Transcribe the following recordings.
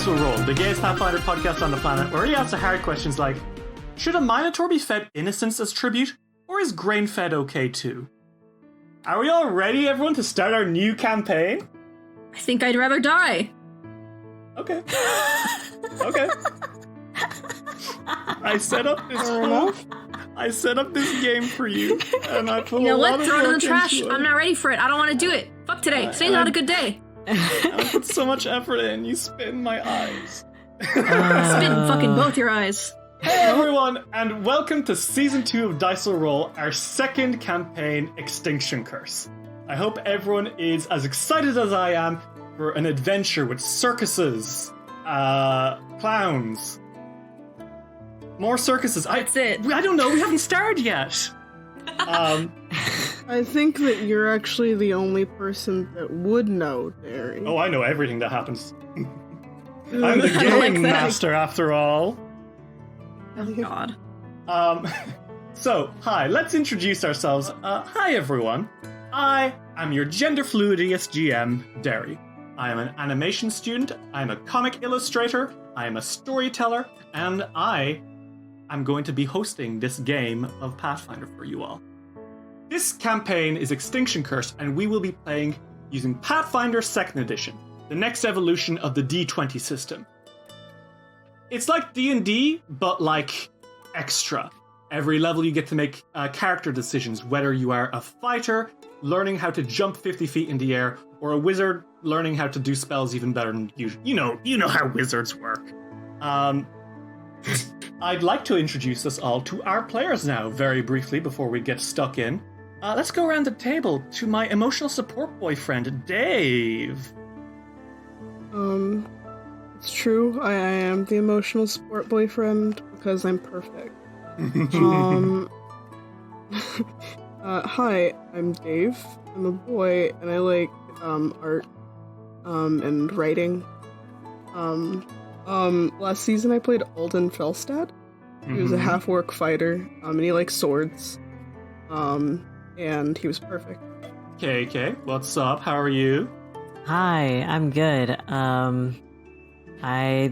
Dice Will Roll, the gayest Pathfinder podcast on the planet, where he asks the hard questions like, should a Minotaur be fed innocence as tribute, or is grain-fed okay too? Are we all ready, everyone, to start our new campaign? I think I'd rather die. Okay. Okay. I set up this game for you, and I put a lot of throw it in the work trash. into it. I'm not ready for it. I don't want to do it. Fuck today. Today's not a good day. I put so much effort in. You spit in my eyes. Spit in fucking both your eyes. Hey everyone, and welcome to Season 2 of Dice Will Roll, our second campaign, Extinction Curse. I hope everyone is as excited as I am for an adventure with circuses, clowns, more circuses. That's it. I don't know, we haven't started yet. I think that you're actually the only person that would know, Derry. Oh, I know everything that happens. I'm the game master after all. Oh god. So, hi, let's introduce ourselves. Hi everyone. I am your gender fluidiest GM, Derry. I am an animation student, I am a comic illustrator, I am a storyteller, and I am going to be hosting this game of Pathfinder for you all. This campaign is Extinction Curse, and we will be playing using Pathfinder 2nd Edition, the next evolution of the D20 system. It's like D&D, but like extra. Every level you get to make character decisions, whether you are a fighter, learning how to jump 50 feet in the air, or a wizard learning how to do spells even better than you. You know how wizards work. I'd like to introduce us all to our players now, very briefly, before we get stuck in. Let's go around the table to my emotional support boyfriend, Dave. It's true, I am the emotional support boyfriend because I'm perfect. Hi, I'm Dave. I'm a boy, and I like, art, and writing. Last season I played Alden Felstad. He was a half-orc fighter, and he likes swords. And he was perfect. KK, what's up? How are you? Hi, I'm good.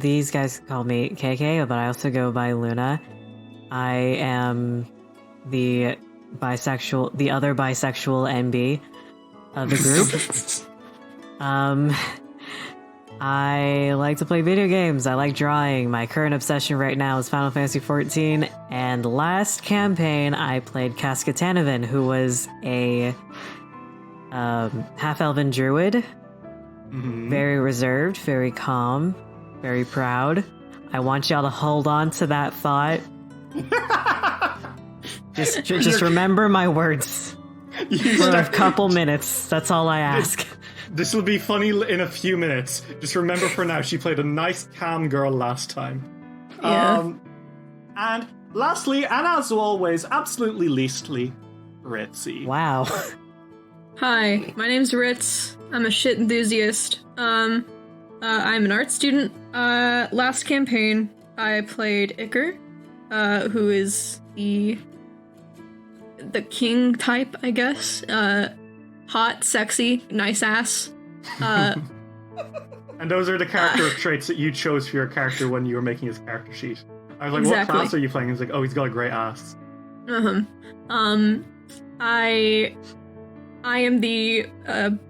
These guys call me KK, but I also go by Luna. I am the other bisexual NB of the group. I like to play video games. I like drawing. My current obsession right now is Final Fantasy XIV. And last campaign, I played Cascatanovan, who was a half-elven druid. Very reserved, very calm, very proud. I want y'all to hold on to that thought. just remember my words for a couple minutes. That's all I ask. This will be funny in a few minutes. Just remember for now, she played a nice, calm girl last time. Yeah. And lastly, and as always, absolutely leastly, Ritzy. Wow. Hi, my name's Ritz. I'm a shit enthusiast. I'm an art student. Last campaign, I played Iker, who is the king type, I guess. Hot, sexy, nice ass. And those are the character traits that you chose for your character when you were making his character sheet. I was like, Exactly. What class are you playing? He's like, oh, he's got a great ass. I am the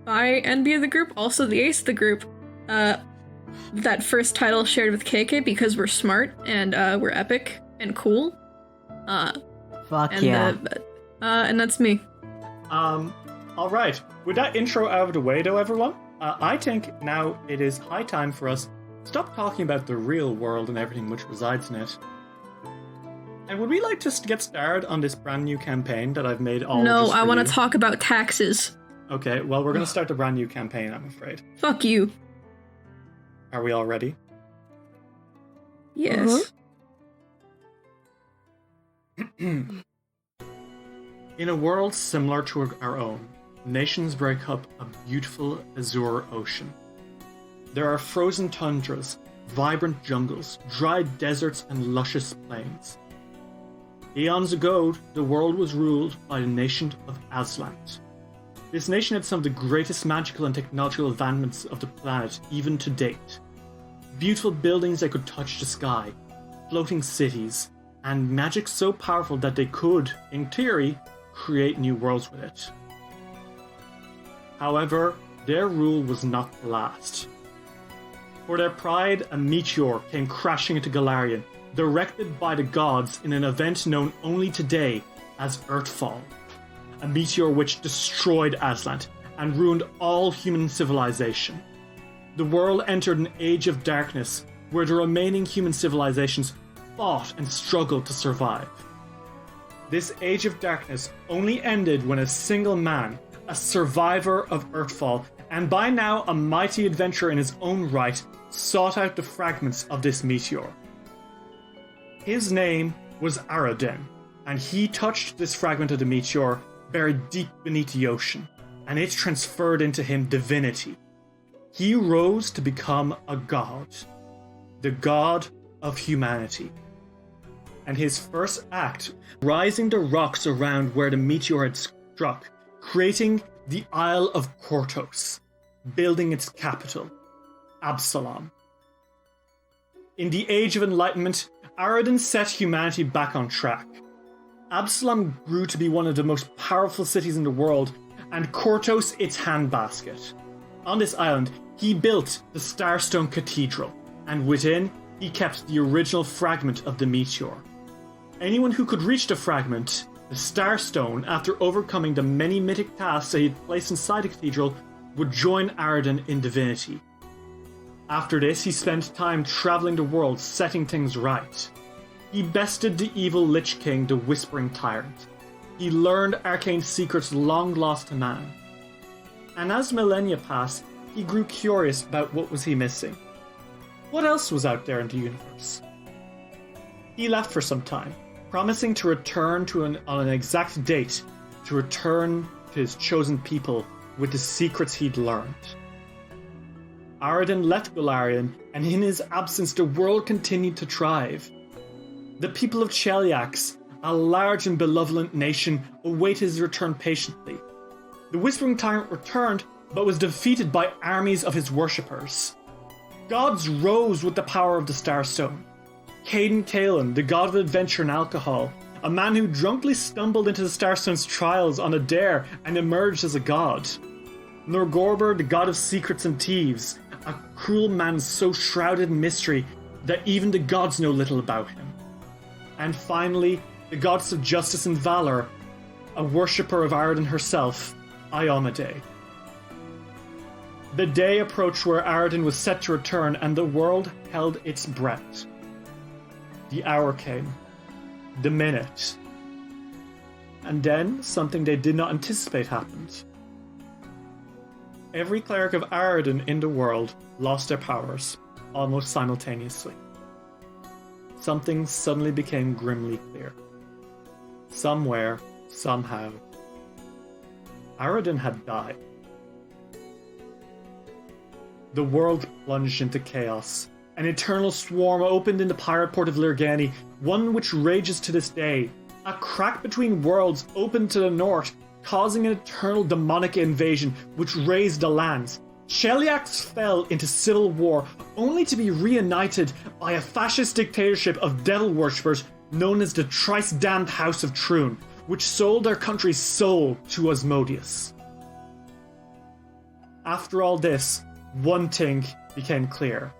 bi NB of the group, also the ace of the group. That first title shared with KK because we're smart and we're epic and cool. Fuck and, yeah. And that's me. Alright, with that intro out of the way though, everyone, I think now it is high time for us to stop talking about the real world and everything which resides in it. And would we like to get started on this brand new campaign that I've made all No, just for I want you? to talk about taxes. Okay, well, we're going to start a brand new campaign, I'm afraid. Fuck you. Are we all ready? Yes. In a world similar to our own, nations break up a beautiful azure ocean. There are frozen tundras, vibrant jungles, dry deserts, and luscious plains. Eons ago, the world was ruled by the nation of Aslant. This nation had some of the greatest magical and technological advancements of the planet, even to date. beautiful buildings that could touch the sky, floating cities, and magic so powerful that they could, in theory, create new worlds with it. However, their rule was not to last. For their pride, a meteor came crashing into Golarion, directed by the gods in an event known only today as Earthfall. A meteor which destroyed Aslant and ruined all human civilization. The world entered an age of darkness where the remaining human civilizations fought and struggled to survive. This age of darkness only ended when a single man, a survivor of Earthfall, and by now a mighty adventurer in his own right, sought out the fragments of this meteor. His name was Aradin, and he touched this fragment of the meteor buried deep beneath the ocean, and it transferred into him divinity. He rose to become a god, the god of humanity. And his first act, rising the rocks around where the meteor had struck, creating the Isle of Kortos, building its capital, Absalom. In the Age of Enlightenment, Aradin set humanity back on track. Absalom grew to be one of the most powerful cities in the world, and Kortos its handbasket. On this island, he built the Starstone Cathedral, and within, he kept the original fragment of the meteor. Anyone who could reach the fragment, the Starstone, after overcoming the many mythic tasks that he had placed inside the cathedral, would join Aradin in divinity. After this, he spent time traveling the world, setting things right. He bested the evil Lich King, the Whispering Tyrant. He learned arcane secrets long lost to man. And as millennia passed, he grew curious about what was he missing. What else was out there in the universe? He left for some time, promising to return on an exact date, to return to his chosen people with the secrets he'd learned. Aradin left Golarion, and in his absence the world continued to thrive. The people of Cheliax, a large and benevolent nation, awaited his return patiently. The Whispering Tyrant returned, but was defeated by armies of his worshippers. Gods rose with the power of the Starstone. Caden Kalen, the god of adventure and alcohol, a man who drunkenly stumbled into the Starstone's trials on a dare and emerged as a god. Norgorber, the god of secrets and thieves, a cruel man so shrouded in mystery that even the gods know little about him. And finally, the goddess of justice and valor, a worshipper of Aradin herself, Iomedae. The day approached where Aradin was set to return, and the world held its breath. The hour came. The minute. And then, something they did not anticipate happened. Every cleric of Aradin in the world lost their powers, almost simultaneously. Something suddenly became grimly clear. Somewhere, somehow, Aradin had died. The world plunged into chaos. An eternal swarm opened in the pirate port of Lirgani, one which rages to this day. A crack between worlds opened to the north, causing an eternal demonic invasion which razed the lands. Cheliax fell into civil war, only to be reunited by a fascist dictatorship of devil worshippers known as the thrice-damned House of Troon, which sold their country's soul to Asmodeus. After all this, one thing became clear.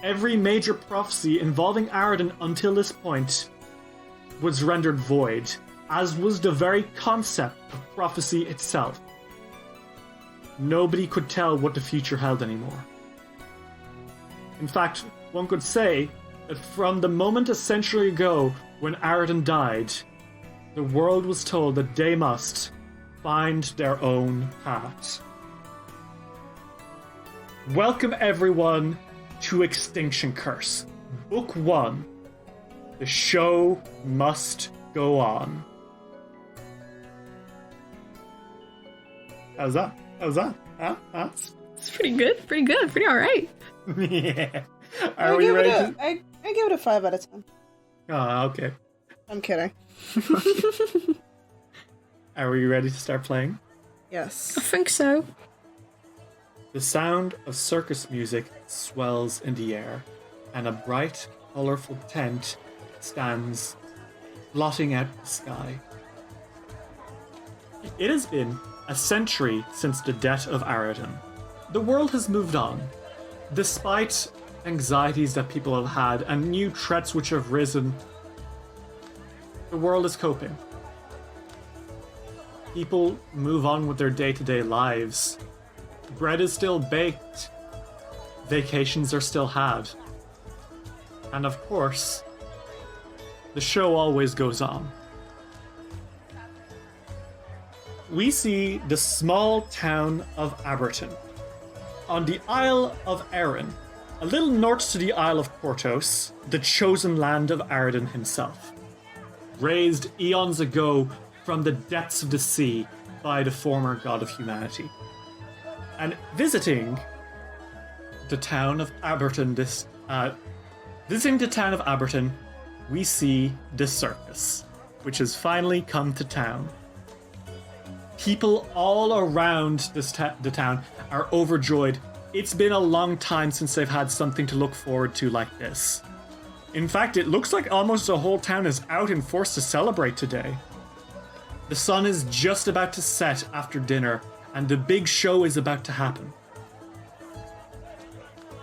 Every major prophecy involving Aradin until this point was rendered void, as was the very concept of prophecy itself. Nobody could tell what the future held anymore. In fact, one could say that from the moment a century ago when Aradin died, the world was told that they must find their own path. Welcome everyone to Extinction Curse, Book 1. The show must go on. How's that? Huh? It's pretty good. Pretty alright. Yeah. I give it a 5 out of 10. Oh, okay. I'm kidding. Are we ready to start playing? Yes. I think so. The sound of circus music swells in the air, and a bright, colorful tent stands, blotting out the sky. It has been a century since the death of Aridon. The world has moved on. Despite anxieties that people have had and new threats which have risen, the world is coping. People move on with their day-to-day lives. Bread is still baked. Vacations are still had. And of course, the show always goes on. We see the small town of Aberton, on the Isle of Arran, a little north to the Isle of Portos, the chosen land of Aridon himself. Raised eons ago from the depths of the sea by the former god of humanity. And visiting the town of Aberton, we see the circus, which has finally come to town. People all around the town are overjoyed. It's been a long time since they've had something to look forward to like this. In fact, it looks like almost the whole town is out and forced to celebrate today. The sun is just about to set after dinner, and the big show is about to happen.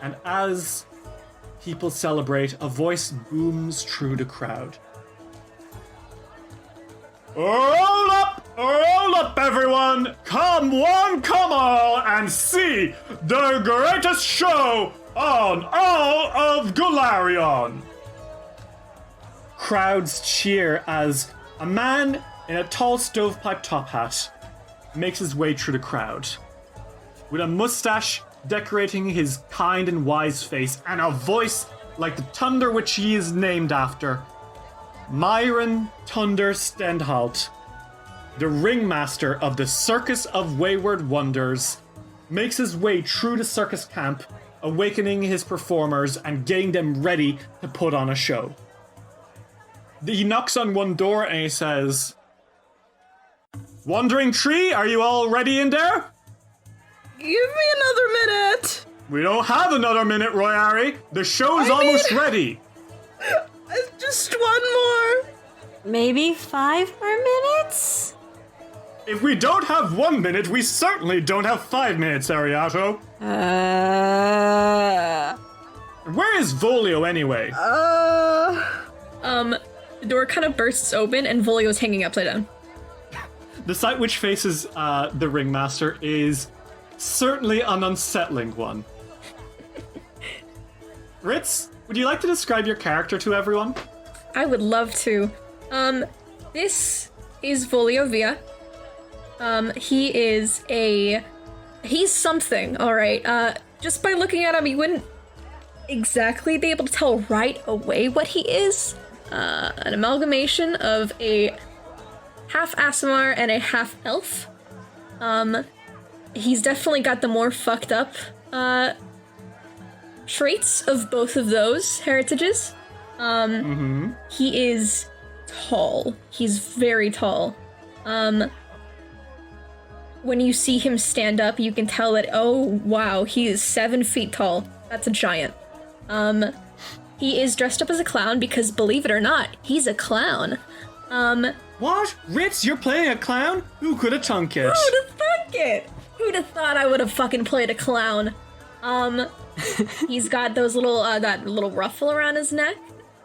And as people celebrate, a voice booms through the crowd. Roll up, everyone! Come one, come all, and see the greatest show on all of Golarion! Crowds cheer as a man in a tall stovepipe top hat makes his way through the crowd. With a mustache decorating his kind and wise face, and a voice like the thunder which he is named after, Myron Thunder Stendhalt, the ringmaster of the Circus of Wayward Wonders, makes his way through the circus camp, awakening his performers and getting them ready to put on a show. He knocks on one door and he says, "Wandering Tree, are you all ready in there?" Give me another minute! We don't have another minute, Royari. The show is almost ready. Just one more. Maybe 5 more minutes? If we don't have 1 minute, we certainly don't have 5 minutes, Ariato. Where is Volio anyway? The door kind of bursts open and Volio's hanging upside down. The sight which faces the ringmaster is certainly an unsettling one. Ritz, would you like to describe your character to everyone? I would love to. This is Volio Via. He's something, alright. Just by looking at him, you wouldn't exactly be able to tell right away what he is. An amalgamation of a half Aasimar and a half elf. He's definitely got the more fucked up, traits of both of those heritages. He is tall. He's very tall. When you see him stand up, you can tell that, oh wow, he is 7 feet tall. That's a giant. He is dressed up as a clown because, believe it or not, he's a clown. What? Ritz, you're playing a clown? Who could have thunk it? Who'd have thunk it? Who'd have thought I would have fucking played a clown? He's got those little, that little ruffle around his neck,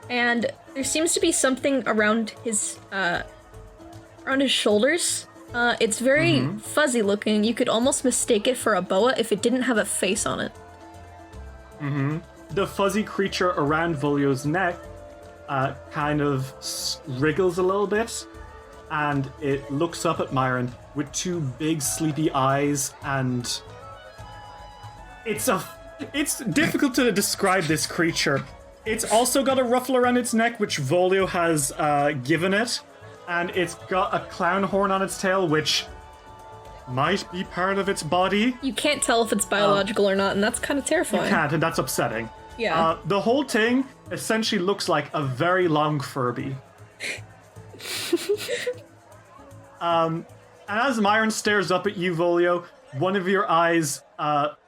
and there seems to be something around his shoulders. It's very fuzzy looking. You could almost mistake it for a boa if it didn't have a face on it. The fuzzy creature around Volio's neck kind of wriggles a little bit, and it looks up at Myron with 2 big sleepy eyes, and it's difficult to describe this creature. It's also got a ruffle around its neck, which Volio has given it, and it's got a clown horn on its tail, which might be part of its body. You can't tell if it's biological or not, and that's kind of terrifying. You can't, and that's upsetting. Yeah. The whole thing essentially looks like a very long Furby. And as Myron stares up at you, Volio, one of your eyes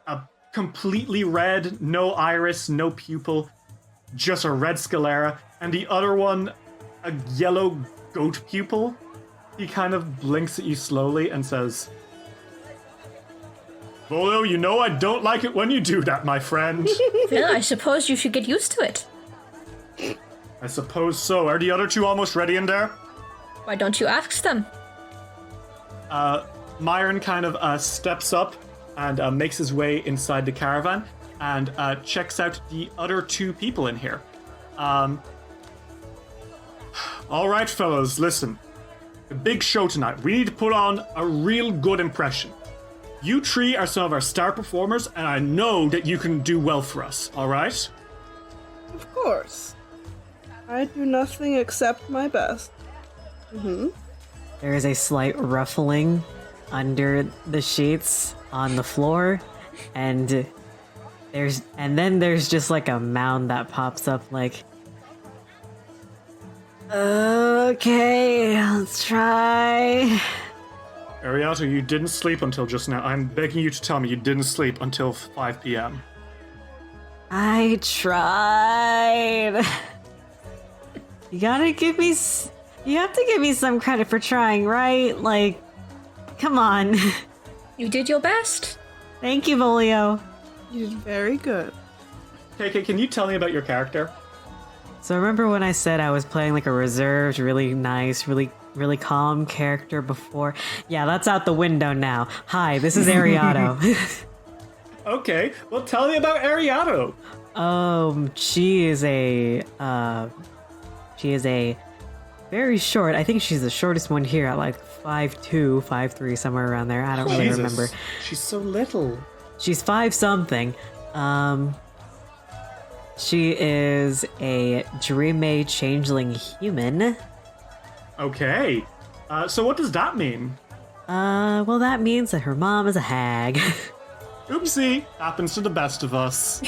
a completely red, no iris, no pupil, just a red sclera, and the other one, a yellow goat pupil. He kind of blinks at you slowly and says, Volio, you know I don't like it when you do that, my friend. Well, I suppose you should get used to it. I suppose so. Are the other two almost ready in there? Why don't you ask them? Myron kind of steps up and makes his way inside the caravan and checks out the other two people in here. All right, fellas, listen. The big show tonight. We need to put on a real good impression. You three are some of our star performers, and I know that you can do well for us, all right? Of course. I do nothing except my best. There is a slight ruffling under the sheets on the floor, and then there's just like a mound that pops up like, okay, let's try. Ariato, you didn't sleep until just now. I'm begging you to tell me you didn't sleep until 5 p.m. I tried. You have to give me some credit for trying, right? Like, come on. You did your best. Thank you, Volio. You did very good. KK, can you tell me about your character? So remember when I said I was playing like a reserved, really nice, really calm character before? Yeah, that's out the window now. Hi, this is Ariato. Okay, well tell me about Ariato. She is a very short, I think she's the shortest one here at like 5'2", 5'3", somewhere around there. I don't really remember. She's so little. She's 5 something. She is a dream-made changeling human. Okay. So what does that mean? Well, that means that her mom is a hag. Oopsie. Happens to the best of us.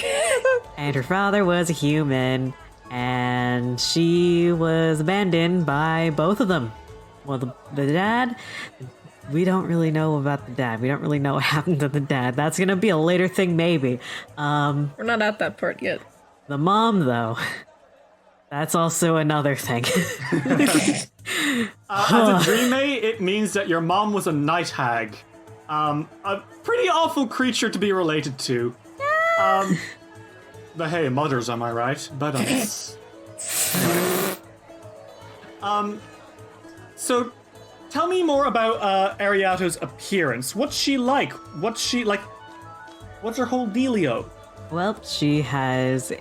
And her father was a human. And she was abandoned by both of them. Well, the dad, we don't really know about the dad. We don't really know what happened to the dad. That's gonna be a later thing, maybe. We're not at that part yet. The mom, though, that's also another thing. As a dreammate, it means that your mom was a night hag. A pretty awful creature to be related to. But hey, mothers, am I right? But so tell me more about Ariato's appearance. What's she like? What's her whole dealio? Well, she has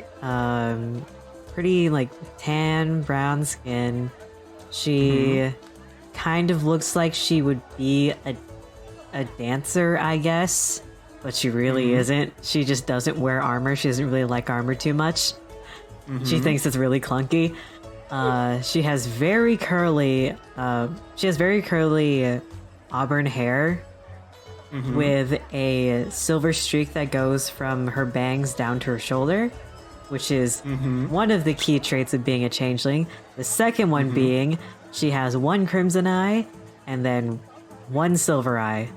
pretty like tan brown skin. She kind of looks like she would be a dancer, I guess. But she really isn't. She just doesn't wear armor. She doesn't really like armor too much. She thinks it's really clunky. She has very curly auburn hair with a silver streak that goes from her bangs down to her shoulder, which is one of the key traits of being a changeling. The second one being she has one crimson eye and then one silver eye.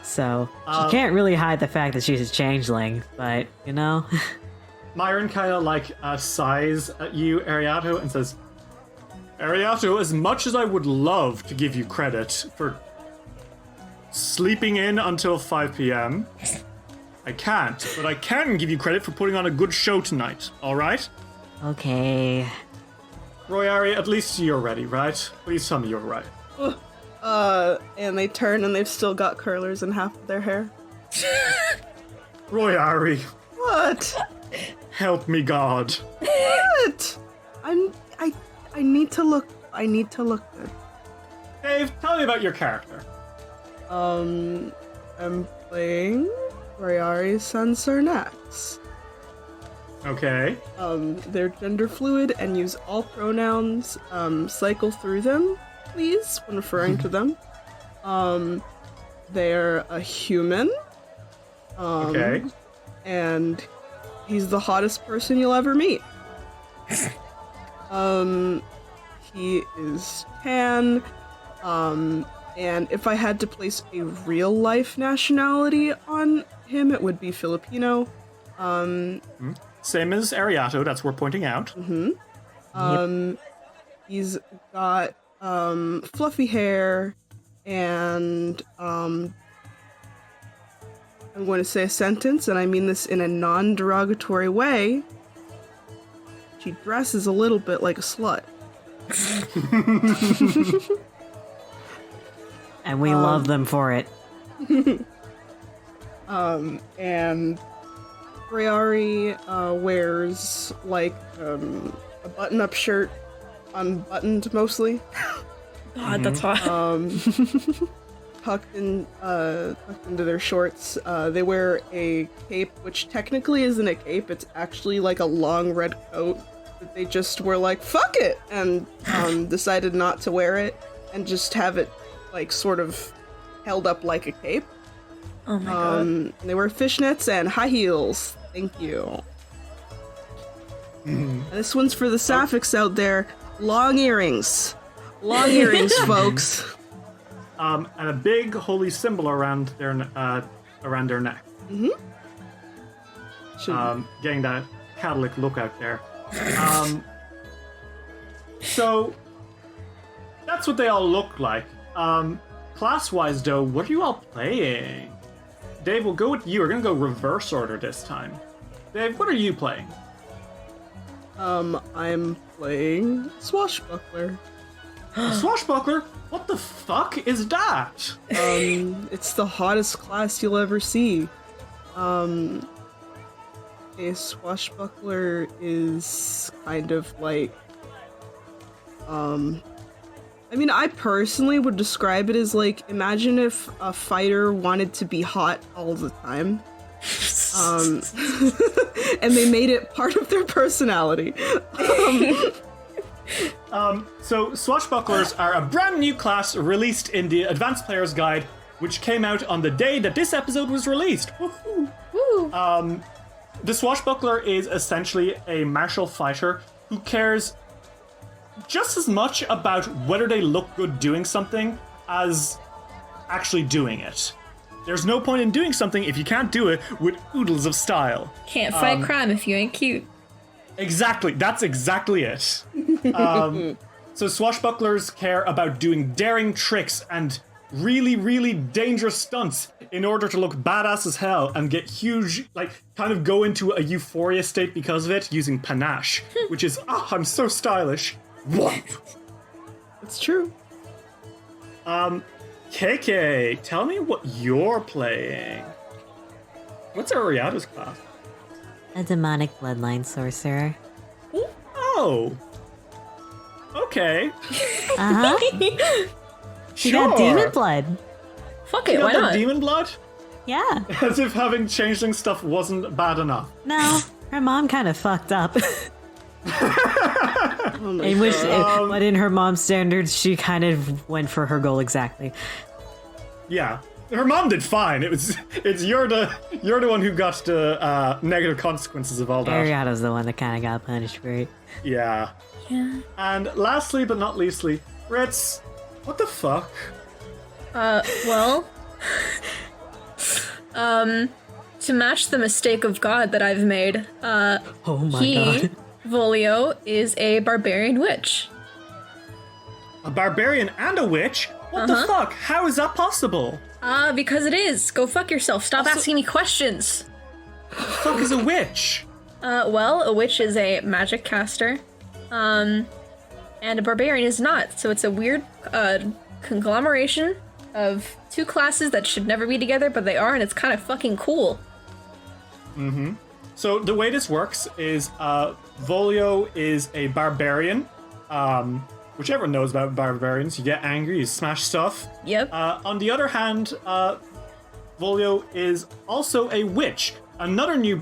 So, she can't really hide the fact that she's a changeling, but, you know. Myron kind of sighs at you, Ariato, and says, Ariato, as much as I would love to give you credit for sleeping in until 5 p.m., I can't, but I can give you credit for putting on a good show tonight, alright? Okay. Royari, at least you're ready, right? Please tell me you're right. And they turn and they've still got curlers in half of their hair. Royari, What? help me, God. What? I need to look good. Dave, tell me about your character. I'm playing Royari's son Cernax. Okay. They're gender fluid and use all pronouns. Cycle through them, please, when referring to them. They're a human. Okay. And he's the hottest person you'll ever meet. He is tan. And if I had to place a real life nationality on him, it would be Filipino. Same as Ariato, that's worth pointing out. He's got fluffy hair, and I'm going to say a sentence, and I mean this in a non-derogatory way. She dresses a little bit like a slut. And we love them for it. And Briari wears like a button-up shirt, unbuttoned mostly. God, that's hot. Tucked into their shorts. They wear a cape, which technically isn't a cape. It's actually like a long red coat that they just were like, fuck it, and decided not to wear it and just have it like sort of held up like a cape. Oh my god. They wear fishnets and high heels. Thank you. This one's for the sapphics out there. Long earrings. Long earrings, folks. And a big holy symbol around their neck. Getting that Catholic look out there. So that's what they all look like. Class-wise, though, what are you all playing? Dave, we'll go with you. We're gonna go reverse order this time. Dave, what are you playing? I'm playing Swashbuckler. Swashbuckler? What the fuck is that? It's the hottest class you'll ever see. A Swashbuckler is kind of like, I mean, I personally would describe it as like, imagine if a fighter wanted to be hot all the time. And they made it part of their personality. So Swashbucklers are a brand new class released in the Advanced Player's Guide, which came out on the day that this episode was released. Woohoo! Woo. The Swashbuckler is essentially a martial fighter who cares just as much about whether they look good doing something as actually doing it. There's no point in doing something if you can't do it with oodles of style. Can't fight crime if you ain't cute. Exactly, that's exactly it. So Swashbucklers care about doing daring tricks and really, really dangerous stunts in order to look badass as hell and get huge, like, kind of go into a euphoria state because of it using panache, which is, I'm so stylish. Whoop. It's true. KK, tell me what you're playing. What's Ariada's class? A demonic bloodline sorcerer. Oh. Okay. Uh-huh. She Sure. got demon blood. Fuck You it, got why that not? demon blood? Yeah. As if having changeling stuff wasn't bad enough. No, her mom kind of fucked up. Oh my In but in her mom's standards, she kind of went for her goal exactly. Yeah. Her mom did fine. You're the one who got the negative consequences of all that. Ariada's the one that kind of got punished for it. Yeah. Yeah. And lastly but not leastly, Ritz, what the fuck? Well, to match the mistake of God that I've made, Oh my he, god. Volio, is a barbarian witch. A barbarian and a witch? What the fuck? How is that possible? Because it is. Go fuck yourself. Stop asking me questions. What the fuck is a witch? Well, a witch is a magic caster, and a barbarian is not. So it's a weird, conglomeration of two classes that should never be together, but they are, and it's kind of fucking cool. So the way this works is Volio is a barbarian. Which everyone knows about barbarians. You get angry, you smash stuff. Yep. On the other hand, Volio is also a witch. Another new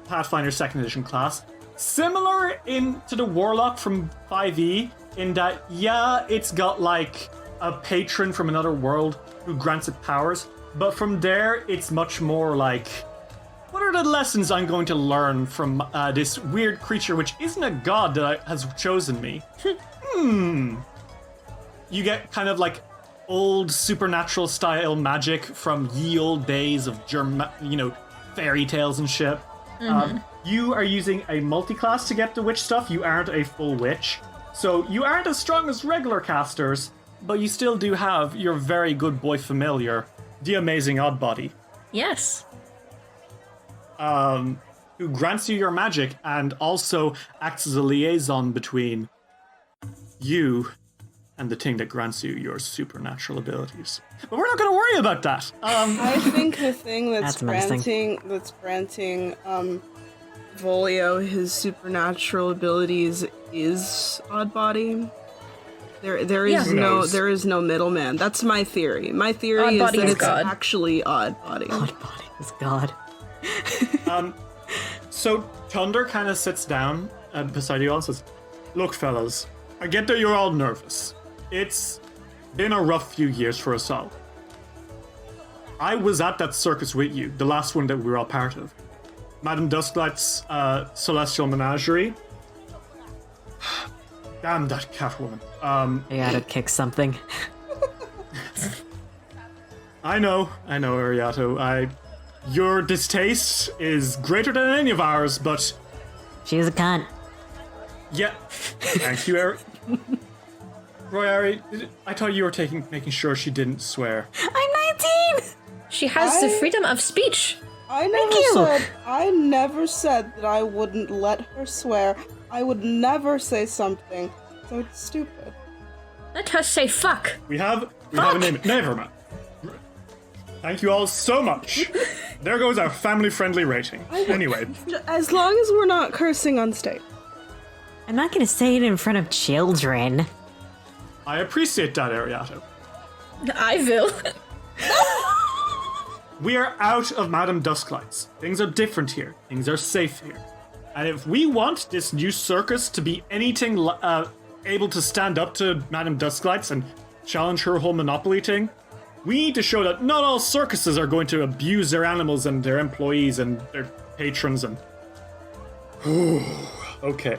Pathfinder 2nd Edition class. Similar to the Warlock from 5e in that, yeah, it's got like a patron from another world who grants it powers. But from there, it's much more like, what are the lessons I'm going to learn from this weird creature, which isn't a god that has chosen me? You get kind of like old supernatural style magic from ye old days of fairy tales and shit. You are using a multi-class to get the witch stuff. You aren't a full witch. So you aren't as strong as regular casters, but you still do have your very good boy familiar, the amazing Oddbody. Yes. Who grants you your magic and also acts as a liaison between you and the thing that grants you your supernatural abilities. But we're not going to worry about that. I think the thing that's menacing. granting Volio his supernatural abilities is Oddbody. There is no middleman. That's my theory. My theory is that it's actually Oddbody. Oddbody is God. So Thunder kind of sits down beside you all and says, "Look, fellas, I get that you're all nervous. It's been a rough few years for us all. I was at that circus with you, the last one that we were all part of. Madame Dusklight's celestial menagerie. Damn that Catwoman. I gotta kick something. I know, Ariato. Your distaste is greater than any of ours, but... She's a cunt. Yeah. Thank you, Ari. Royari, I thought you were making sure she didn't swear. I'm 19! She has the freedom of speech. I never said that I wouldn't let her swear. I would never say something so stupid. Let her say fuck. We have a name. Never mind. Thank you all so much. There goes our family-friendly rating. Anyway. As long as we're not cursing on stage. I'm not gonna say it in front of children. I appreciate that, Ariato. I will. We are out of Madame Dusklight's. Things are different here. Things are safe here. And if we want this new circus to be anything able to stand up to Madame Dusklight's and challenge her whole monopoly thing, we need to show that not all circuses are going to abuse their animals and their employees and their patrons and... Okay.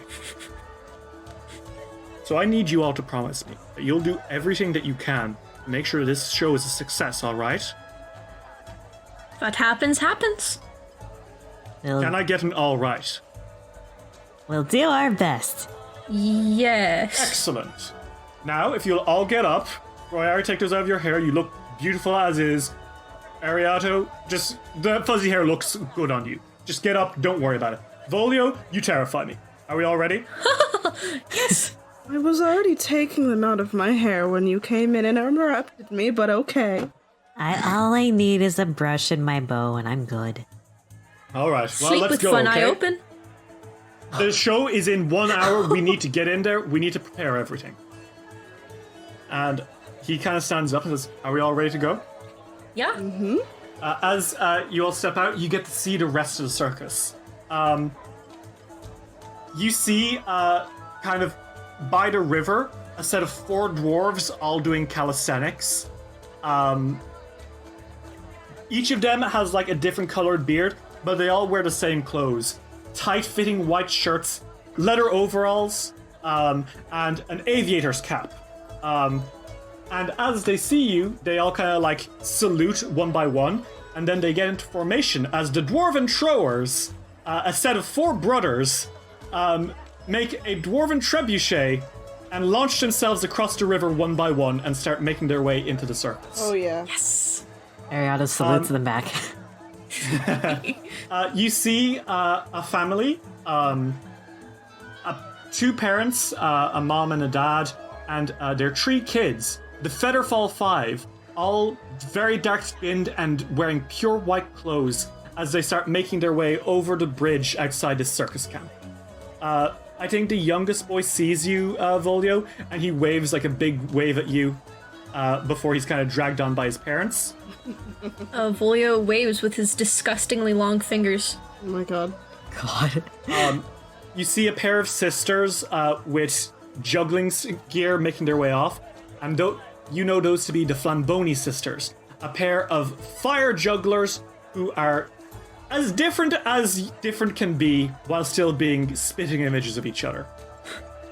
So I need you all to promise me that you'll do everything that you can to make sure this show is a success, alright? What happens, happens. Can I get an alright? We'll do our best. Yes. Excellent. Now, if you'll all get up, Royari, take those out of your hair. You look beautiful as is. Ariato, just the fuzzy hair looks good on you. Just get up, don't worry about it. Volio, you terrify me. Are we all ready? Yes. I was already taking them out of my hair when you came in and interrupted me, but okay. All I need is a brush and my bow, and I'm good. All right, well, Sleep let's with go, one okay? eye open. The show is in 1 hour. We need to get in there. We need to prepare everything. And he kind of stands up and says, "Are we all ready to go?" Yeah. Mm-hmm. As you all step out, you get to see the rest of the circus. You see, kind of by the river, a set of 4 dwarves all doing calisthenics. Each of them has like a different colored beard, but they all wear the same clothes. Tight-fitting white shirts, leather overalls, and an aviator's cap. And as they see you, they all kind of like salute one by one, and then they get into formation as the Dwarven Throwers, a set of 4 brothers, make a Dwarven Trebuchet and launch themselves across the river one by one and start making their way into the circus. Oh yeah. Yes. Ariana salutes them back. You see a family, 2 parents, a mom and a dad, and their 3 kids. The Featherfall 5, all very dark-skinned and wearing pure white clothes as they start making their way over the bridge outside the circus camp. I think the youngest boy sees you, Volio, and he waves like a big wave at you before he's kind of dragged on by his parents. Volio waves with his disgustingly long fingers. Oh my god. God. You see a pair of sisters with juggling gear making their way off, and you know those to be the Flamboni sisters, a pair of fire jugglers who are as different can be while still being spitting images of each other.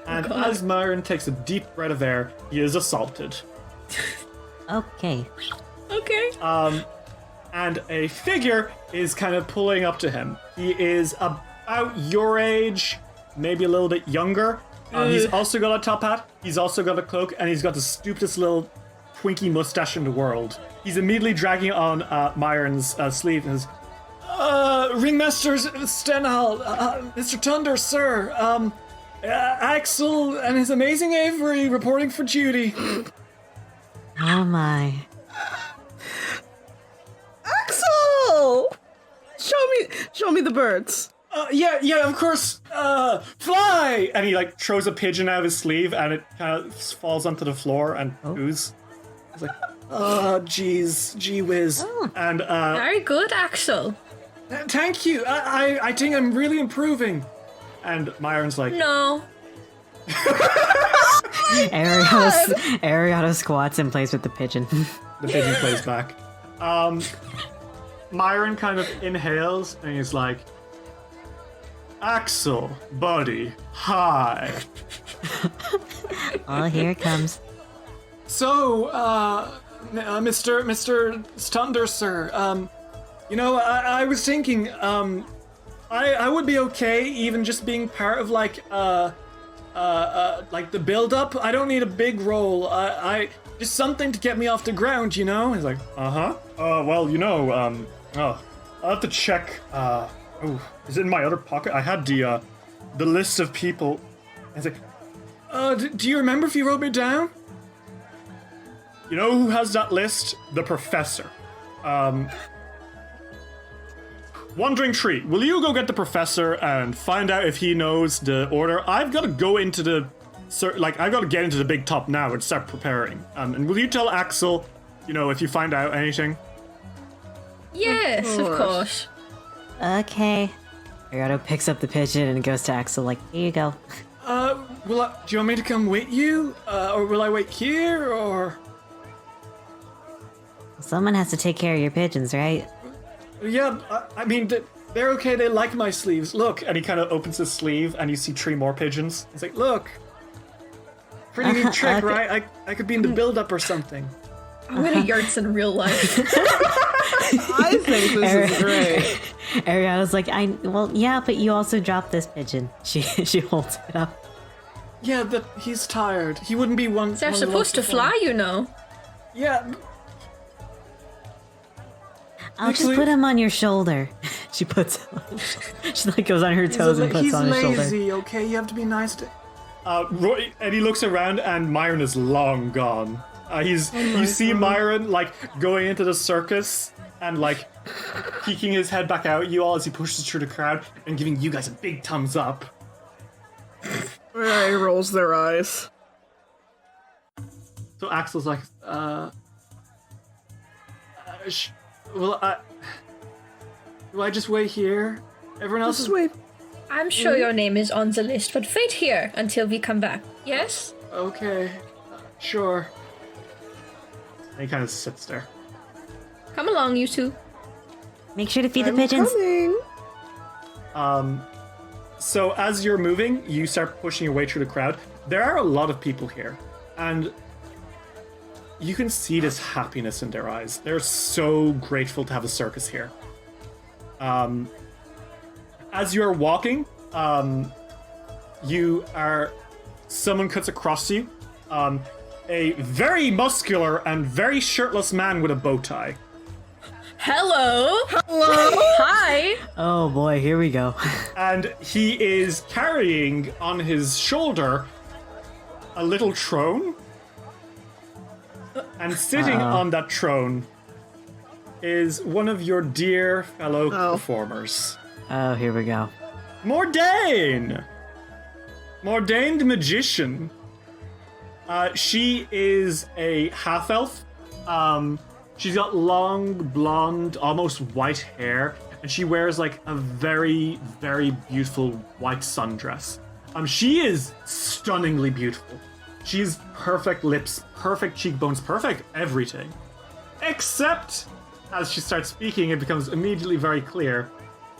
And as Myron takes a deep breath of air, he is assaulted. Okay. Okay. And a figure is kind of pulling up to him. He is about your age, maybe a little bit younger. He's also got a top hat, he's also got a cloak, and he's got the stupidest little twinky mustache in the world. He's immediately dragging on Myron's sleeve and says, Ringmaster Stenhal, Mr. Thunder, sir, Axel and his amazing Avery reporting for duty. Oh my. Axel! Show me the birds. Yeah, of course. Fly! And he like throws a pigeon out of his sleeve, and it kind of falls onto the floor and poos. It's like, gee whiz. Oh. And Very good, Axel. thank you. I think I'm really improving. And Myron's like, No. Ariana squats and plays with the pigeon. the pigeon plays back. Myron kind of inhales and he's like, Axel, buddy, hi. Oh, here it comes. So, Mr. Thunder, sir, I was thinking, I would be okay even just being part of like the build-up. I don't need a big role. I just something to get me off the ground, you know? He's like, well, I'll have to check, is it in my other pocket? I had the list of people. He's like, do you remember if you wrote me down? You know who has that list? The professor. Wandering Tree, will you go get the professor and find out if he knows the order? I've got to go into I've got to get into the big top now and start preparing. And will you tell Axel, if you find out anything? Yes, of course. Okay. Ariana picks up the pigeon and goes to Axel like, here you go. Do you want me to come with you? Or will I wait here, or? Someone has to take care of your pigeons, right? Yeah, I mean, they're okay, they like my sleeves. Look, and he kind of opens his sleeve and you see 3 more pigeons. He's like, look. Pretty neat trick, okay. right? I could be in the build-up or something. I'm gonna yards in real life. I think this is great. Ariana's like, yeah, but you also dropped this pigeon. She holds it up. Yeah, but he's tired. He wouldn't be one. They're one of the supposed to ones fly, you know. Yeah. I'll Actually- just put him on your shoulder. She like goes on her toes and puts he's on his shoulder. lazy, okay? You have to be nice to. Roy, and he looks around, and Myron is long gone. You see Myron like going into the circus and like peeking his head back out at you all as he pushes through the crowd and giving you guys a big thumbs up. He rolls their eyes. So Axel's like, do I just wait here? Everyone else Just is... wait. I'm sure your name is on the list, but wait here until we come back. Yes? Okay, sure. And he kind of sits there. Come along, you two. Make sure to feed I'm the pigeons. coming. So as you're moving, you start pushing your way through the crowd. There are a lot of people here, and you can see this happiness in their eyes. They're so grateful to have a circus here. As you're walking, someone cuts across you. A very muscular and very shirtless man with a bow tie. Hello! Hello? Hi! Oh boy, here we go. And he is carrying on his shoulder a little throne. And sitting on that throne is one of your dear fellow performers. Oh, here we go. Mordain! Mordain the magician. She is a half-elf. She's got long, blonde, almost white hair, and she wears like a very, very beautiful white sundress. She is stunningly beautiful. She's perfect lips, perfect cheekbones, perfect everything. Except, as she starts speaking, it becomes immediately very clear,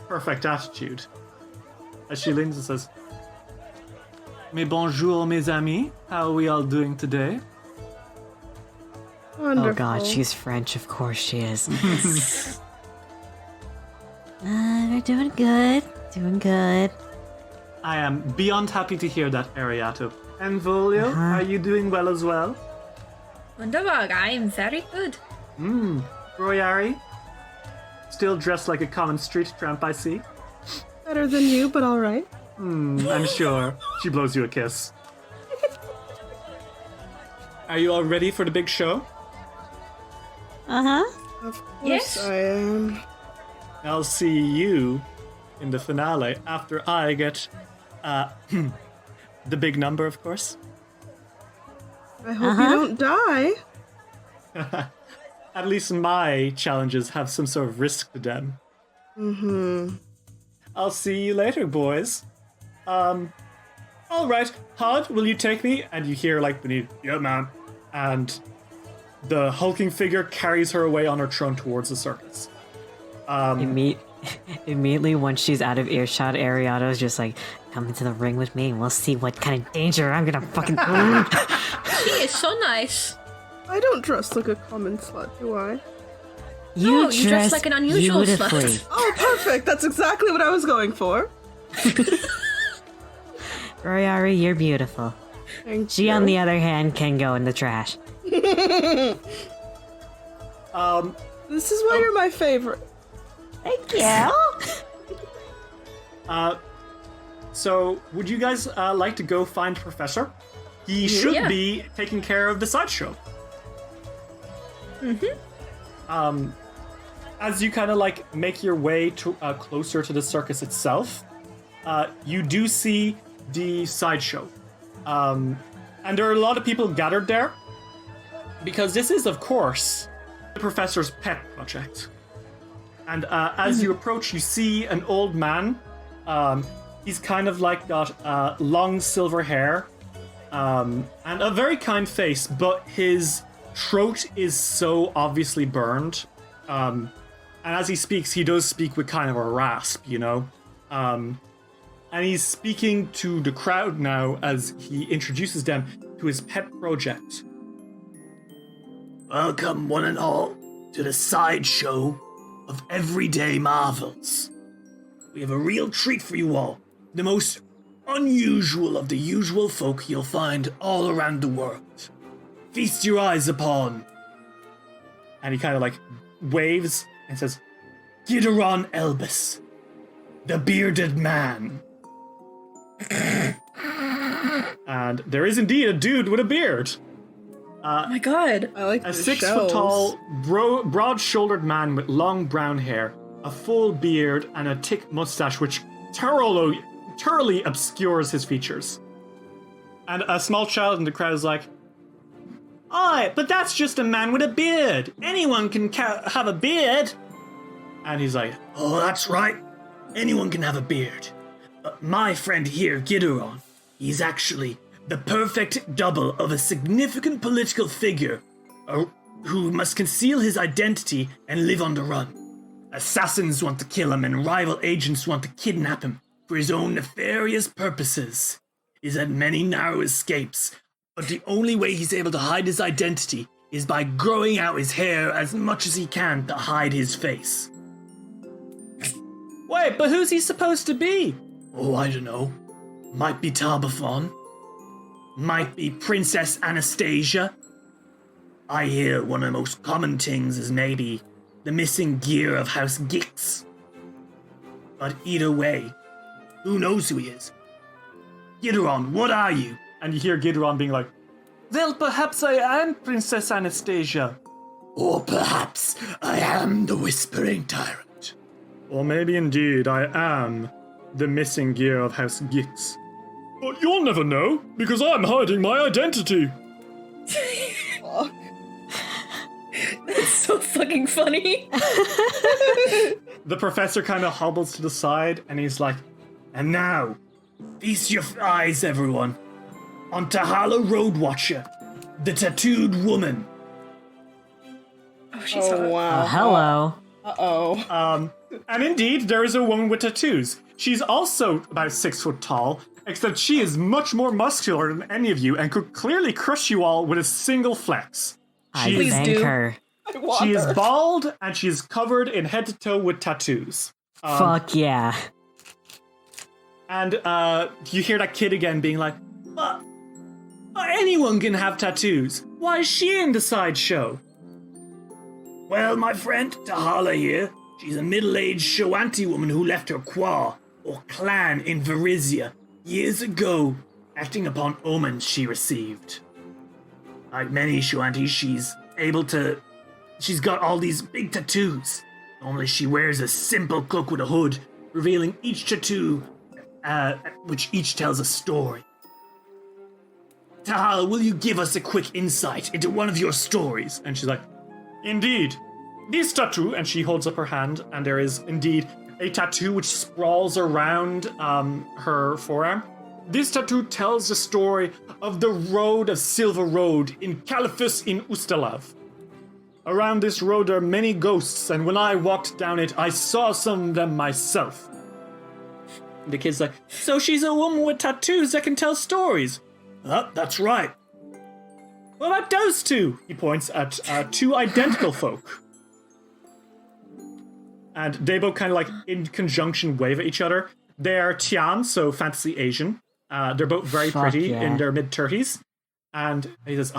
perfect attitude. As she leans and says, "Mais bonjour, mes amis. How are we all doing today?" Wonderful. Oh god, she's French, of course she is. We're doing good. Doing good. I am beyond happy to hear that, Ariato. And Volio, are you doing well as well? Wonderful, I'm very good. Royari? Still dressed like a common street tramp, I see. Better than you, but all right. I'm sure. She blows you a kiss. Are you all ready for the big show? Of course Yes. I am. I'll see you in the finale after I get the big number, of course. I hope you don't die. At least my challenges have some sort of risk to them. I'll see you later, boys. Alright, Hod, will you take me? And you hear, like, beneath, yeah, man. And the hulking figure carries her away on her throne towards the circus. Immediately once she's out of earshot, Ariato's just like, come into the ring with me and we'll see what kind of danger I'm gonna fucking She is so nice. I don't dress like a common slut, do I? No, you dress like an unusual slut. beautifully. Oh, perfect. That's exactly what I was going for. Royari, you're beautiful. Thank She, you. on the other hand, can go in the trash. This is why you're my favorite. Thank you. So, would you guys like to go find Professor? He should Yeah. be taking care of the sideshow. As you kind of like make your way to closer to the circus itself, you do see the sideshow, and there are a lot of people gathered there because this is, of course, the professor's pet project. And as you approach, you see an old man. He's kind of like got long silver hair and a very kind face, but his throat is so obviously burned. And as he speaks, he does speak with kind of a rasp, you know? And he's speaking to the crowd now as he introduces them to his pet project. Welcome, one and all, to the sideshow of everyday marvels. We have a real treat for you all. The most unusual of the usual folk you'll find all around the world. Feast your eyes upon. And he kind of like waves and says, Gideon Elbis, the bearded man. And there is indeed a dude with a beard. Oh my god. I like A the 6 shells. foot tall, broad-shouldered man with long brown hair, a full beard, and a thick mustache which thoroughly obscures his features. And a small child in the crowd is like, "Aye, but that's just a man with a beard. Anyone can have a beard." And he's like, "Oh, that's right. Anyone can have a beard. But my friend here, Gideon, he's actually the perfect double of a significant political figure who must conceal his identity and live on the run. Assassins want to kill him and rival agents want to kidnap him for his own nefarious purposes. He's had many narrow escapes, but the only way he's able to hide his identity is by growing out his hair as much as he can to hide his face." Wait, but who's he supposed to be? Oh, I don't know. Might be Tabafon. Might be Princess Anastasia. I hear one of the most common things is maybe the missing gear of House Gix. But either way, who knows who he is? Gideon, what are you? And you hear Gideon being like, "Well, perhaps I am Princess Anastasia. Or perhaps I am the Whispering Tyrant. Or maybe indeed I am the missing gear of House Gix. But you'll never know, because I'm hiding my identity." Fuck. That's so fucking funny. The professor kind of hobbles to the side and he's like, "And now, feast your eyes, everyone, on Tahala Roadwatcher, the tattooed woman." Oh, she's Oh, hot. wow. Hello. Uh-oh. And indeed, there is a woman with tattoos. She's also about 6 foot tall, except she is much more muscular than any of you and could clearly crush you all with a single flex. I Please thank do. her. I want She is her. bald and she's covered in head to toe with tattoos. Fuck yeah. And you hear that kid again being like, but anyone can have tattoos. Why is she in the sideshow? Well, my friend, Tahala here. She's a middle-aged Shoanti woman who left her qua, or clan, in Varizia years ago, acting upon omens she received. Like many Shoantis, she's got all these big tattoos. Normally she wears a simple cloak with a hood, revealing each tattoo, which each tells a story. Tahala, will you give us a quick insight into one of your stories? And she's like, indeed. This tattoo, and she holds up her hand, and there is indeed a tattoo which sprawls around her forearm. This tattoo tells the story of the Road of Silver Road in Califus in Ustalav. Around this road there are many ghosts, and when I walked down it, I saw some of them myself. And the kid's like, so she's a woman with tattoos that can tell stories? That's right. What about those two? He points at two identical folk. And they both kind of like in conjunction wave at each other. They are Tian, so fantasy Asian. They're both very Fuck pretty yeah. in their mid-30s. And he says,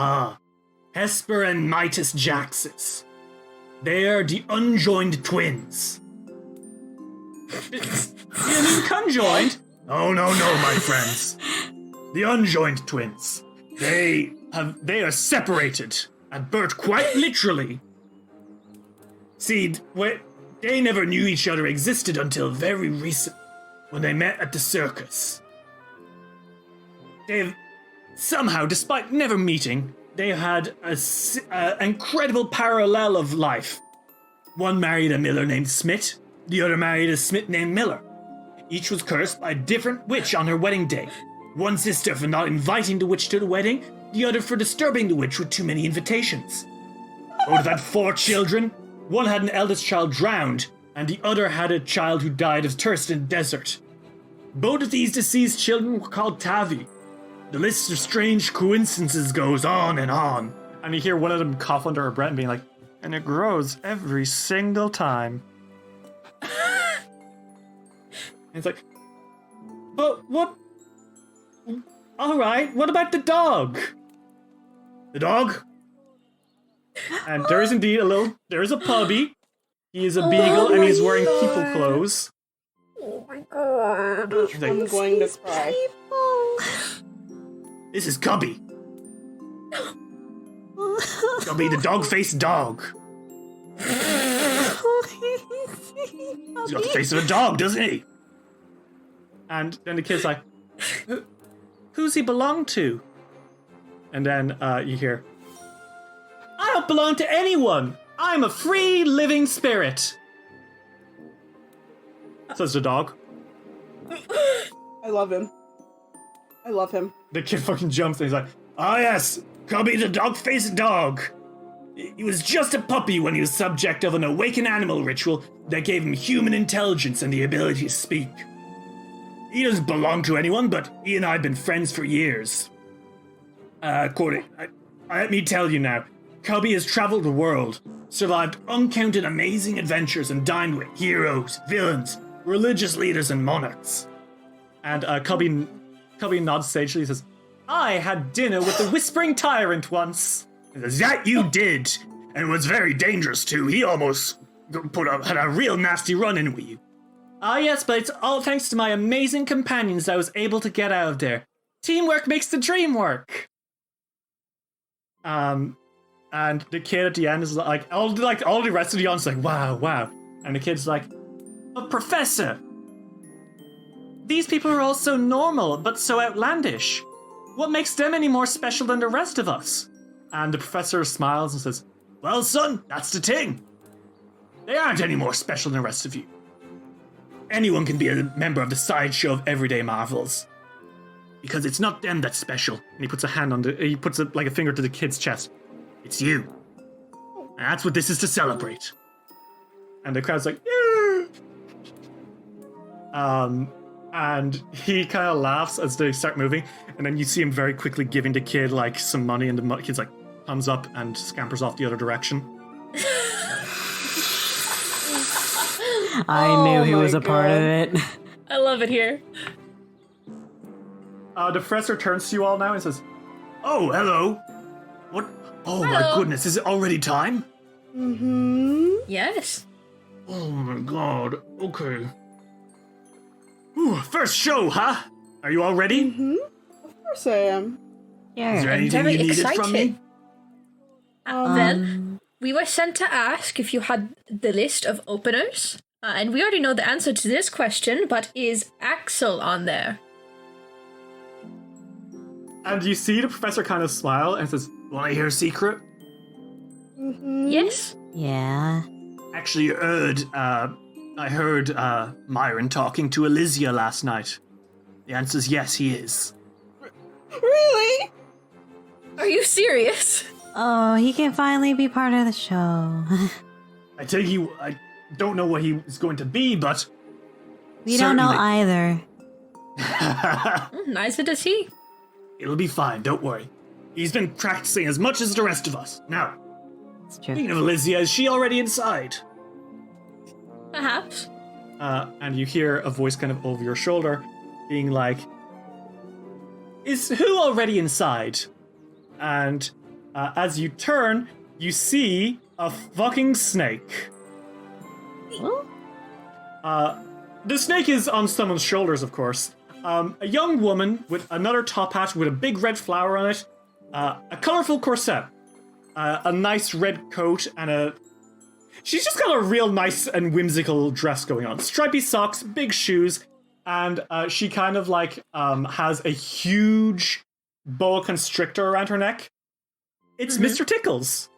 Hesper and Midas Jaxus. They are the unjoined twins. You mean conjoined? Oh, no, my friends. The unjoined twins. They are separated at birth, quite literally. See, they never knew each other existed until very recent, when they met at the circus. They've somehow, despite never meeting, they had an incredible parallel of life. One married a miller named Smith, the other married a smith named Miller. Each was cursed by a different witch on her wedding day. One sister for not inviting the witch to the wedding, the other for disturbing the witch with too many invitations. Both had 4 children. One had an eldest child drowned, and the other had a child who died of thirst in the desert. Both of these deceased children were called Tavi. The list of strange coincidences goes on. And you hear one of them cough under her breath and being like, and it grows every single time. And it's like, but what? Alright, what about the dog? The dog? And there is indeed there is a puppy. He is a beagle and he's wearing people clothes. Oh my god. He's like, I'm going to cry. this is Cubby. Cubby, the dog-faced dog. He's got the face of a dog, doesn't he? And then the kid's like, who's he belong to? And then you hear, I don't belong to anyone. I'm a free living spirit. Says the dog. I love him. I love him. The kid fucking jumps and he's like, ah yes, Cubby the dog-faced dog. He was just a puppy when he was subject of an awakened animal ritual that gave him human intelligence and the ability to speak. He doesn't belong to anyone, but he and I have been friends for years. Let me tell you now, Cubby has traveled the world, survived uncounted amazing adventures, and dined with heroes, villains, religious leaders, and monarchs. And Cubby nods sagely and says, I had dinner with the Whispering Tyrant once. He says, that you did, and it was very dangerous too. He almost had a real nasty run-in with you. Ah yes, but it's all thanks to my amazing companions that I was able to get out of there. Teamwork makes the dream work. And the kid at the end is like all the rest of the audience is like, wow. And the kid's like, but Professor, these people are all so normal, but so outlandish. What makes them any more special than the rest of us? And the professor smiles and says, well, son, that's the thing. They aren't any more special than the rest of you. Anyone can be a member of the sideshow of everyday marvels. Because it's not them that's special. And he puts a finger to the kid's chest. It's you. And that's what this is to celebrate. And the crowd's like, yeah! And he kind of laughs as they start moving. And then you see him very quickly giving the kid like some money. And the kid's like, comes up and scampers off the other direction. I knew he my was a part of God. it. I love it here. The professor turns to you all now and says, "Oh, hello. What? Oh my Hello. goodness, is it already time? Mm-hmm. Yes. Oh my god, okay. Whew, first show, huh? Are you all ready? Mm-hmm. Of course I am. Is there Yeah. anything very you needed excited. from me? Well, we were sent to ask if you had the list of openers. And we already know the answer to this question, but is Axel on there? And you see the professor kind of smile and says, "Want to hear a secret? Mm-hmm. Yes. Yeah. Actually, I heard Myron talking to Elysia last night. The answer's yes, he is. Really? Are you serious? Oh, he can finally be part of the show. I tell you, I don't know what he is going to be, but We don't know certainly- either. Neither does he. It'll be fine, don't worry. He's been practicing as much as the rest of us. Now, It's true. speaking of Elysia, is she already inside? Perhaps. And you hear a voice kind of over your shoulder being like, "Is who already inside?" And as you turn, you see a fucking snake. The snake is on someone's shoulders, of course. A young woman with another top hat with a big red flower on it, a colorful corset, a nice red coat, and she's just got a real nice and whimsical dress going on. Stripy socks, big shoes, and she kind of like has a huge boa constrictor around her neck. It's Mr. Tickles.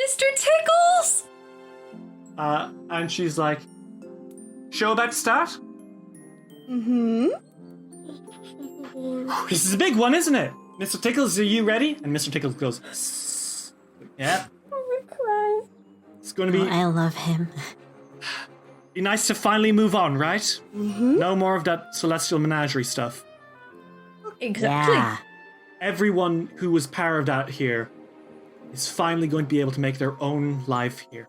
Mr. Tickles! And she's like, "Show about to start? Mm-hmm. This is a big one, isn't it? Mr. Tickles, are you ready?" And Mr. Tickles goes, "Sss." "Yeah, it's going to Oh, be I love him. be nice to finally move on, right? Mm-hmm. No more of that celestial menagerie stuff. Exactly. Yeah. Everyone who was part of that here is finally going to be able to make their own life here.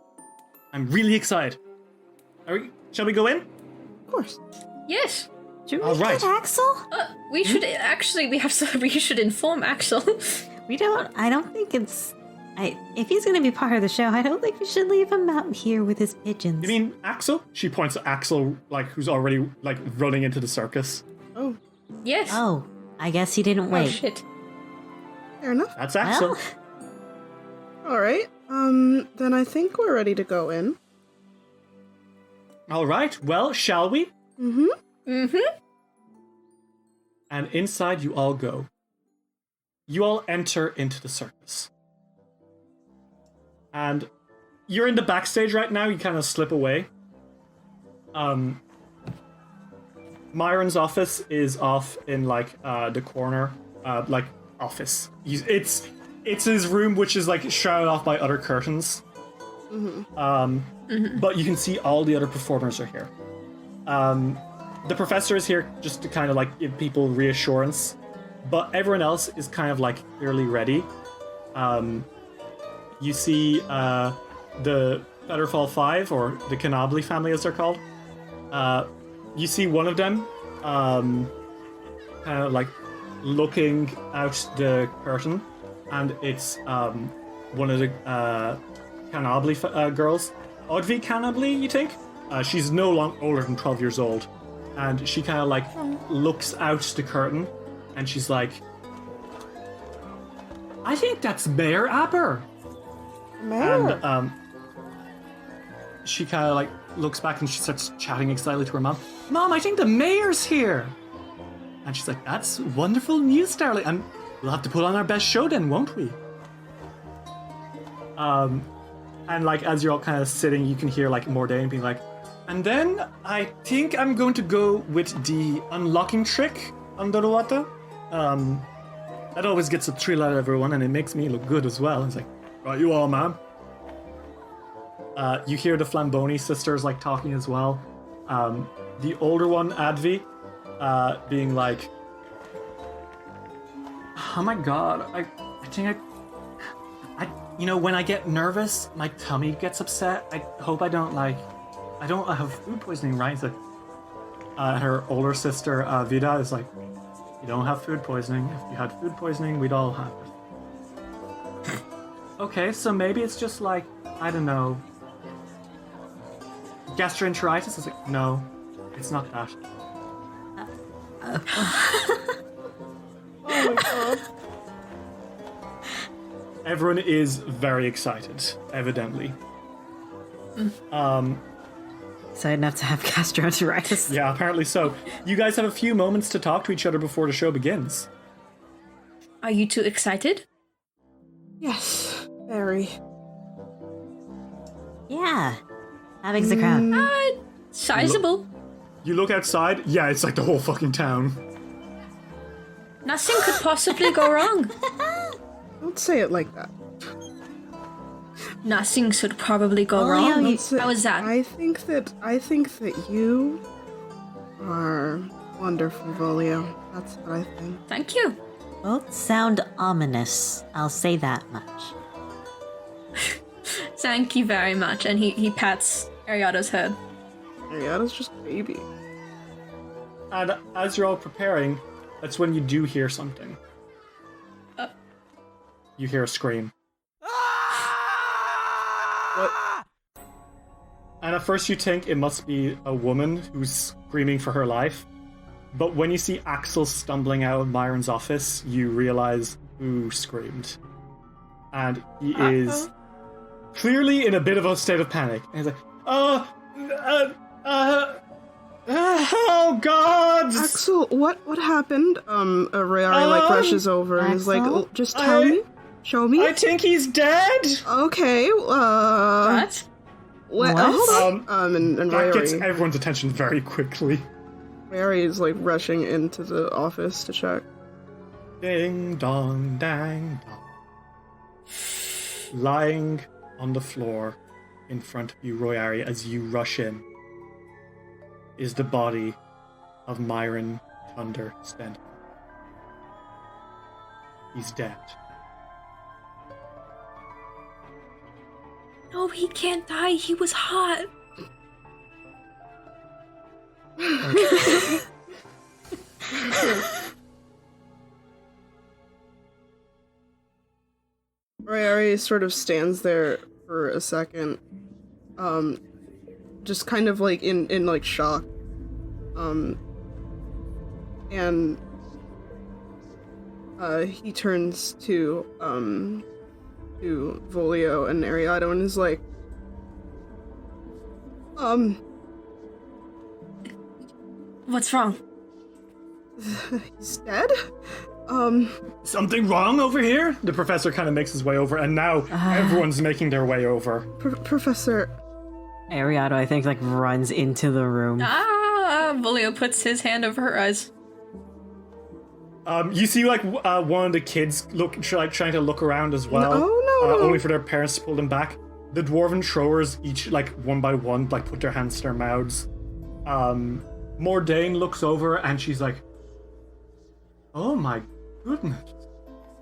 I'm really excited. Shall we go in? Of course. Yes. Should we All right. get Axel? We should actually. We should inform Axel. I don't think it's... if he's gonna be part of the show, I don't think we should leave him out here with his pigeons. You mean Axel? She points at Axel, like, who's already, like, running into the circus. Oh, Yes. Oh, I guess he didn't Oh, wait. shit. fair enough. That's Axel. Well, All right. Then I think we're ready to go in. All right, well, shall we? Mm-hmm. Mm-hmm. And inside you all go. You all enter into the circus. And you're in the backstage right now, you kind of slip away. Myron's office is off in, like, the corner, like, office. It's his room, which is, like, shrouded off by other curtains. But you can see all the other performers are here. The professor is here just to kind of, like, give people reassurance. But everyone else is kind of, like, clearly ready. You see the Featherfall Five, or the Canobly family as they're called. You see one of them kind of like looking out the curtain, and it's one of the Canobly girls. Audvi Canobly, you think? She's no longer older than 12 years old. And she kind of like looks out the curtain, and she's like, "I think that's Mayor Aber." Mayor. And she kind of like looks back and she starts chatting excitedly to her mom. "Mom, I think the mayor's here." And she's like, "That's wonderful news, darling. And we'll have to put on our best show then, won't we?" And like as you're all kind of sitting, you can hear like Mordain being like, "And then I think I'm going to go with the unlocking trick under the water. That always gets a thrill out of everyone, and it makes me look good as well." It's like, "Right, you all, man." You hear the Flamboni sisters like talking as well. The older one, Advi, being like, "Oh my god, I think when I get nervous, my tummy gets upset. I hope I don't have food poisoning, right? So, her older sister, Vida, is like, you don't have food poisoning. If you had food poisoning, we'd all have it. Okay, so maybe it's just like, I don't know, gastroenteritis? Is like, no, it's not that. Oh my god. Everyone is very excited, evidently. Excited enough to have gastroenteritis. Yeah, apparently so. You guys have a few moments to talk to each other before the show begins. Are you two excited? Yes, very. Yeah. How big's the crowd? Sizable. You look outside, yeah, it's like the whole fucking town. Nothing could possibly go wrong. Don't say it like that. Nothing should probably go yeah, wrong. you- How is that? I think that you are wonderful, Volio. That's what I think. Thank you. Both sound ominous. I'll say that much. Thank you very much. And he pats Ariada's head. Ariada's just a baby. And as you're all preparing, that's when you do hear something. You hear a scream. What? And at first you think it must be a woman who's screaming for her life. But when you see Axel stumbling out of Myron's office, you realize who screamed. And he is clearly in a bit of a state of panic. And he's like, oh God! Axel, what happened? Rayari rushes over and is like, Axel? just tell me? Show me? I think he's dead! Okay, What? What? What? Hold on. And That gets Rayari everyone's attention very quickly. is like rushing into the office to check. Ding dong, dang dong. Lying on the floor in front of you, Royari, as you rush in, is the body of Myron Thunder Stenton. He's dead. No, he can't die. He was hot. Rayari sort of stands there for a second, just kind of like in like shock, and he turns to Volio and Ariado and is like, What's wrong? he's dead? Something wrong over here? The professor kind of makes his way over, and now everyone's making their way over. Professor, Ariado, I think, like, runs into the room. Volio puts his hand over her eyes. You see, like, one of the kids trying to look around as well. No. Only for their parents to pull them back. The dwarven throwers, each, like, one by one, like, put their hands to their mouths. Mordain looks over, and she's like, oh my goodness.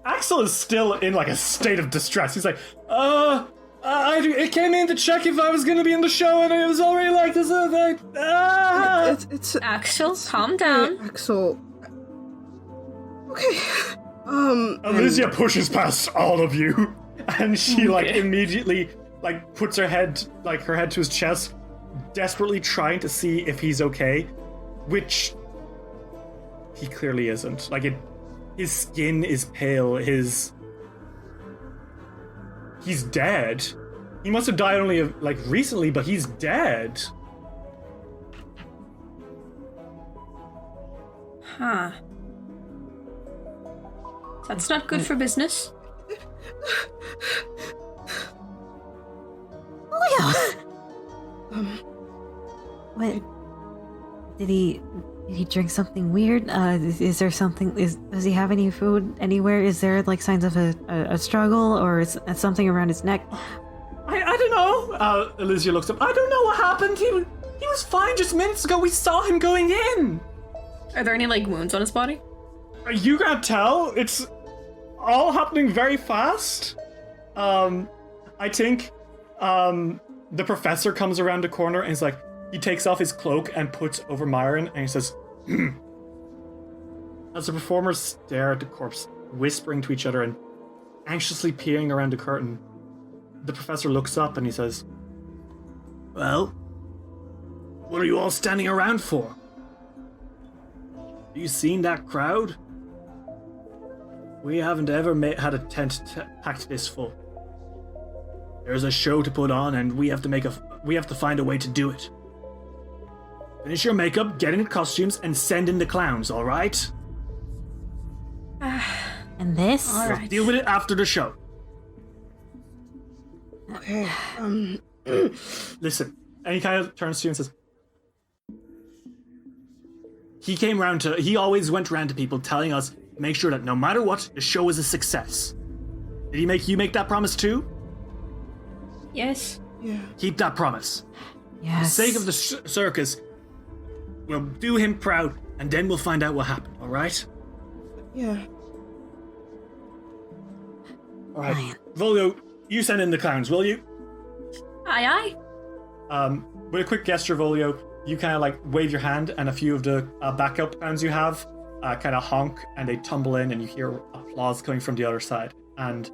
Axel is still in, like, a state of distress. He's like, I came in to check if I was gonna be in the show, and it was already like this. it's Axel, calm down. Axel. Okay. Alicia pushes past all of you, and she like Okay. immediately like puts her head to his chest, desperately trying to see if he's okay, which he clearly isn't. Like his skin is pale. He's dead. He must have died only like recently, but he's dead. Huh. That's not good for business. What? Did he drink something weird? Is there something? Does he have any food anywhere? Is there like signs of a struggle, or is something around his neck? I don't know. Alicia looks up. I don't know what happened. He was fine just minutes ago. We saw him going in. Are there any, like, wounds on his body? You can't tell. It's all happening very fast. I think the professor comes around the corner and he's like, he takes off his cloak and puts over Myron and he says, As the performers stare at the corpse, whispering to each other and anxiously peering around the curtain, the professor looks up and he says, Well, what are you all standing around for? Have you seen that crowd? We haven't ever had a tent packed this full. There's a show to put on, and we have to find a way to do it. Finish your makeup, get into costumes, and send in the clowns. All right? And this? All right. Deal with it after the show. Okay. Listen, and he kind of turns to you and says, he always went around to people telling us, make sure that no matter what, the show is a success. Did he make you make that promise too? Yes. Yeah. Keep that promise. Yes. For the sake of the circus, we'll do him proud, and then we'll find out what happened, alright? Yeah. Alright. Fine. Volio, you send in the clowns, will you? Aye. With a quick gesture, Volio, you kind of like wave your hand, and a few of the backup clowns you have kind of honk, and they tumble in, and you hear applause coming from the other side. And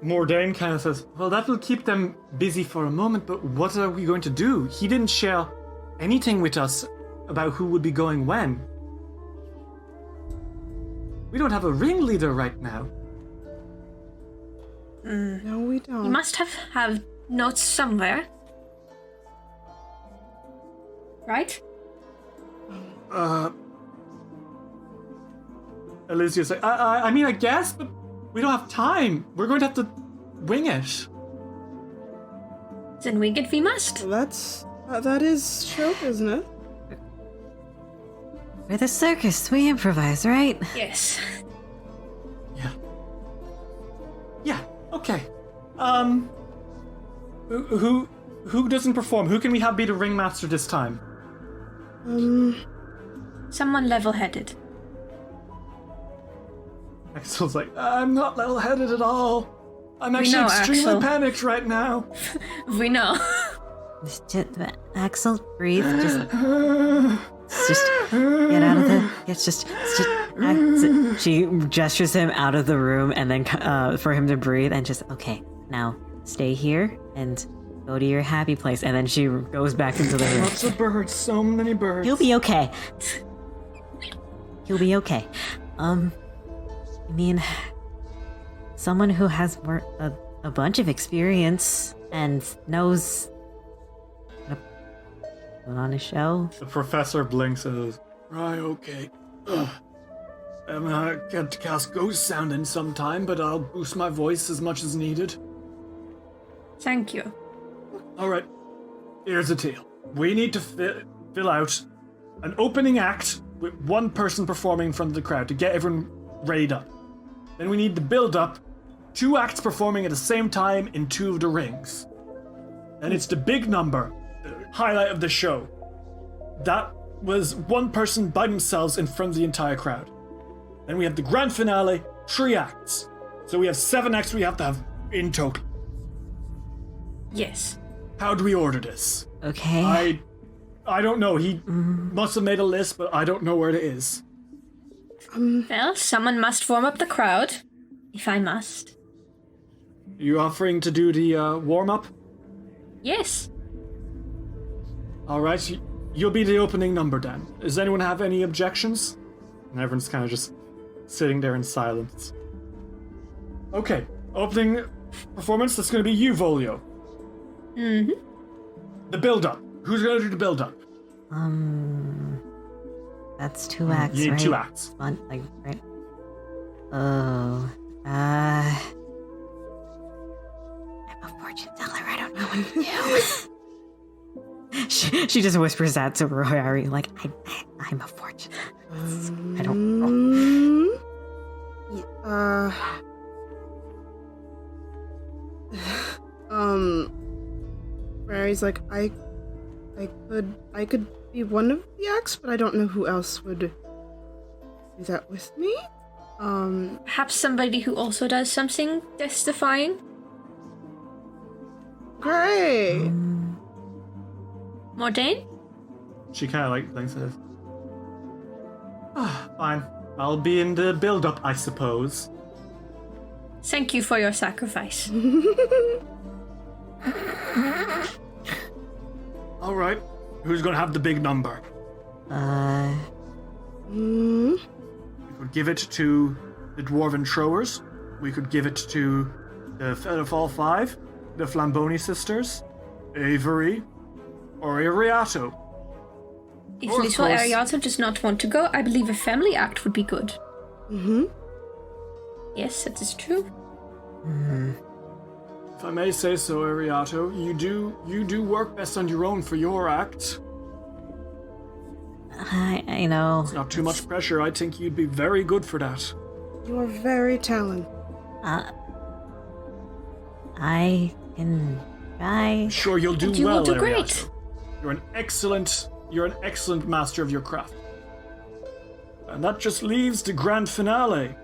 Mordain kind of says, well, that will keep them busy for a moment, but what are we going to do? He didn't share anything with us about who would be going when. We don't have a ringleader right now. No, we don't. You must have notes somewhere. Right? Elysia's like, I mean, I guess, but we don't have time. We're going to have to wing it. Then wing it we must. Well, that is trope, isn't it? We're the circus. We improvise, right? Yes. Yeah, okay. Who doesn't perform? Who can we have be the ringmaster this time? Someone level-headed. Axel's like, I'm not level-headed at all. I'm We actually know, extremely Axel. panicked right now. We know. Just, Axel, breathe. Just get out of the. It's just she gestures him out of the room, and then for him to breathe, and just okay. Now stay here and go to your happy place, and then she goes back into the room. Lots of birds, so many birds. He'll be okay. He'll be okay. I mean, someone who has a bunch of experience and knows how to put on a show. The professor blinks and says, right, okay. I'm gonna get to cast ghost sound in sometime, but I'll boost my voice as much as needed. Thank you. Alright, here's the deal. We need to fill out an opening act with one person performing in front of the crowd to get everyone readied up. Then we need to build up 2 acts performing at the same time in 2 of the rings. Then it's the big number, the highlight of the show. That was one person by themselves in front of the entire crowd. Then we have the grand finale, 3 acts. So we have 7 acts we have to have in total. Yes. How do we order this? Okay. I don't know. He must have made a list, but I don't know where it is. Well, someone must form up the crowd. If I must. You offering to do the warm-up? Yes. Alright, you'll be the opening number then. Does anyone have any objections? And everyone's kind of just sitting there in silence. Okay, opening performance, that's going to be you, Volio. Mm-hmm. The build-up. Who's going to do the build-up? That's 2 acts, You need right? 2 acts. One, like, right? Oh, I'm a fortune teller. I don't know what to do. she just whispers that to Rory, like, I'm a fortune teller. I don't know. Mary's like, I could be one of the acts, but I don't know who else would do that with me. Perhaps somebody who also does something death-defying? Great. Mordain? She kind of like thinks it is. Fine. I'll be in the build-up, I suppose. Thank you for your sacrifice. All right. Who's gonna have the big number? We could give it to the Dwarven Throwers. We could give it to the Featherfall 5, the Flamboni Sisters, Avery, or Ariato. If Or, of little course- Ariato does not want to go, I believe a family act would be good. Yes, that is true. If I may say so, Ariato, you do work best on your own for your act. I know. It's not too much pressure. I think you'd be very good for that. You are very talented. I can try. Sure, you'll do And you well, will do Ariato. great. You're an excellent master of your craft. And that just leaves the grand finale.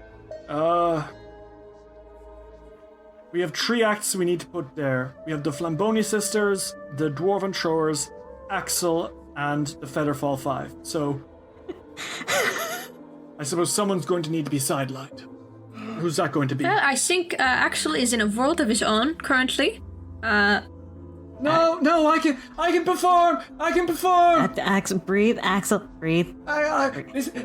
We have 3 acts we need to put there. We have the Flamboni Sisters, the Dwarven Throwers, Axel, and the Featherfall 5. So, I suppose someone's going to need to be sidelined. Who's that going to be? Well, I think Axel is in a world of his own currently. No, I can perform. I can perform. Axel, breathe. Axel, breathe.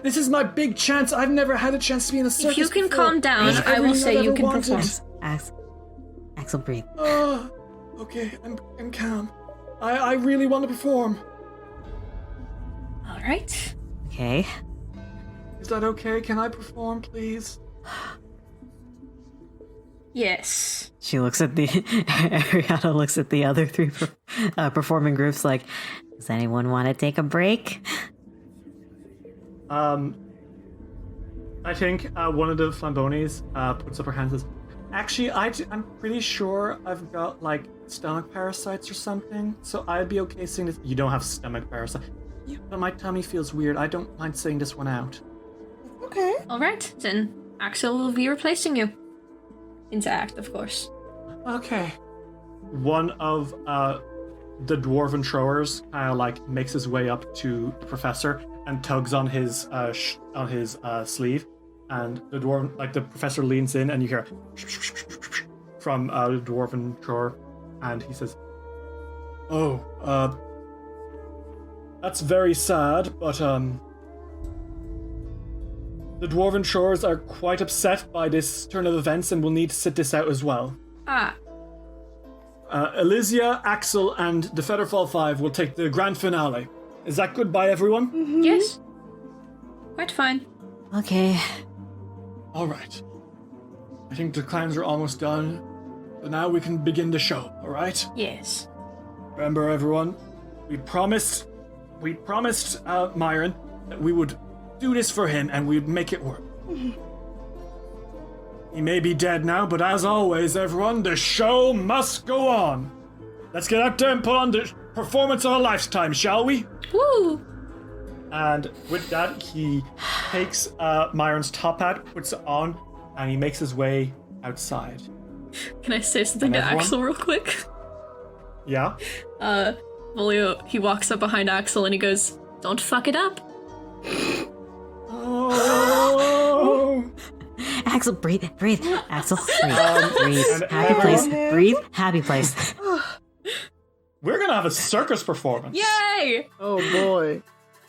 This is my big chance. I've never had a chance to be in a circus. If you can before. calm down, It's I will everything say I've you ever can wanted. perform. Axel, breathe. Okay, I'm calm. I really want to perform. All right. Okay. Is that okay? Can I perform, please? Yes. She looks at Ariana looks at the other 3 performing groups like, does anyone want to take a break? I think one of the Flambonis puts up her hand and says, actually, I'm pretty sure I've got, like, stomach parasites or something, so I'd be okay saying this. You don't have stomach parasites. But my tummy feels weird. I don't mind saying this one out. Okay. All right. Then Axel will be replacing you. Into act, of course. Okay. One of the Dwarven Throwers kind of, like, makes his way up to the professor and tugs on his sleeve. And the dwarven, like, the professor leans in, and you hear from the Dwarven Thrower, and he says, "Oh, that's very sad, but the Dwarven Throwers are quite upset by this turn of events, and will need to sit this out as well. Elysia, Axel, and the Featherfall 5 will take the grand finale. Is that good by everyone?" Yes. Quite fine. Okay. All right. I think the clowns are almost done, so now we can begin the show, all right? Yes. Remember, everyone, we promised Myron that we would do this for him and we'd make it work. He may be dead now, but as always, everyone, the show must go on. Let's get out there and put on the performance of a lifetime, shall we? Woo! And with that, he takes Myron's top hat, puts it on, and he makes his way outside. Can I say something to everyone? Axel real quick? Yeah? Volio, he walks up behind Axel and he goes, "Don't fuck it up." Oh! Axel, breathe. Axel, breathe. Breathe. and Happy place. Breathe. Happy place. We're gonna have a circus performance. Yay! Oh boy.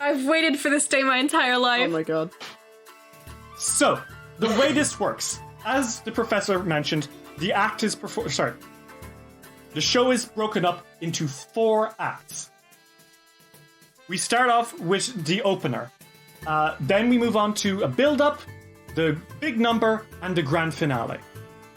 I've waited for this day my entire Oh life. my god. So, the way this works, as the professor mentioned, the act is the show is broken up into 4 acts. We start off with the opener. Then we move on to a build-up, the big number, and the grand finale.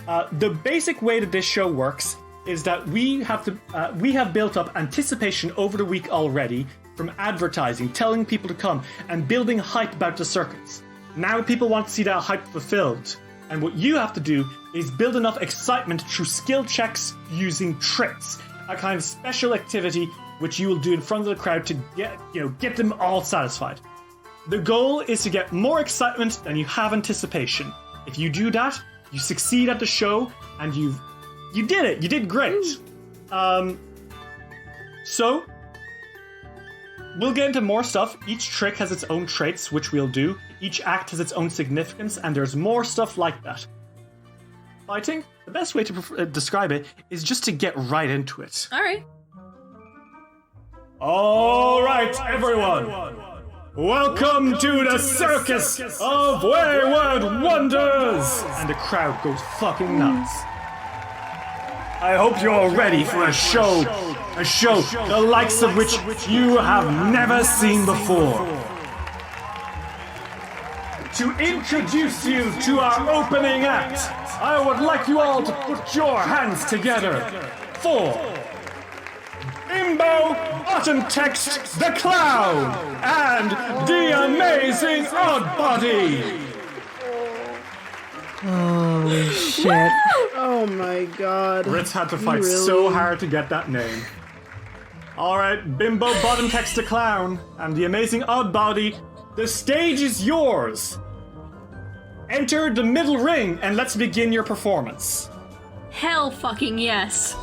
The basic way that this show works is that we have built up anticipation over the week already from advertising, telling people to come, and building hype about the circuits. Now people want to see that hype fulfilled. And what you have to do is build enough excitement through skill checks using tricks, a kind of special activity which you will do in front of the crowd to get them all satisfied. The goal is to get more excitement than you have anticipation. If you do that, you succeed at the show, and you did it. You did great. So we'll get into more stuff. Each trick has its own traits, which we'll do. Each act has its own significance, and there's more stuff like that. Fighting, the best way to describe it is just to get right into it. All right. All right, everyone. Welcome to the Circus of Wayward Wonders! And the crowd goes fucking nuts. I hope you're ready for a show the likes of which you have never seen before. To introduce you to our opening act, I would like you all to put your hands together for Bimbo Bottom Text the Clown and the Amazing Oddbody. Oh, shit. Oh my god. Ritz had to fight so hard to get that name. Alright, Bimbo Bottom Text the Clown and the Amazing Oddbody, the stage is yours. Enter the middle ring and let's begin your performance. Hell fucking yes.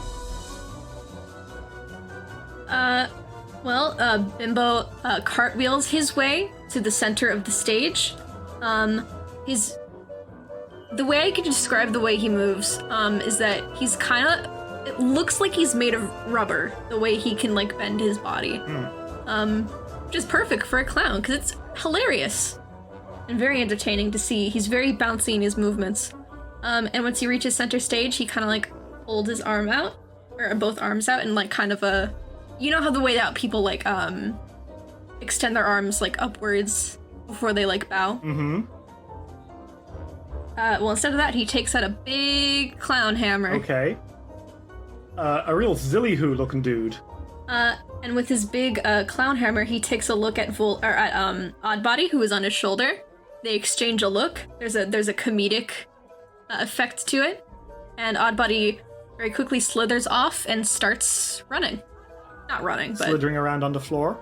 Bimbo cartwheels his way to the center of the stage. The way I could describe the way he moves, is that he's it looks like he's made of rubber, the way he can, like, bend his body. Which is perfect for a clown, because it's hilarious and very entertaining to see. He's very bouncy in his movements. And once he reaches center stage, he kind of, like, holds his arm out, or both arms out, and, like, kind of a... You know how the way that people, like, extend their arms, like, upwards before they, like, bow? Mm-hmm. Well, instead of that, he takes out a big clown hammer. Okay. A real zilly-hoo looking dude. And with his big clown hammer, he takes a look at Oddbody, who is on his shoulder. They exchange a look. There's a comedic effect to it, and Oddbody very quickly slithers off and starts running. Not running, but Slithering around on the floor?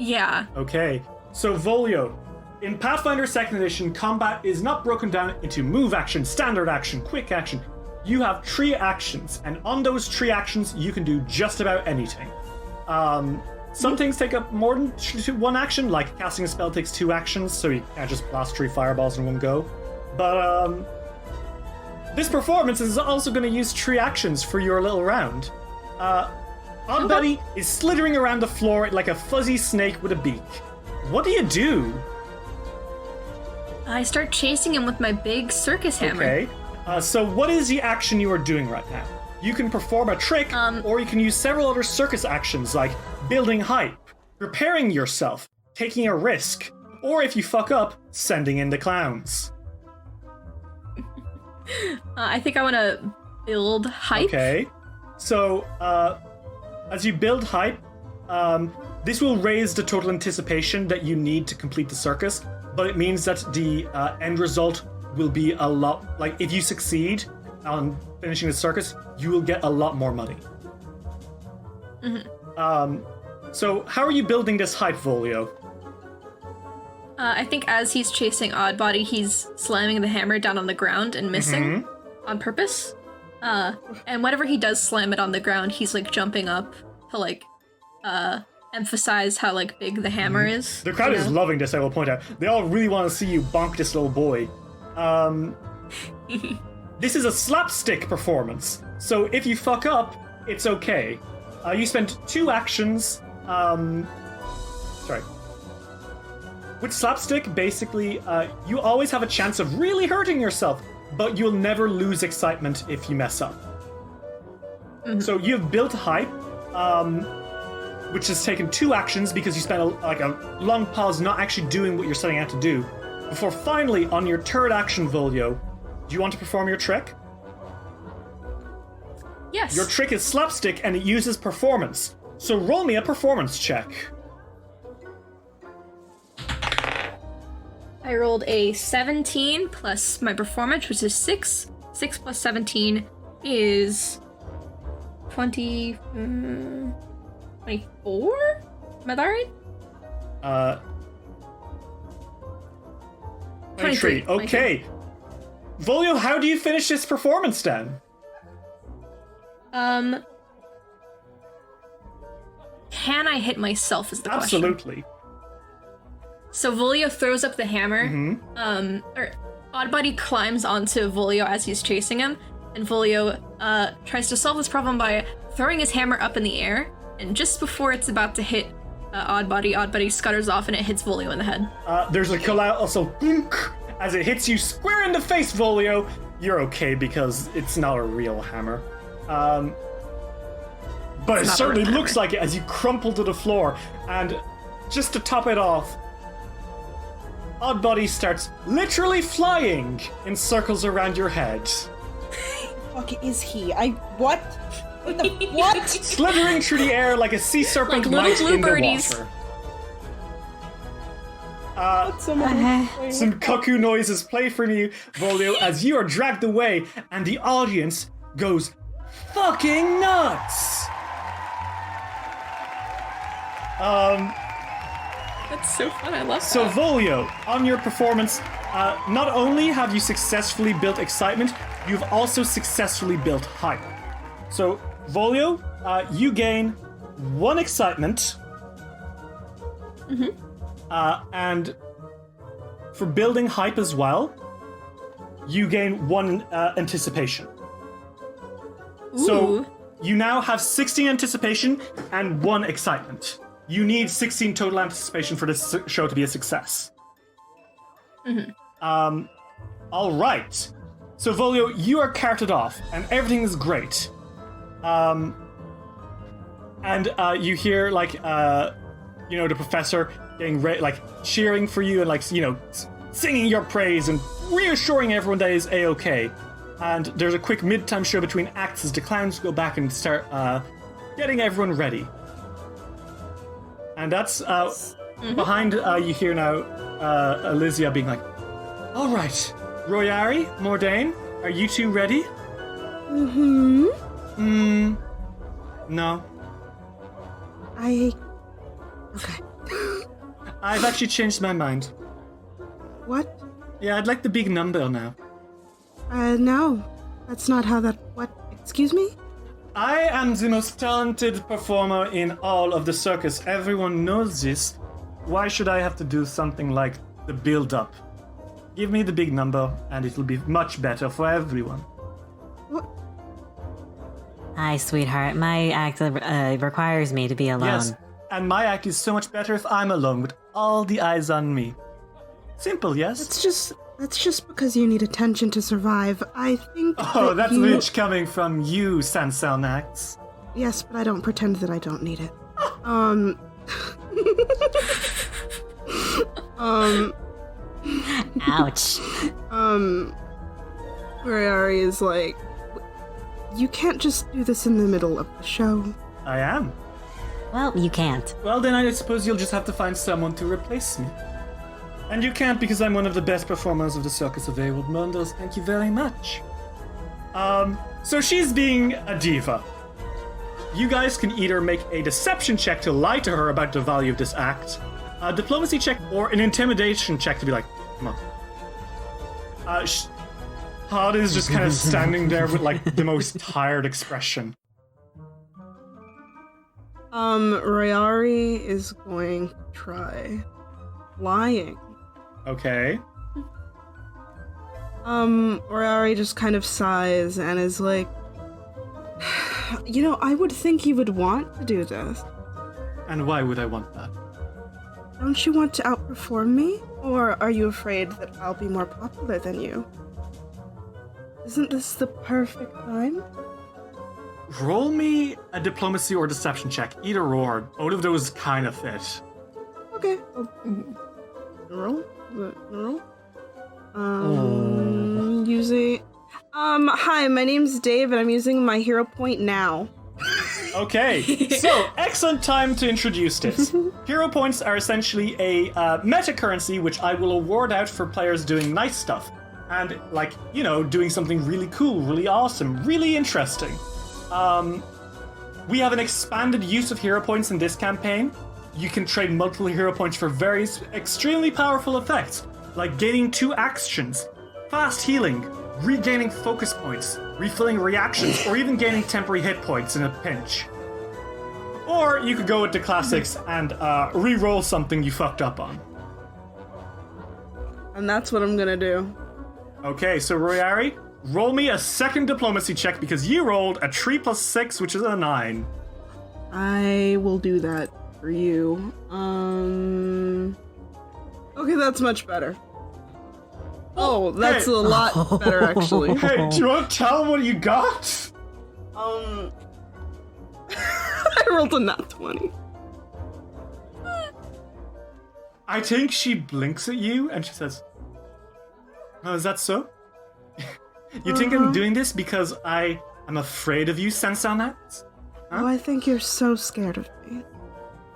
Yeah. Okay. So, Volio. In Pathfinder 2nd Edition, combat is not broken down into move action, standard action, quick action. You have 3 actions, and on those 3 actions, you can do just about anything. Some things take up more than 1 action, like casting a spell takes 2 actions, so you can't just blast 3 fireballs in one go. But, this performance is also going to use 3 actions for your little round. Oddbody is slithering around the floor like a fuzzy snake with a beak. What do you do? I start chasing him with my big circus hammer. Okay. So what is the action you are doing right now? You can perform a trick, or you can use several other circus actions like building hype, preparing yourself, taking a risk, or if you fuck up, sending in the clowns. I think I want to build hype. Okay. So, as you build hype, this will raise the total anticipation that you need to complete the circus, but it means that the end result will be a lot... Like, if you succeed on finishing the circus, you will get a lot more money. Mm-hmm. So, how are you building this hype, Volio? I think as he's chasing Oddbody, he's slamming the hammer down on the ground and missing on purpose. And whenever he does slam it on the ground, he's, like, jumping up to, like, emphasize how, like, big the hammer is. The crowd is loving this, I will point out. They all really want to see you bonk this little boy. This is a slapstick performance, so if you fuck up, it's okay. You spend 2 actions, sorry. With slapstick, basically, you always have a chance of really hurting yourself, but you'll never lose excitement if you mess up. Mm-hmm. So you've built hype, which has taken 2 actions because you spent a long pause not actually doing what you're setting out to do, before finally, on your 3rd action, Volio, do you want to perform your trick? Yes. Your trick is slapstick and it uses performance. So roll me a performance check. I rolled a 17 plus my performance, which is 6. 6 plus 17 is 24? Am I that right? 23. Okay. Volio, how do you finish this performance then? Can I hit myself is the question. Absolutely. So Volio throws up the hammer. Or Oddbody climbs onto Volio as he's chasing him, and Volio tries to solve this problem by throwing his hammer up in the air, and just before it's about to hit Oddbody scutters off and it hits Volio in the head. There's a colossal boonk as it hits you square in the face, Volio. You're okay because it's not a real hammer. But it certainly looks like it as you crumple to the floor. And just to top it off, Oddbody starts literally flying in circles around your head. Fuck is he? What? What the what? Slithering through the air like a sea serpent Like might little in the birdies. water. Some cuckoo noises play from you, Volio, as you are dragged away, and the audience goes fucking nuts. That's so fun, I love So that. Volio, on your performance, not only have you successfully built excitement, you've also successfully built hype. So Volio, you gain 1 excitement. And for building hype as well, you gain 1 anticipation. So you now have 16 anticipation and 1 excitement. You need 16 total anticipation for this show to be a success. All right. So Volio, you are carted off, and everything is great. And you hear the professor getting cheering for you and singing your praise and reassuring everyone that is a-okay. And there's a quick mid-time show between acts as the clowns go back and start getting everyone ready. And that's behind you hear now Elysia being like, all right, Royari, Mordain, are you two ready? No. Okay. I've actually changed my mind. What? Yeah, I'd like the big number now. No. That's not how that... What? Excuse me? I am the most talented performer in all of the circus. Everyone knows this. Why should I have to do something like the build-up? Give me the big number, and it'll be much better for everyone. What? Hi, sweetheart. My act requires me to be alone. Yes, and my act is so much better if I'm alone with all the eyes on me. Simple, yes? That's just because you need attention to survive. I think That's rich coming from you, Sansel Nax. Yes, but I don't pretend that I don't need it. Ouch. Royari is like, you can't just do this in the middle of the show. I am. Well, you can't. Well, then I suppose you'll just have to find someone to replace me. And you can't because I'm one of the best performers of the Circus of Wayward Wonders. Thank you very much. So she's being a diva. You guys can either make a deception check to lie to her about the value of this act, a diplomacy check, or an intimidation check to be like, come on. Hod is just kind of standing there with the most tired expression. Royari is going to try lying. Okay. Royari just kind of sighs and is like, I would think you would want to do this. And why would I want that? Don't you want to outperform me? Or are you afraid that I'll be more popular than you? Isn't this the perfect time? Roll me a diplomacy or deception check. Either or. Both of those kind of fit. Okay. Roll? Using... hi, my name's Dave, and I'm using my hero point now. Okay, so excellent time to introduce this. Hero points are essentially a meta currency which I will award out for players doing nice stuff. And, doing something really cool, really awesome, really interesting. We have an expanded use of hero points in this campaign. You can trade multiple hero points for various extremely powerful effects. like gaining 2 actions, fast healing, regaining focus points, refilling reactions, or even gaining temporary hit points in a pinch. Or you could go with the classics and re-roll something you fucked up on. And that's what I'm gonna do. Okay, so Royari, roll me a second diplomacy check because you rolled a 3 + 6, which is a 9. I will do that for you. Okay, that's much better. Oh, that's hey. a lot better, actually. Hey, do you want to tell them what you got? I rolled a nat 20. I think she blinks at you and she says, "Oh, is that so? You think I'm doing this because I'm afraid of you, Sensanet? Huh? Oh, I think you're so scared of me.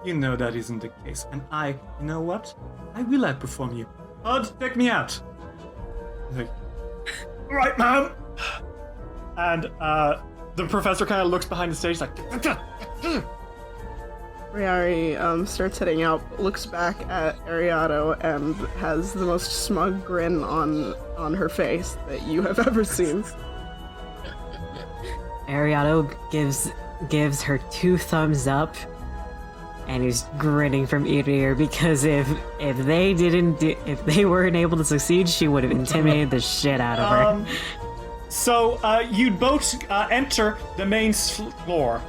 You know that isn't the case, and you know what? I will outperform you. Hud, take me out." He's like, "Right, ma'am." And the professor kind of looks behind the stage like, Riari starts heading out, looks back at Ariado, and has the most smug grin on her face that you have ever seen. Ariado gives her 2 thumbs up, and he's grinning from ear to ear because if they weren't able to succeed, she would have intimidated the shit out of her. So you'd both enter the main floor.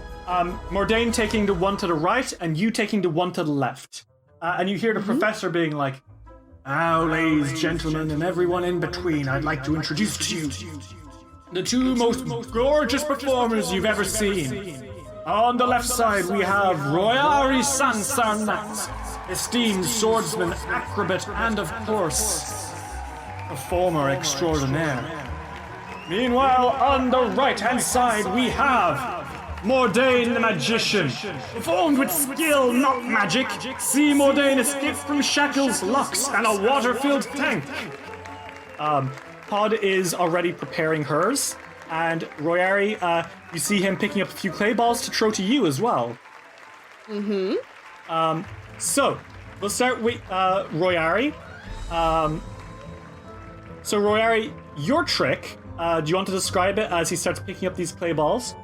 Mordain taking the one to the right, and you taking the one to the left. And you hear the professor being like, "Now, ladies, gentlemen, and everyone in between, I'd like to introduce to you the 2 most gorgeous performers you've ever seen. On the left side, we have Royari Sansarnat, esteemed swordsman, acrobat, and of course, performer extraordinaire. Meanwhile, on the right-hand side, we have Mordain the Magician. Performed with skill, not magic, see Mordain escape from shackles, locks, and a water-filled tank." Pod is already preparing hers, and Royari, you see him picking up a few clay balls to throw to you as well. So, we'll start with Royari. So Royari, your trick, do you want to describe it as he starts picking up these clay balls?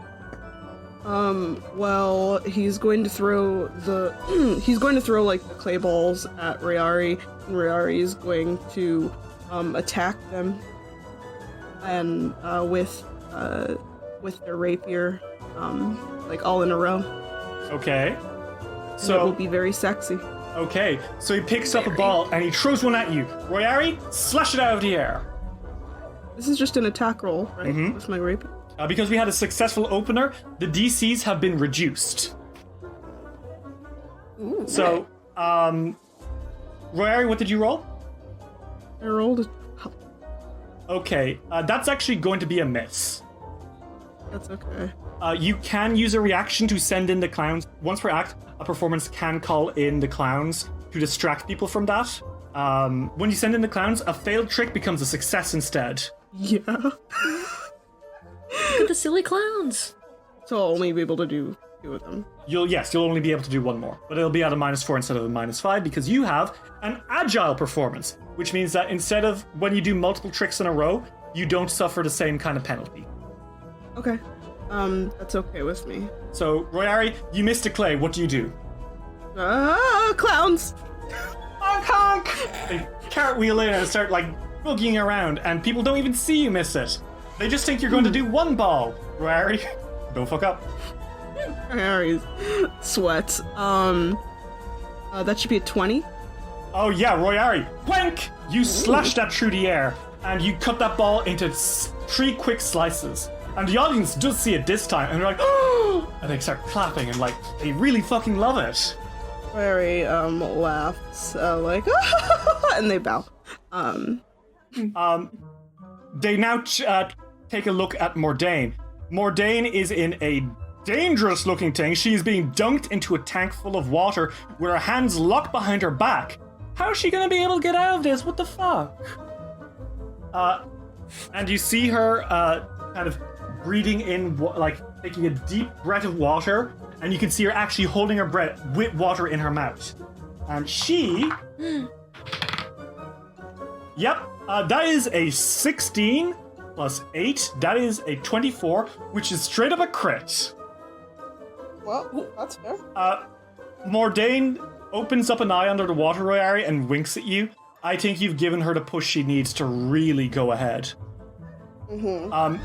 Well, he's going to throw like the clay balls at Riari, and Riari is going to attack them, and with their rapier, like all in a row. Okay. And So it will be very sexy. Okay, so he picks up a ball and he throws one at you. Royari, slash it out of the air. This is just an attack roll, right? With my rapier. Because we had a successful opener, the DCs have been reduced. Ooh. So, Royari, what did you roll? I rolled a... Okay, that's actually going to be a miss. That's okay. You can use a reaction to send in the clowns. Once per act, a performance can call in the clowns to distract people from that. When you send in the clowns, a failed trick becomes a success instead. Yeah. Look at the silly clowns. So I'll only be able to do 2 of them. You'll only be able to do 1 more, but it'll be at a -4 instead of a -5 because you have an agile performance, which means that instead of when you do multiple tricks in a row, you don't suffer the same kind of penalty. Okay. That's okay with me. So, Royari, you missed a clay. What do you do? Clowns! Honk honk! They cartwheel in and start like boogieing around, and people don't even see you miss it. They just think you're going to do 1 ball. Royari, don't fuck up. Harry's sweats. That should be a 20. Oh yeah, Royari, wank! You slash that through the air, and you cut that ball into 3 quick slices. And the audience does see it this time, and they're like, oh! And they start clapping, and like, they really fucking love it. Harry laughs, like, and they bow. They now take a look at Mordain. Mordain is in a dangerous looking thing. She is being dunked into a tank full of water with her hands locked behind her back. How is she gonna be able to get out of this? What the fuck? And you see her kind of breathing in, like taking a deep breath of water, and you can see her actually holding her breath with water in her mouth. And she Yep, that is a 16 plus 8. That is a 24, which is straight up a crit. Well, that's fair. Mordain opens up an eye under the water, Royari, and winks at you. I think you've given her the push she needs to really go ahead.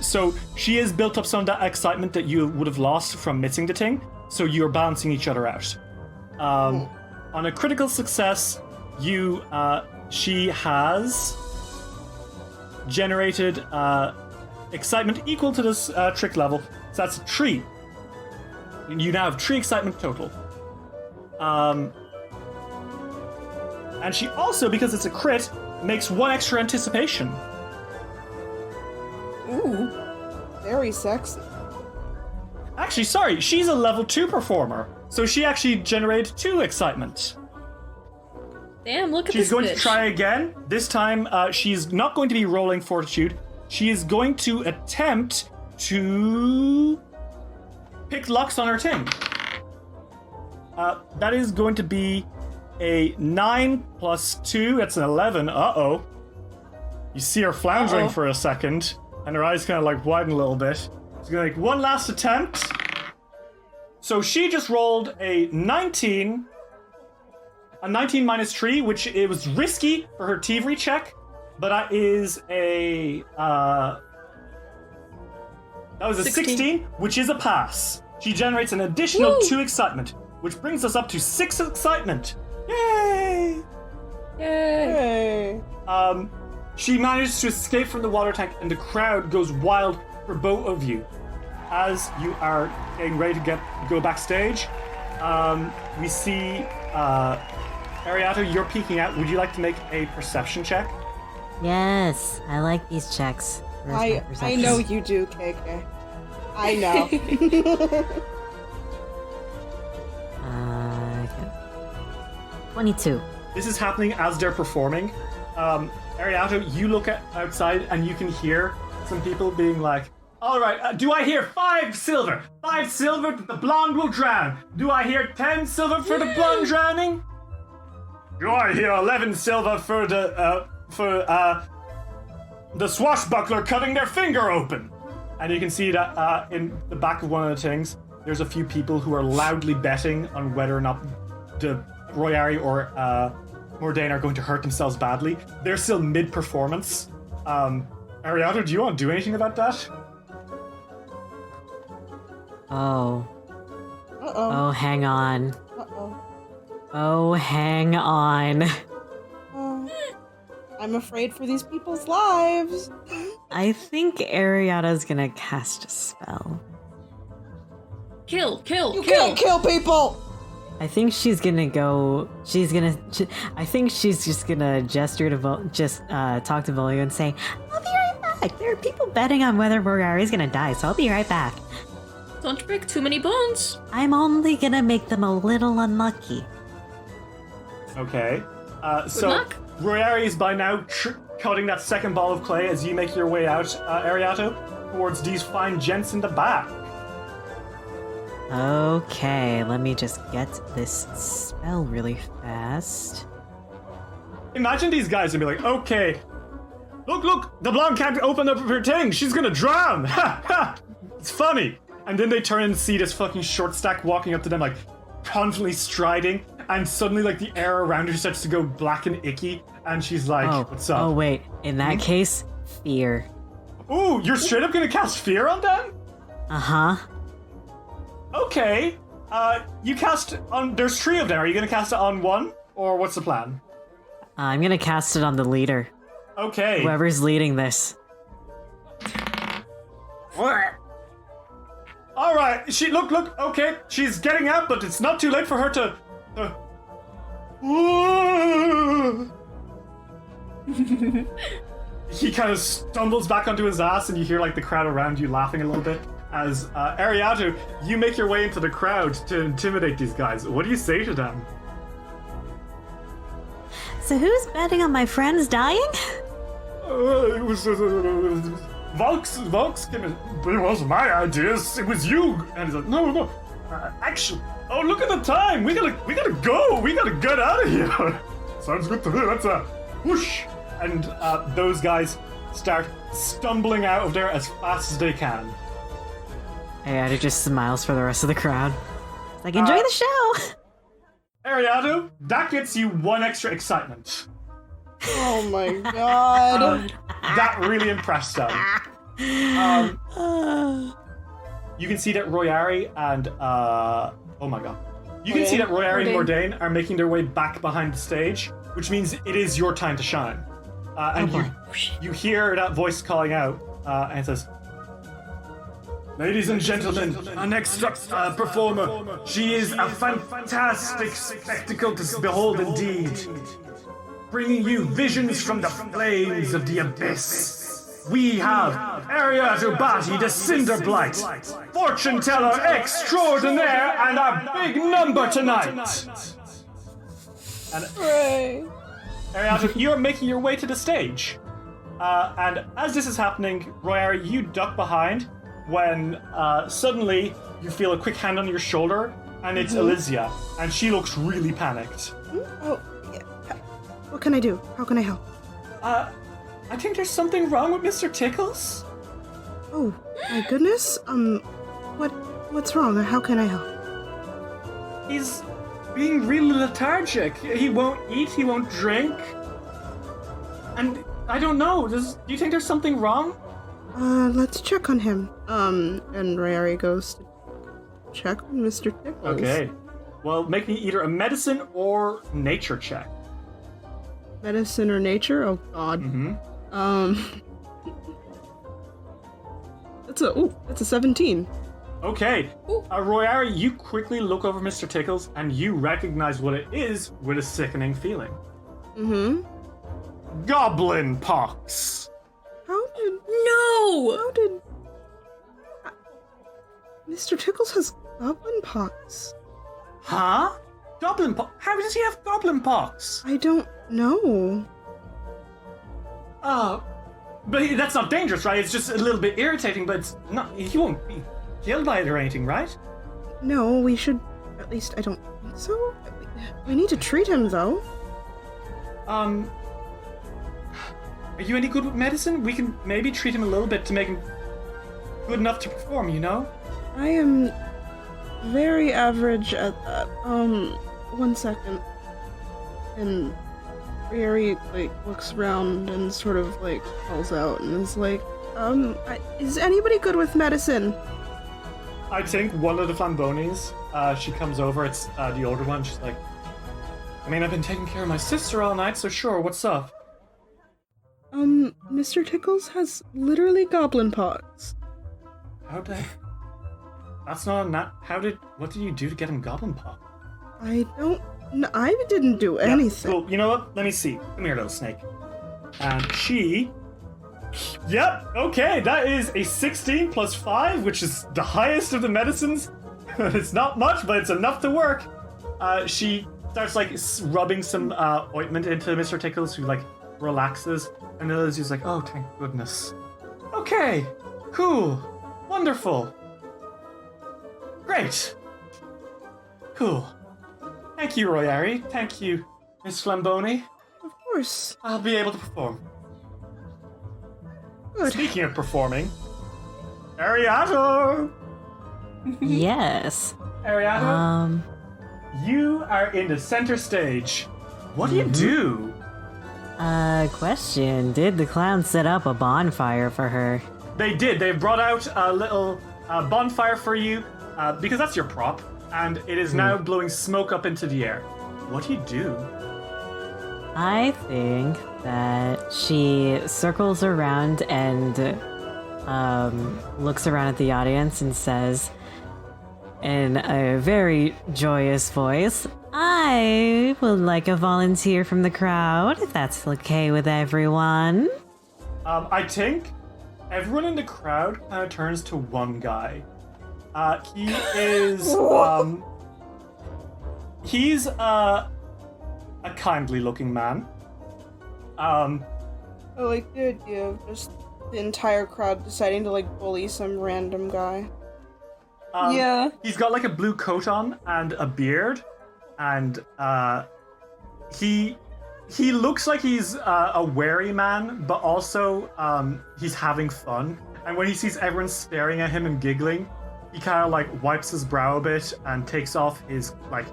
So she has built up some of that excitement that you would have lost from missing the thing, so you're balancing each other out. On a critical success, she has generated excitement equal to this trick level, so that's 3. You now have 3 excitement total. And she also, because it's a crit, makes 1 extra anticipation. Ooh, very sexy. Actually, sorry, she's a level 2 performer, so she actually generated 2 excitement. Damn, look at She's this going bitch. to try again. This time, she's not going to be rolling fortitude. She is going to attempt to pick locks on her thing. That is going to be a 9 plus 2. That's an 11. Uh-oh. You see her floundering for a second, and her eyes kind of like widen a little bit. She's going to make one last attempt. So she just rolled a 19. A 19 minus 3, which it was risky for her thievery check, but that is a that was a 16, which is a pass. She generates an additional 2 excitement, which brings us up to 6 excitement. Yay! Hey. She manages to escape from the water tank, and the crowd goes wild for both of you. As you are getting ready to go backstage, we see Ariato, you're peeking out. Would you like to make a perception check? Yes, I like these checks. Where's my I perception? know you do, KK. I know. Okay. 22. This is happening as they're performing. Ariato, you look outside and you can hear some people being like, all right, do I hear 5 silver? 5 silver, the blonde will drown. Do I hear 10 silver for the blonde drowning? Do I hear 11 silver for the swashbuckler cutting their finger open? And you can see that in the back of one of the things, there's a few people who are loudly betting on whether or not the Royari or Mordain are going to hurt themselves badly. They're still mid-performance. Ariato, do you want to do anything about that? Oh. Uh-oh. Oh, hang on. Uh-oh. Oh, hang on. I'm afraid for these people's lives. I think Ariada's gonna cast a spell. Kill. You can't kill people! I think she's gonna go. I think she's just gonna gesture to talk to Volio and say, "I'll be right back. There are people betting on whether Morgari's gonna die, so I'll be right back. Don't break too many bones. I'm only gonna make them a little unlucky." Okay. So luck. Royari is by now cutting that second ball of clay as you make your way out, Ariato, towards these fine gents in the back. Okay, let me just get this spell really fast. Imagine these guys and be like, okay, look, the blonde can't open up her thing. She's gonna drown. Ha ha. It's funny. And then they turn and see this fucking short stack walking up to them, like confidently striding, and suddenly like the air around her starts to go black and icky, and she's like, what's up? Oh wait, in that case, fear. Ooh, you're straight up gonna cast fear on them? Uh-huh. Okay. You cast on, there's 3 of them. Are you gonna cast it on one? Or what's the plan? I'm gonna cast it on the leader. Okay. Whoever's leading this. Alright, look, okay, she's getting out, but it's not too late for her to... He kind of stumbles back onto his ass, and you hear like the crowd around you laughing a little bit. As Ariato, you make your way into the crowd to intimidate these guys. What do you say to them? So who's betting on my friends dying? It was Volks came in, but it wasn't my idea. It was you. And he's like, no. Actually, oh, look at the time. We gotta go. We gotta get out of here. Sounds good to me. That's a whoosh. and those guys start stumbling out of there as fast as they can. Ariado just smiles for the rest of the crowd. Like, enjoy the show! Ariado, that gets you 1 extra excitement. Oh my god. That really impressed them. You can see that Royari and oh my god. You can see that Royari and Mordain are making their way back behind the stage, which means it is your time to shine. And you hear that voice calling out, and it says, "Ladies and gentlemen, our next performer, she is a fantastic spectacle to behold indeed. Bringing you visions from the flames of the abyss. We have Ariado Bati, the Cinderblight, fortune teller extraordinaire, and our big number tonight." And Ariado, you're making your way to the stage. And as this is happening, Royari, you duck behind when suddenly you feel a quick hand on your shoulder, and it's Elysia, and she looks really panicked. Oh, yeah. What can I do? How can I help? I think there's something wrong with Mr. Tickles. Oh, my goodness. What's wrong? How can I help? He's being really lethargic. He won't eat, he won't drink. And I don't know, do you think there's something wrong? Let's check on him. And Royari goes to check on Mr. Tickles. Okay. Well, make me either a medicine or nature check. Medicine or nature? Oh god. Mm-hmm. That's a 17. Okay. Royari, you quickly look over Mr. Tickles and you recognize what it is with a sickening feeling. Mm-hmm. Goblin pox. No! Mr. Tickles has goblin pox. Huh? Goblin pox? How does he have goblin pox? I don't know. But that's not dangerous, right? It's just a little bit irritating, but it's not. He won't be killed by it or anything, right? No, we should. At least I don't think so. We need to treat him, though. Are you any good with medicine? We can maybe treat him a little bit to make him good enough to perform, you know? I am very average at that. 1 second. And Royari, looks around and sort of, calls out and is like, is anybody good with medicine? I think one of the Flambonis, she comes over, it's the older one, she's like, I mean, I've been taking care of my sister all night, so sure, what's up? Mr. Tickles has literally goblin pox. That's not what did you do to get him goblin pox? I don't know, I didn't do anything. Cool, you know what? Let me see. Come here, little snake. And yep, okay, that is a 16 plus 5, which is the highest of the medicines. It's not much, but it's enough to work. She starts, rubbing some ointment into Mr. Tickles, who, relaxes. And Elysia's like, oh, thank goodness. Okay, cool, wonderful. Great. Cool. Thank you, Royari. Thank you, Miss Flamboni. Of course. I'll be able to perform. Good. Speaking of performing, Ariado! Yes. Ariado, you are in the center stage. What do you do? Question. Did the clown set up a bonfire for her? They did. They brought out a little bonfire for you, because that's your prop, and it is now blowing smoke up into the air. What do you do? I think that she circles around and looks around at the audience and says, in a very joyous voice, I would like a volunteer from the crowd, if that's okay with everyone. I think everyone in the crowd kind of turns to one guy. He is, he's a kindly looking man. I like the idea of just the entire crowd deciding to bully some random guy. Yeah. He's got a blue coat on and a beard, and he he looks like he's a wary man, but also he's having fun. And when he sees everyone staring at him and giggling, he kind of like wipes his brow a bit and takes off his like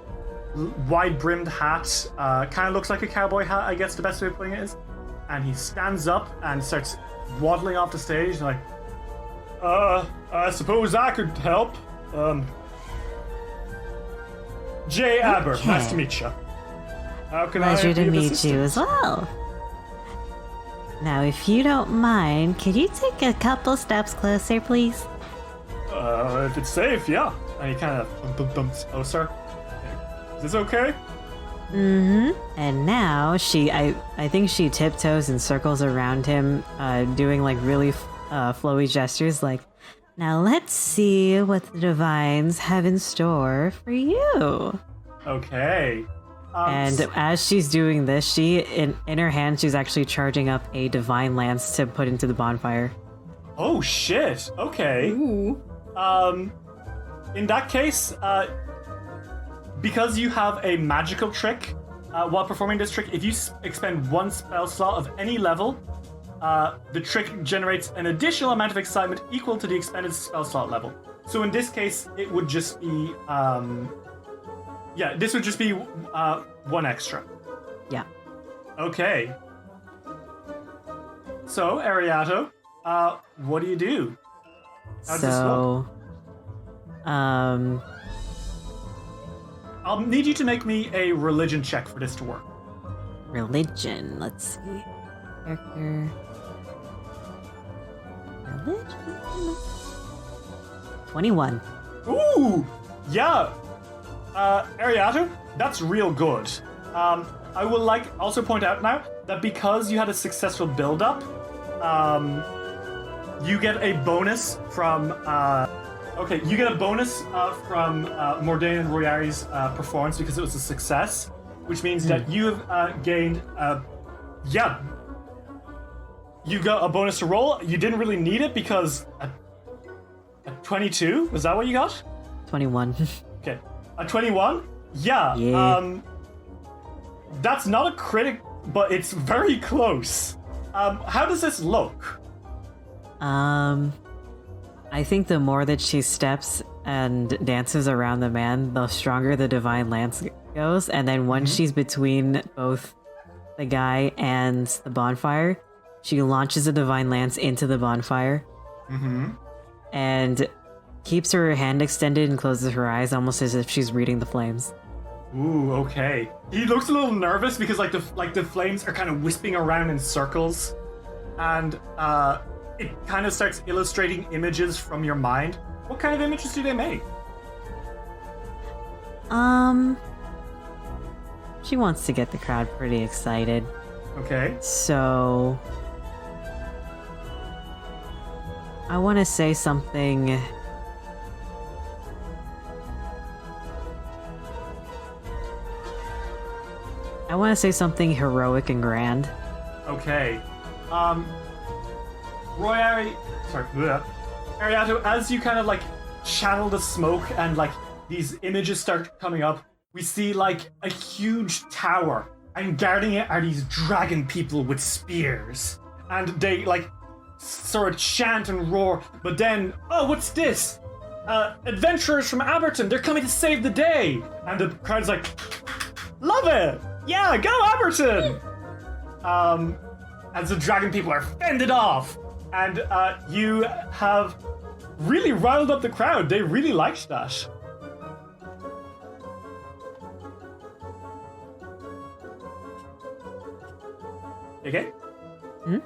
wide-brimmed hat. Kind of looks like a cowboy hat, I guess the best way of putting it is. And he stands up and starts waddling off the stage and like, I suppose I could help. Jay Aber, Okay. nice to meet you. How can I Pleasure be to of meet assistance? you as well. Now, if you don't mind, could you take a couple steps closer, please? If it's safe, yeah. And he kind of bumps closer. Is this okay? Mm-hmm. And now I think she tiptoes and circles around him, doing like really flowy gestures like, now let's see what the divines have in store for you. Okay. And as she's doing this, she in her hand, she's actually charging up a divine lance to put into the bonfire. Oh shit. Okay. Ooh. In that case, because you have a magical trick, while performing this trick, if you expend one spell slot of any level, the trick generates an additional amount of excitement equal to the expended spell slot level. So in this case, it would just be, this would just be one extra. Yeah. Okay. So, Ariato, what do you do? How's this look? I'll need you to make me a religion check for this to work. Religion. Let's see. Character. Religion. 21. Ooh! Yeah! Ariato, that's real good. I will also point out now that because you had a successful build-up, you get a bonus from, you get a bonus from Mordain and Royari's performance because it was a success, which means that you have gained, you got a bonus to roll. You didn't really need it because a 22, was that what you got? 21. Okay, a 21? Yeah. That's not a critic, but it's very close. How does this look? I think the more that she steps and dances around the man, the stronger the divine lance goes. And then once she's between both the guy and the bonfire, she launches a divine lance into the bonfire. And keeps her hand extended and closes her eyes almost as if she's reading the flames. Ooh, okay. He looks a little nervous because the flames are kind of wisping around in circles, and it kind of starts illustrating images from your mind. What kind of images do they make? She wants to get the crowd pretty excited. Okay. So I want to say something. I want to say something heroic and grand. Okay. Ariato, as you kind of channel the smoke and these images start coming up, we see a huge tower, and guarding it are these dragon people with spears. And they sort of chant and roar, but then, oh, what's this? Adventurers from Aberton, they're coming to save the day! And the crowd's like, love it! Yeah, go Aberton! As the dragon people are fended off, and you have really riled up the crowd. They really liked that. Okay? Hmm?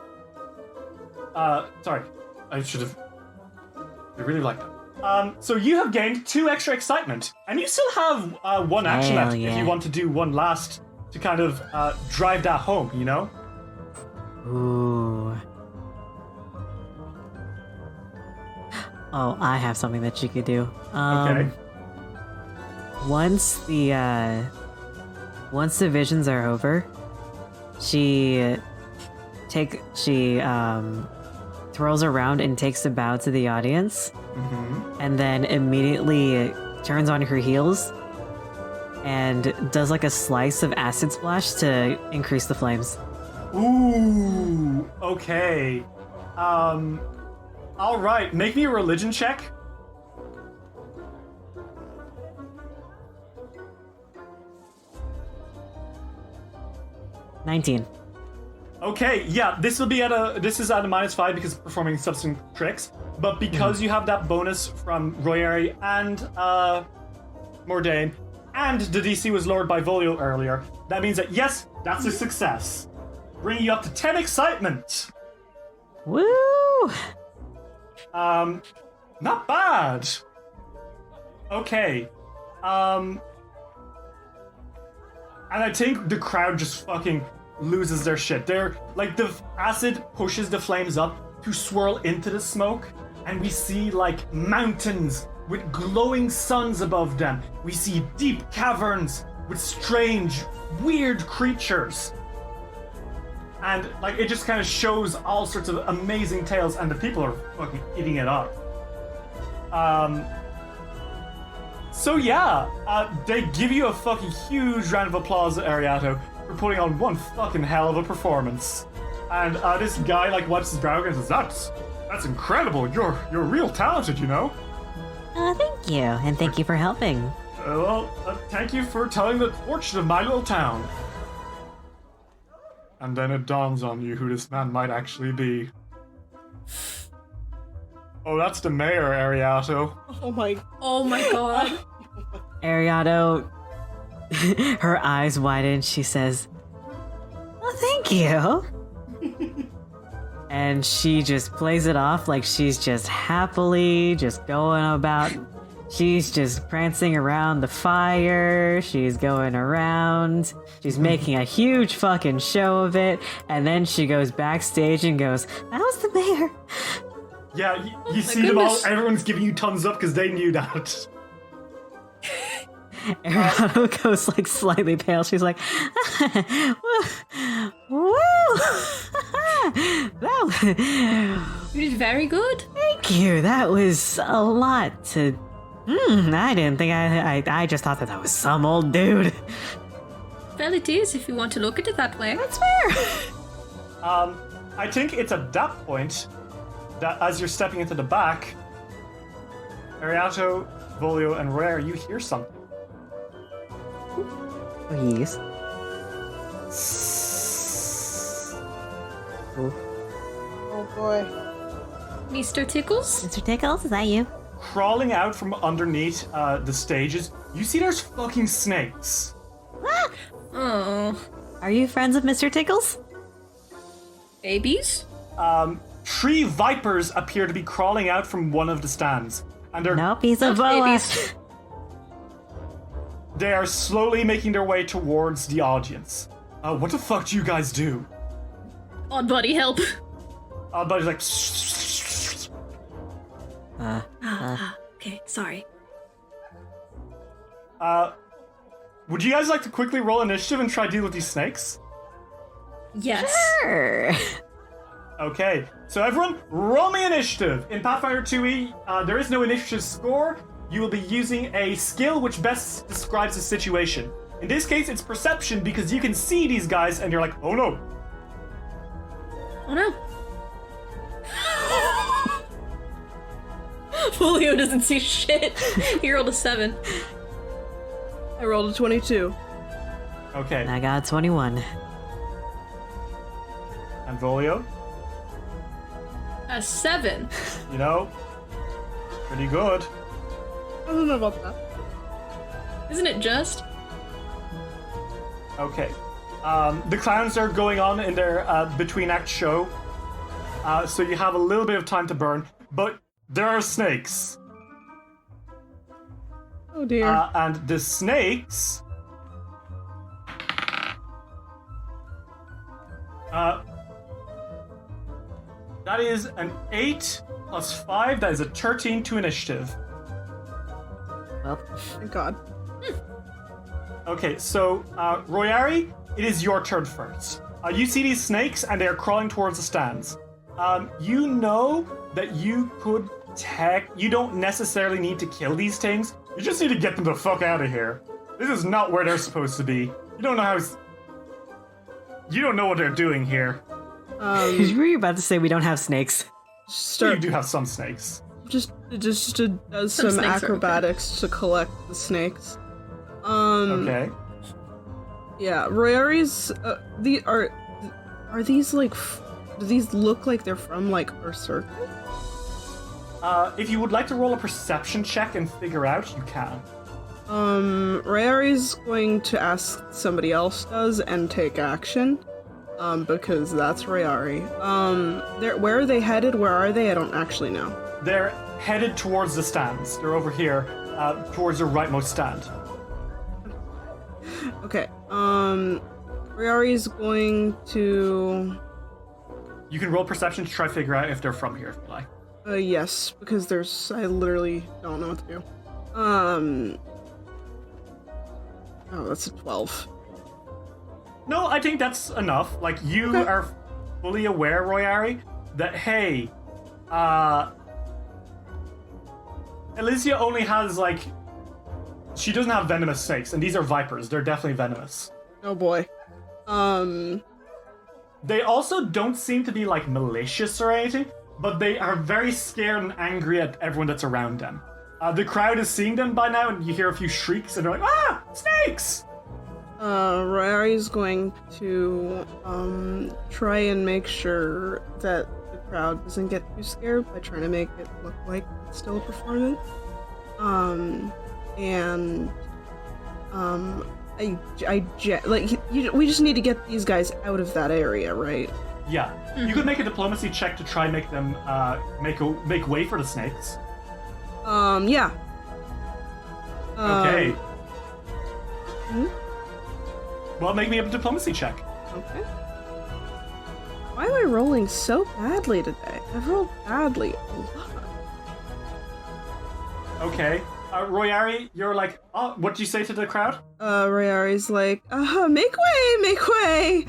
Sorry. I should have... I really like that. So you have gained 2 extra excitement, and you still have 1 action Hell left if yeah. you want to do one last to kind of drive that home, you know? Ooh. Oh, I have something that she could do. Okay. Once the visions are over, she twirls around and takes a bow to the audience, and then immediately turns on her heels and does like a slice of acid splash to increase the flames. Ooh, okay. All right, make me a religion check. $19. Okay, yeah, this is at a -5 because of performing substance tricks, but because you have that bonus from Royari and Mordain, and the DC was lowered by Volio earlier, that means that yes, that's a success. Bringing you up to 10 excitement. Woo! Not bad. Okay. And I think the crowd just fucking loses their shit. They're like, the acid pushes the flames up to swirl into the smoke, and we see like mountains with glowing suns above them. We see deep caverns with strange, weird creatures. And like, it just kind of shows all sorts of amazing tales, and the people are fucking eating it up. So yeah, they give you a fucking huge round of applause, Ariato, for putting on one fucking hell of a performance. And this guy like wipes his brow and says, "That's incredible. You're real talented, you know." Thank you, and thank you for helping. Thank you for telling the fortune of my little town. And then it dawns on you who this man might actually be. Oh, that's the mayor, Ariato. Oh my god. Ariato, her eyes widen. She says, "Oh, thank you." And she just plays it off like she's just happily just going about. She's just prancing around the fire. She's going around. She's making a huge fucking show of it. And then she goes backstage and goes, "That was the mayor." Yeah, you see them all. Everyone's giving you thumbs up because they knew that. Ariana goes like slightly pale. She's like, "Woo! You did very good. Thank you. That was a lot to. I didn't think I just thought that was some old dude." Well, it is if you want to look at it that way. That's fair. I think it's at that point that as you're stepping into the back, Ariato, Volio, and Rare, you hear something. Oh, yes. Oh boy. Mr. Tickles? Mr. Tickles, is that you? Crawling out from underneath the stages, you see there's fucking snakes. Oh. Are you friends of Mr. Tickles? Babies? 3 vipers appear to be crawling out from one of the stands. And they're Nope, he's a Not boa. babies. They are slowly making their way towards the audience. What the fuck do you guys do? Odd body help. Buddy's like, Okay, sorry. would you guys like to quickly roll initiative and try to deal with these snakes? Yes. Sure. Okay, so everyone, roll me initiative. In Pathfinder 2e, there is no initiative score. You will be using a skill which best describes the situation. In this case, it's perception because you can see these guys and you're like, oh no. Oh no. Folio doesn't see shit. He rolled a 7. I rolled a 22. Okay, I got 21. and Volio, A 7. you know, pretty good. I don't know about that. Isn't it just? Okay. The clowns are going on in their between act show. So you have a little bit of time to burn, but there are snakes. Oh dear. And the snakes that is an 8 plus 5, that is a 13 to initiative. Well, Thank God. Okay, so, Royari, it is your turn first. You see these snakes, and they are crawling towards the stands. You know that you could you don't necessarily need to kill these things. You just need to get them the fuck out of here. This is not where they're supposed to be. You don't know how. You don't know what they're doing here. Were you about to say we don't have snakes? You do have some snakes. Just does Some some snakes are acrobatics to collect the snakes. Okay. Yeah, Royari's are these like do these look like they're from like our circus? If you would like to roll a perception check and figure out, you can. Royari's going to ask somebody else does and take action. Because that's Royari. Where are they headed? Where are they? I don't actually know. They're headed towards the stands. They're over here, towards the rightmost stand. Okay. Royari's going to. You can roll perception to try to figure out if they're from here, if you like. Yes, because I literally don't know what to do. Oh, that's a 12. No, I think that's enough. Like, you are fully aware, Royari, that, hey, Elysia only has, like, she doesn't have venomous snakes, and these are vipers. They're definitely venomous. Oh boy. They also don't seem to be, like, malicious or anything, but they are very scared and angry at everyone that's around them. The crowd is seeing them by now, and you hear a few shrieks, and they're like, ah, snakes! Royari's going to try and make sure that the crowd doesn't get too scared by trying to make it look like it's still a performance. We just need to get these guys out of that area, right? Yeah. You could make a diplomacy check to try and make them make way for the snakes. Yeah. Okay. Hmm? Well, make me a diplomacy check. Okay. Why am I rolling so badly today? I've rolled badly a lot. Okay. Royari, you're like, oh, what do you say to the crowd? Royari's like, make way, make way!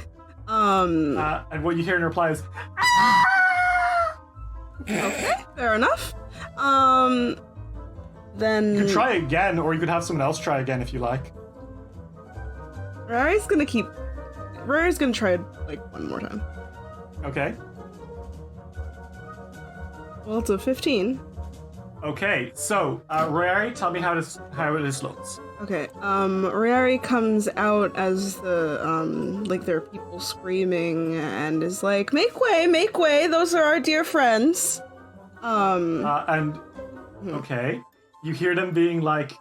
And what you hear in reply is, Okay, fair enough. Then... You can try again, or you could have someone else try again if you like. Royari's gonna try, like, one more time. Okay. Well, it's a 15. Okay, so, Royari, tell me how this looks. Okay, Royari comes out as the, like, there are people screaming and is like, make way, those are our dear friends. Okay, you hear them being like,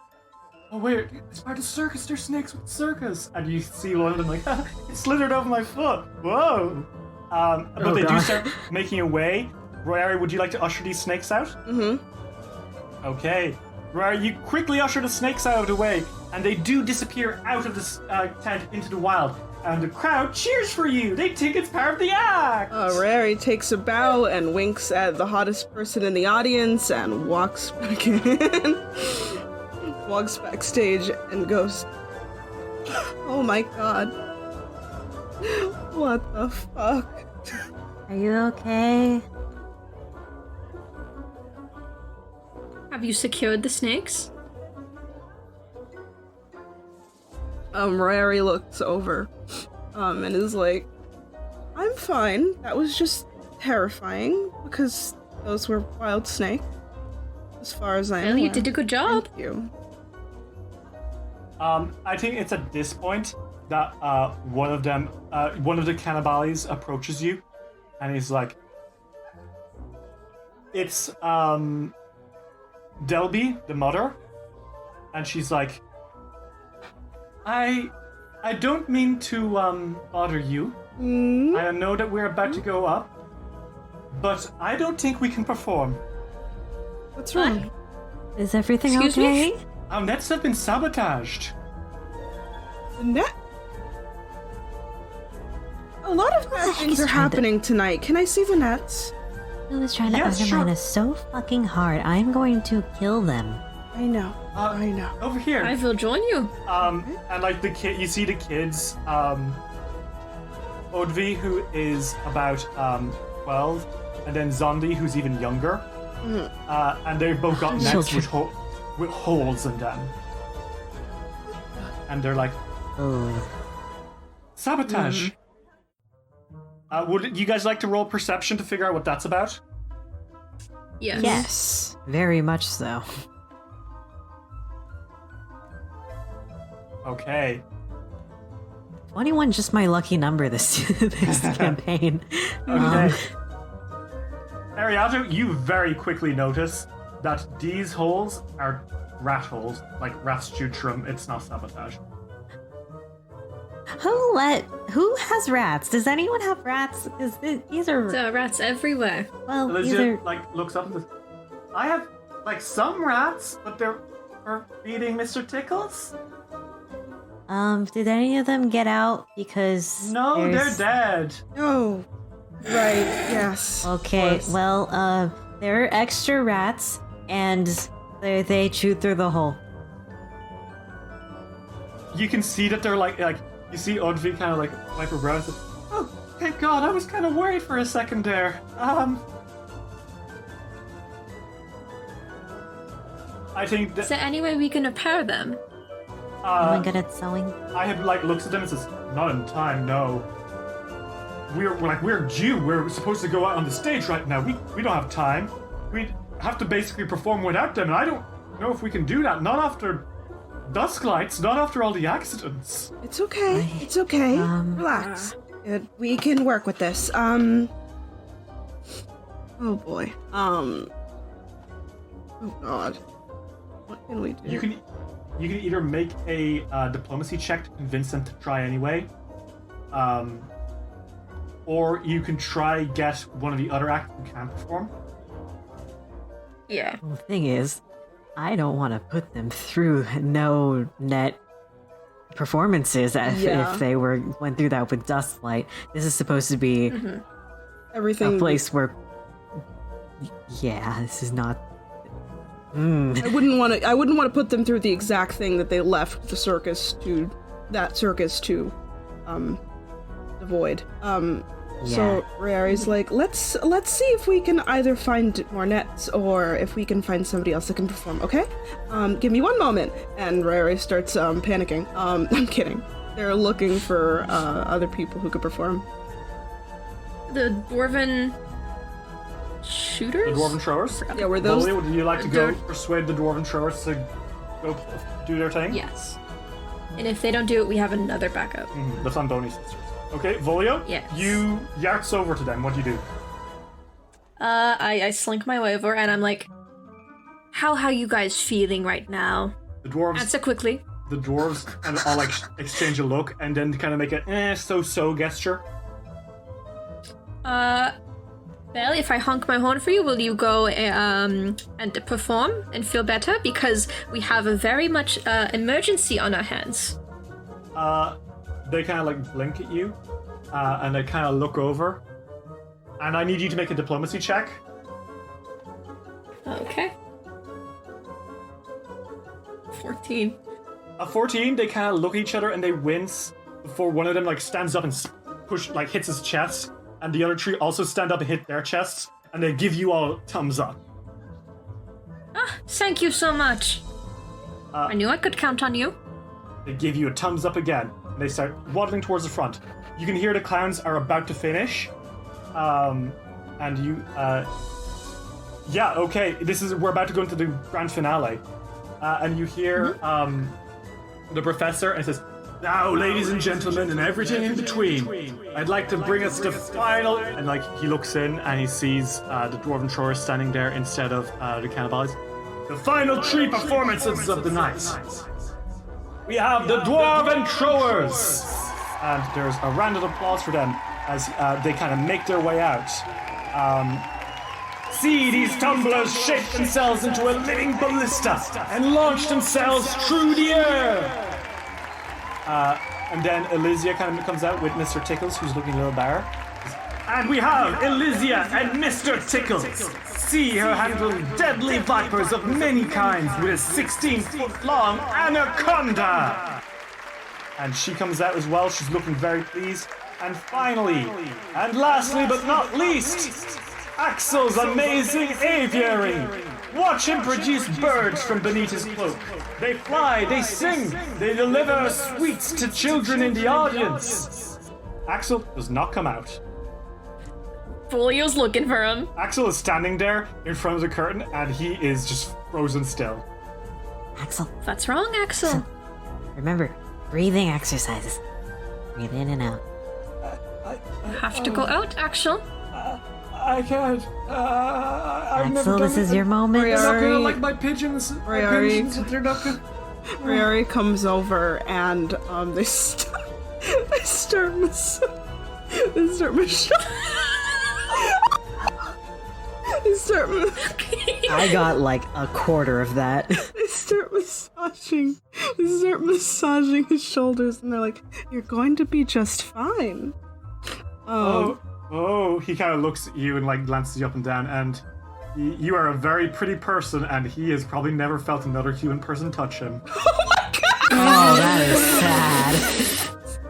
oh wait, it's part of the circus, there's snakes with the circus! And you see one of them like, it slithered over my foot, whoa! But they do start making a way. Royari, would you like to usher these snakes out? Mm-hmm. Okay. Royari, you quickly usher the snakes out of the way, and they do disappear out of the tent into the wild. And the crowd cheers for you! They think it's part of the act! Royari takes a bow and winks at the hottest person in the audience and walks back in. Walks backstage and goes, oh my god. What the fuck? Are you okay? Have you secured the snakes? Royari looks over, and is like, I'm fine. That was just terrifying, because those were wild snakes, as far as I know. Well, you did a good job. Thank you. I think it's at this point that one of the Carnivals approaches you, and he's like, it's Delby, the mother, and she's like, I don't mean to bother you. Mm? I know that we're about to go up, but I don't think we can perform. What's wrong? Is everything Excuse okay? me? Our nets have been sabotaged. The net? A lot of bad things are happening tonight. Can I see the nets? Who is trying to Yes, undermine sure. us so fucking hard? I'm going to kill them. I know. I know. Over here. I will join you. And like you see the kids, Odvi, who is about 12, and then Zondi, who's even younger. And they've both got nets with holes in them. and they're like, Oh. sabotage. Would you guys like to roll perception to figure out what that's about? Yes. Yes. Very much so. Okay. 21 just my lucky number this campaign. Okay. Ariato, you very quickly notice that these holes are rat holes, like rats shoot from. It's not sabotage. Who has rats? Does anyone have rats? Because these are There are rats everywhere. well, these Elizabeth, are like, looks up and says, I have, like, some rats, but they're feeding Mr. Tickles? Did any of them get out? Because No, there's- they're dead. Oh, right. Yes. Okay, Close. well, there are extra rats, and they chewed through the hole. You can see that they're like you see Audrey kind of like wipe her brow and say, oh, thank God, I was kind of worried for a second there. I think Is that there any way we can repair them? Am I good at sewing? I have like looks at them and says, not in time, no. We're due. We're supposed to go out on the stage right now. We don't have time. We have to basically perform without them, and I don't know if we can do that. Not after dusk lights, not after all the accidents. It's okay. It's okay. Relax. We can work with this. Oh boy. Oh God. What can we do? You can either make a diplomacy check to convince them to try anyway, or you can try get one of the other actors who can perform. Yeah. The thing is, I don't want to put them through no net performances if they went through that with Dustlight. This is supposed to be Everything. a place where, yeah, this is not. I wouldn't want to put them through the exact thing that they left the circus to avoid. So Rari's like, let's see if we can either find more nets or if we can find somebody else that can perform. Okay, give me one moment. And Rari starts panicking. I'm kidding. They're looking for other people who could perform. The dwarven shooters? The dwarven throwers. Yeah, were those? Volia, would you like to go They're- persuade the dwarven throwers to go do their thing? Yes. And if they don't do it, we have another backup. The Flamboni sisters. Okay, Volio. Yes. You yarts over to them. What do you do? I slink my way over and I'm like, how are you guys feeling right now? The dwarves. Answer quickly. The dwarves and all like exchange a look and then kind of make a so gesture. Well, if I honk my horn for you, will you go and perform and feel better? Because we have a very much emergency on our hands. They kind of like blink at you, and they kind of look over. And I need you to make a diplomacy check. Okay. 14. A 14, they kind of look at each other and they wince before one of them like stands up and hits his chest, and the other three also stand up and hit their chests, and they give you all thumbs up. Ah, thank you so much. I knew I could count on you. They give you a thumbs up again, and they start waddling towards the front. You can hear the clowns are about to finish, and you, yeah, okay, we're about to go into the grand finale, and you hear the professor, and it says, "Now, ladies and gentlemen, and everything in between, I'd like to bring us the final." And like he looks in and he sees the dwarven throwers standing there instead of the cannibals. The final three performances of the night. We have the dwarven throwers, and there's a round of applause for them as they kind of make their way out. See these tumblers shape themselves into a living ballista and launch themselves through the air. And then Elysia kind of comes out with Mr. Tickles, who's looking a little bare. And we have Elysia and Mr. Tickles. See her handle deadly vipers of many kinds with a 16-foot-long anaconda. And she comes out as well. She's looking very pleased. And finally, and lastly but not least, Axel's amazing aviary Watch him produce birds from beneath his cloak. They fly, they sing, they deliver sweets to children in the audience. Axel does not come out. Folio's looking for him. Axel is standing there in front of the curtain, and he is just frozen still. Axel, What's wrong, Axel? remember, breathing exercises. Breathe in and out. You have to go out, Axel. I can't. I've never Axel, done this is your moment. They're not gonna like my pigeons. Riari. They're not gonna. Riari comes over and they start massaging. I got like a quarter of that. They start massaging his shoulders, and they're like, "You're going to be just fine." He kind of looks at you and like glances you up and down, and you are a very pretty person, and he has probably never felt another human person touch him. Oh, that is sad.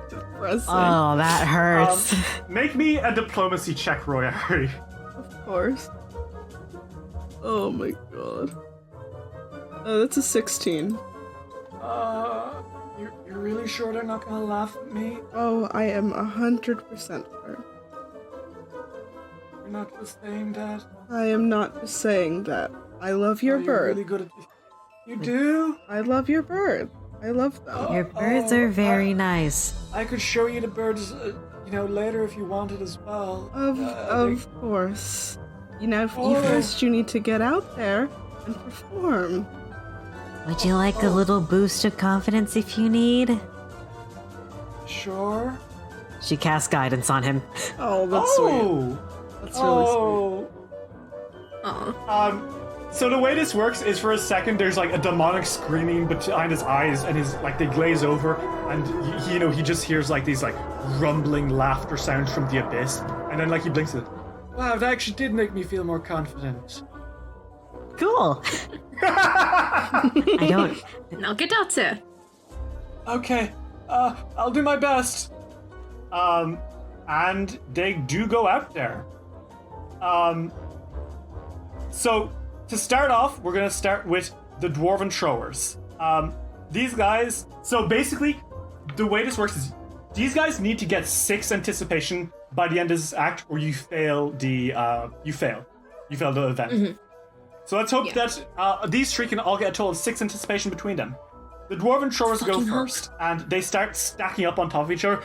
Depressing. Oh, that hurts. Make me a diplomacy check, Royari. Of course. Oh my god. That's a 16. You're really sure they're not gonna laugh at me? Oh, I am 100% sure. You're not just saying that? I am not just saying that. I love your You're bird. really good at this. You do? I love your bird. I love them. Your birds are very nice. I could show you the birds, later if you wanted as well. Of course. You know, first you need to get out there and perform. Would you like a little boost of confidence if you need? Sure. She casts guidance on him. Oh, that's sweet. That's really sweet. Oh. So the way this works is for a second there's like a demonic screaming behind his eyes, and his like they glaze over, and he just hears like these like rumbling laughter sounds from the abyss, and then like he blinks it. Wow, that actually did make me feel more confident. Cool. I don't. Now get out there. Okay, I'll do my best. And they do go out there. So to start off, we're gonna start with the dwarven throwers. These guys. So basically, the way this works is these guys need to get 6 anticipation by the end of this act, or you fail the event. Mm-hmm. So let's hope that these 3 can all get a total of 6 anticipation between them. The dwarven throwers go Fucking first, and they start stacking up on top of each other.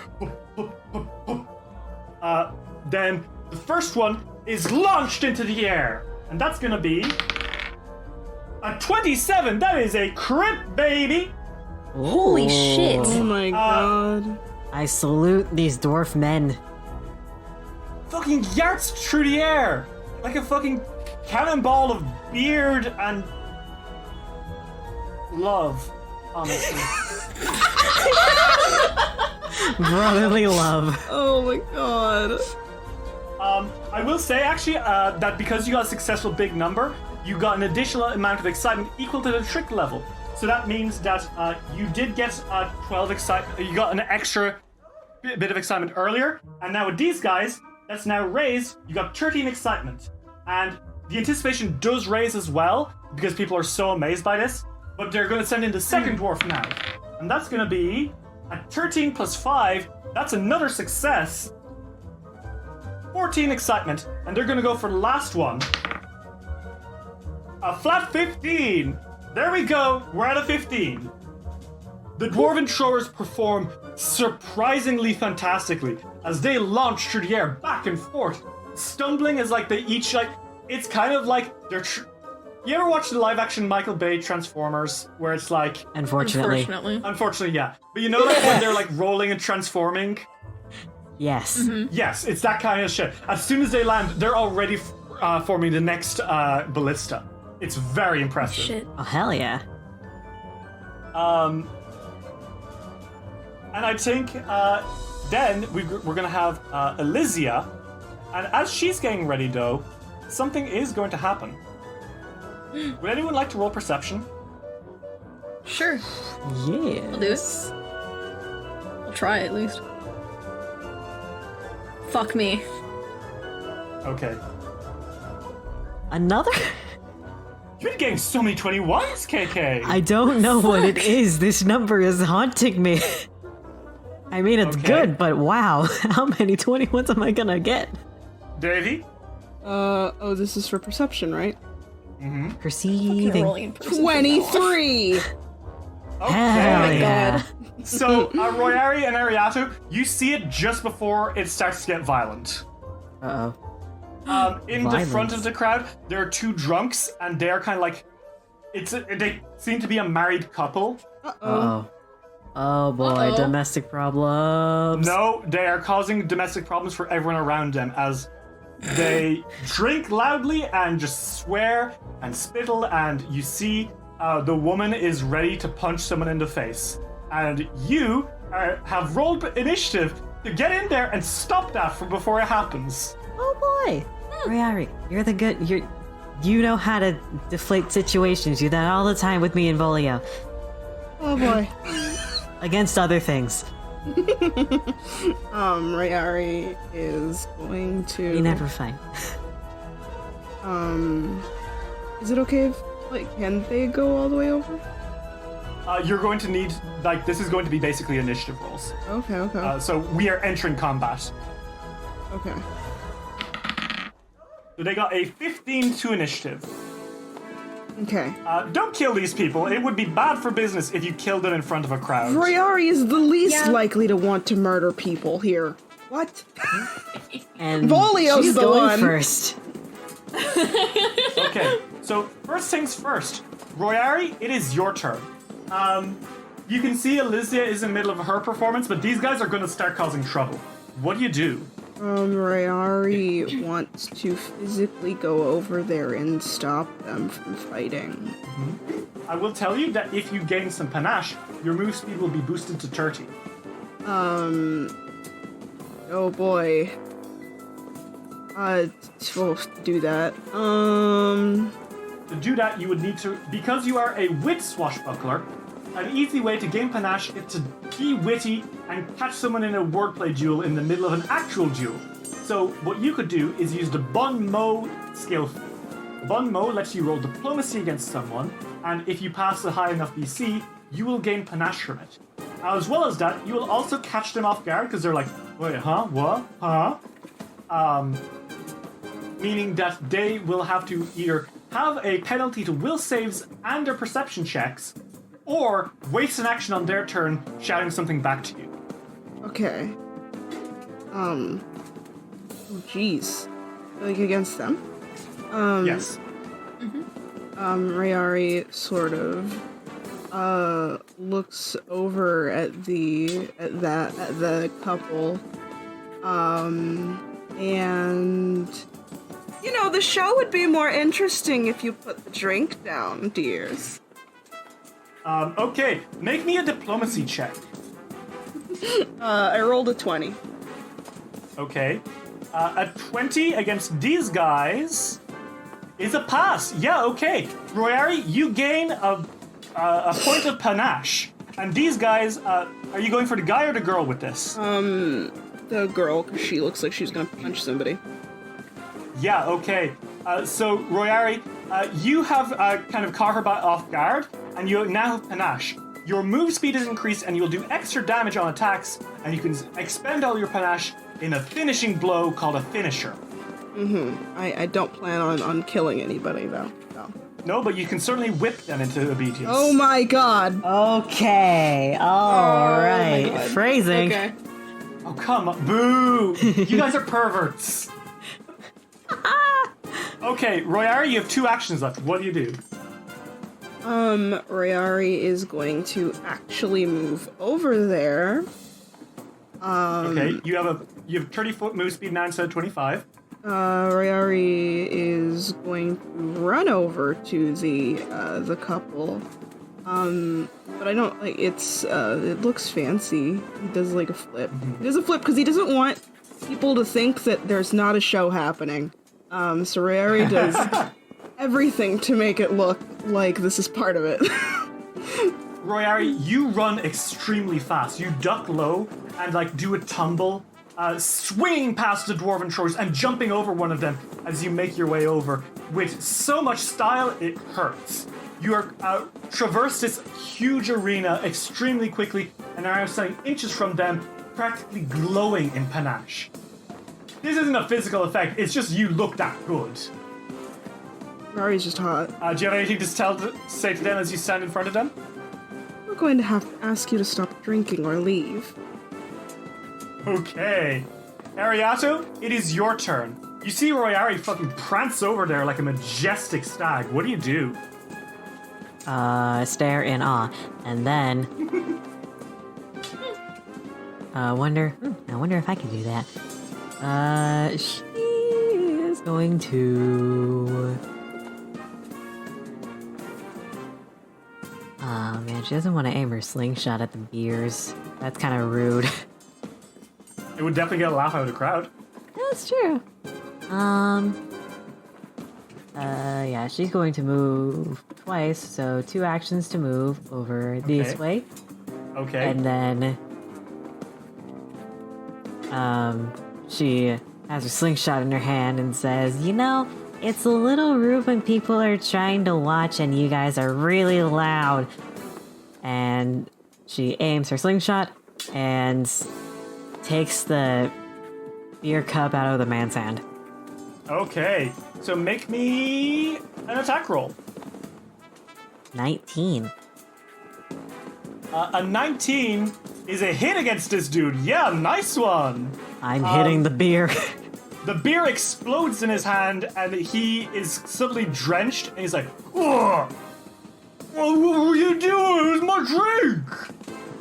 Then the first one is launched into the air, and that's gonna be a 27. That is a crit, baby. Holy shit. Oh my god. I salute these dwarf men. Fucking yards through the air like a fucking cannonball of beard and love. Honestly. Brotherly love. Oh my god. I will say actually that because you got a successful big number, you got an additional amount of excitement equal to the trick level. So that means that you did get 12 excitement. You got an extra bit of excitement earlier, and now with these guys, that's now raised. You got 13 excitement, and the anticipation does raise as well because people are so amazed by this. But they're going to send in the second dwarf now, and that's going to be a 13 plus 5. That's another success. 14 excitement, and they're going to go for the last one. A flat 15. There we go. We're at a 15. The dwarven throwers perform surprisingly fantastically as they launch through the air back and forth, stumbling as like they each like. It's kind of like they're. You ever watch the live-action Michael Bay Transformers, where it's like... Unfortunately. Unfortunately, yeah. But you know like when they're like rolling and transforming? Yes. Mm-hmm. Yes, it's that kind of shit. As soon as they land, they're already forming the next ballista. It's very impressive. Shit. Oh, hell yeah. And I think then we're going to have Elysia. And as she's getting ready, though, something is going to happen. Would anyone like to roll perception? Sure. Yeah. I'll do it. I'll try at least. Fuck me. Okay. Another? You've been getting so many 21s, KK. I don't know what it is. This number is haunting me. I mean, it's Okay. good, but wow. How many 21s am I gonna get? Davey? Oh, this is for perception, right? Perceiving. Rolling person. 23! Okay. Hell yeah. So, Royari and Ariato, you see it just before it starts to get violent. Uh-oh. In the front of the crowd, there are two drunks, and they are kind of like, they seem to be a married couple. Uh-oh. Oh boy, Uh-oh. domestic problems. No, they are causing domestic problems for everyone around them as they drink loudly and just swear and spittle, and you see the woman is ready to punch someone in the face. And you have rolled initiative to get in there and stop that from before it happens. Oh boy. Royari, you're the good, you know how to deflate situations. You do that all the time with me and Volio. Oh boy. Against other things. Rayari is going to... We never fight. Is it okay if, like, can they go all the way over? You're going to need, like, this is going to be basically initiative rolls. Okay. So we are entering combat. Okay. So they got a 15 to initiative. Okay. Don't kill these people. It would be bad for business if you killed them in front of a crowd. Rayari is the least Yeah. likely to want to murder people here. What? And Volio's she's the going one. first. Okay, so first things first. Royari, it is your turn. You can see Elysia is in the middle of her performance, but these guys are going to start causing trouble. What do you do? Rayari wants to physically go over there and stop them from fighting. I will tell you that if you gain some panache, your move speed will be boosted to 30. Oh boy. We'll do that. To do that, you would need to, because you are a wit swashbuckler, an easy way to gain panache is to be witty and catch someone in a wordplay duel in the middle of an actual duel. So what you could do is use the Bon Mo skill. Bon Mo lets you roll diplomacy against someone, and if you pass a high enough BC, you will gain panache from it. As well as that, you will also catch them off guard because they're like, wait, huh? What? Huh? Meaning that they will have to either have a penalty to will saves and their perception checks, or waste an action on their turn shouting something back to you. Okay. Oh jeez. Like against them? Yes. Rayari sort of looks over at the couple. And you know, the show would be more interesting if you put the drink down, dears. Okay, make me a diplomacy check. I rolled a 20. Okay. A 20 against these guys is a pass. Yeah, okay. Royari, you gain a point of panache. And these guys, are you going for the guy or the girl with this? The girl, because she looks like she's gonna punch somebody. Yeah, okay. So, Royari, you have kind of caught her off guard, and you now have panache. Your move speed is increased, and you'll do extra damage on attacks, and you can expend all your panache in a finishing blow called a finisher. I don't plan on killing anybody, though. No. No, but you can certainly whip them into obedience. Oh my god! Okay, alright. God. Phrasing. Okay. Oh, come on. Boo! You guys are perverts. Okay, Royari, you have 2 actions left. What do you do? Rayari is going to actually move over there. Okay, you have 30-foot move speed now instead of 25. Rayari is going to run over to the couple. But I don't like it's it looks fancy. He does like a flip. He does a flip because he doesn't want people to think that there's not a show happening. So Rayari does everything to make it look like this is part of it. Royari, you run extremely fast. You duck low and like do a tumble swinging past the dwarven trolls and jumping over one of them as you make your way over with so much style it hurts. You are traverse this huge arena extremely quickly and are standing inches from them, practically glowing in panache. This isn't a physical effect, it's just you look that good. Rari's just hot. Do you have anything to say to them as you stand in front of them? We're going to have to ask you to stop drinking or leave. Okay. Ariato, it is your turn. You see Royari fucking prance over there like a majestic stag. What do you do? Stare in awe, and then I wonder if I can do that. She is going to. Oh man, she doesn't want to aim her slingshot at the beers. That's kind of rude. It would definitely get a laugh out of the crowd. That's true. Yeah, she's going to move twice, so 2 actions to move over this way. Okay. And then, she has her slingshot in her hand and says, "You know, it's a little rude when people are trying to watch and you guys are really loud." And she aims her slingshot and takes the beer cup out of the man's hand. Okay. So make me an attack roll. 19. A 19 is a hit against this dude. Yeah, nice one. I'm hitting the beer. The beer explodes in his hand, and he is suddenly drenched, and he's like, "Ugh! What were you doing? It was my drink!"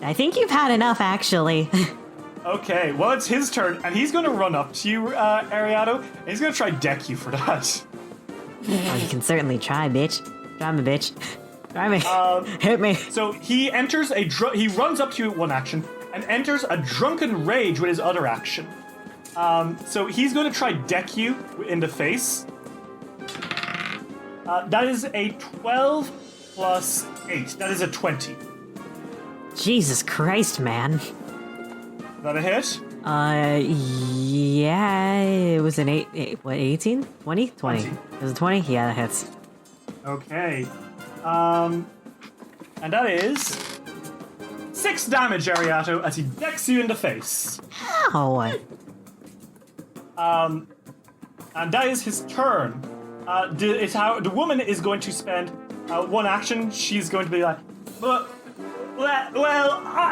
I think you've had enough, actually. Okay, well, it's his turn, and he's going to run up to you, Ariato, and he's going to try deck you for that. Oh, you can certainly try, bitch. Try me, bitch. Try me. Hit me. So he enters he runs up to you with one action, and enters a drunken rage with his other action. So he's going to try deck you in the face. That is a 12 plus 8. That is a 20. Jesus Christ, man. Is that a hit? Yeah, it was an 18? 20? 20. It was a 20? Yeah, that hits. Okay. And that is 6 damage, Ariato, as he decks you in the face. Ow. And that is his turn. The woman is going to spend one action. She's going to be like,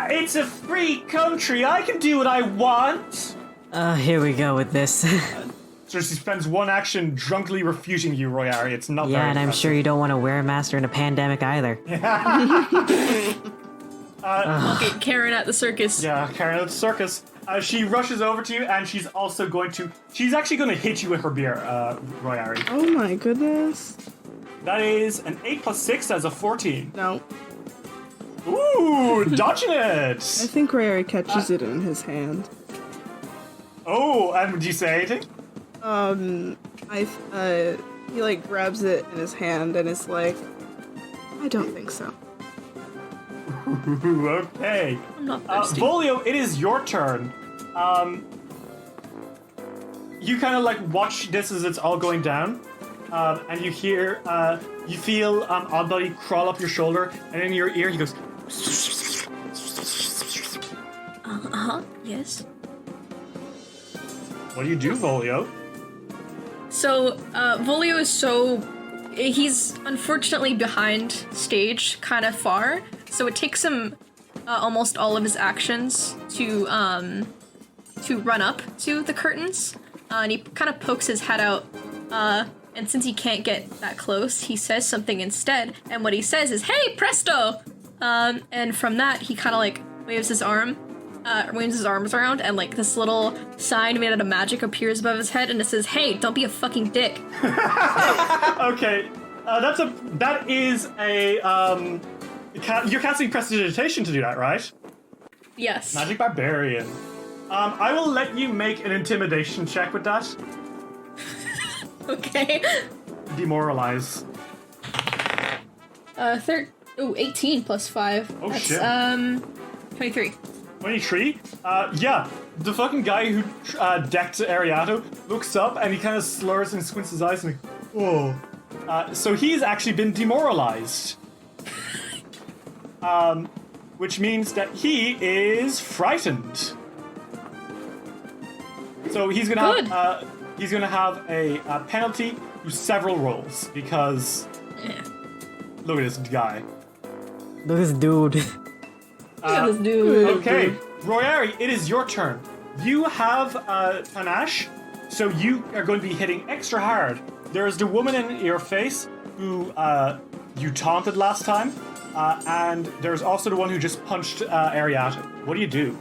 it's a free country. I can do what I want. Here we go with this. So she spends one action drunkenly refuting you, Royari. It's not Yeah, very and I'm impressive. sure you don't want to wear a mask during a pandemic either. Okay, Karen at the circus. Yeah, Karen at the circus. She rushes over to you, and she's actually going to hit you with her beer, Royari. Oh my goodness. That is an 8 plus 6, that's a 14. No. Ooh, dodging it! I think Rary catches it in his hand. Oh, and do you say anything? He like grabs it in his hand and is like, I don't think so. Ooh, okay. I'm not thirsty. Volio, it is your turn. You kind of like watch this as it's all going down, and you hear, you feel Oddbody crawl up your shoulder, and in your ear he goes. Yes. What do you do, Volio? So, Volio is he's unfortunately behind stage, kind of far, so it takes him almost all of his actions to run up to the curtains, and he kind of pokes his head out, and since he can't get that close, he says something instead, and what he says is, "Hey, presto!" And from that, he kind of like waves his arms around, and like this little sign made out of magic appears above his head, and it says, "Hey, don't be a fucking dick." Okay, that is a you're casting prestidigitation to do that, right? Yes. Magic Barbarian. I will let you make an intimidation check with that. Okay. Demoralize. 18 plus 5. Oh, That's, shit. 23. 23? Yeah. The fucking guy who decked Ariato looks up and he kind of slurs and squints his eyes and like, oh. So he's actually been demoralized. Which means that he is frightened. So he's gonna have a penalty to several rolls because look at this guy. Look at this dude. Look at this dude. Okay, Royari, it is your turn. You have panache, so you are going to be hitting extra hard. There is the woman in your face who you taunted last time, and there's also the one who just punched Ariata. What do you do?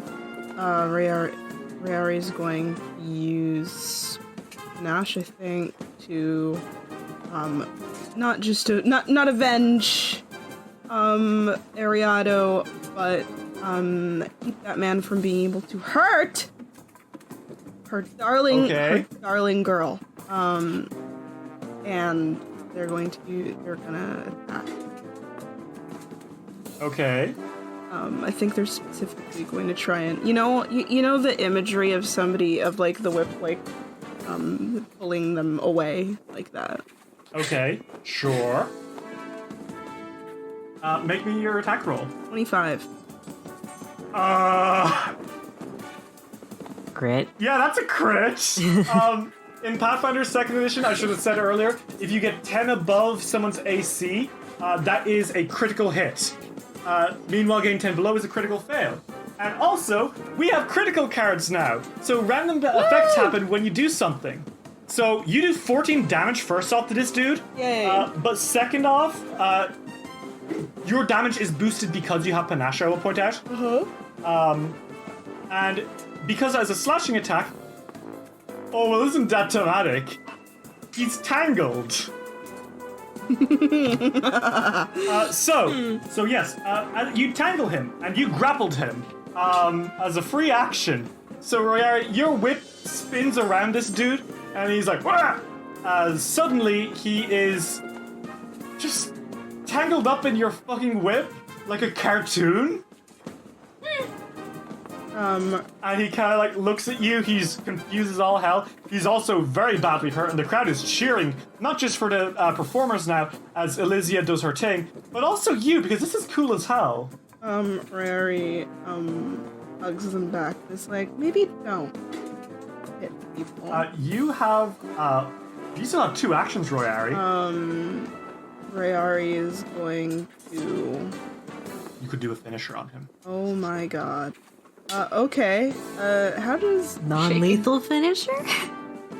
Rayari is going to use Nash, I think, to not avenge Ariado, but keep that man from being able to hurt her darling girl. And they're gonna attack. Okay. I think they're specifically going to try and you know the imagery of somebody of like the whip like pulling them away like that. Okay, sure. Make me your attack roll. 25. Crit. Yeah, that's a crit. In Pathfinder 2nd Edition, I should have said earlier, if you get 10 above someone's AC, that is a critical hit. Meanwhile, getting 10 below is a critical fail. And also, we have critical cards now. So random effects happen when you do something. So you do 14 damage first off to this dude. Yay. But second off, your damage is boosted because you have panache, I will point out. And because as a slashing attack, oh, well, isn't that dramatic? He's tangled. So yes, you tangle him and you grappled him as a free action. So Royari, your whip spins around this dude and he's like, wah! Suddenly he is just tangled up in your fucking whip like a cartoon. And he kind of like looks at you, he's confused as all hell. He's also very badly hurt, and the crowd is cheering, not just for the performers now, as Elysia does her thing, but also you, because this is cool as hell. Rary, hugs them back. It's like, maybe don't hit people. You still have 2 actions, Royari. Rayari is going to... You could do a finisher on him. Oh my god. Okay. How does... Non-lethal finisher?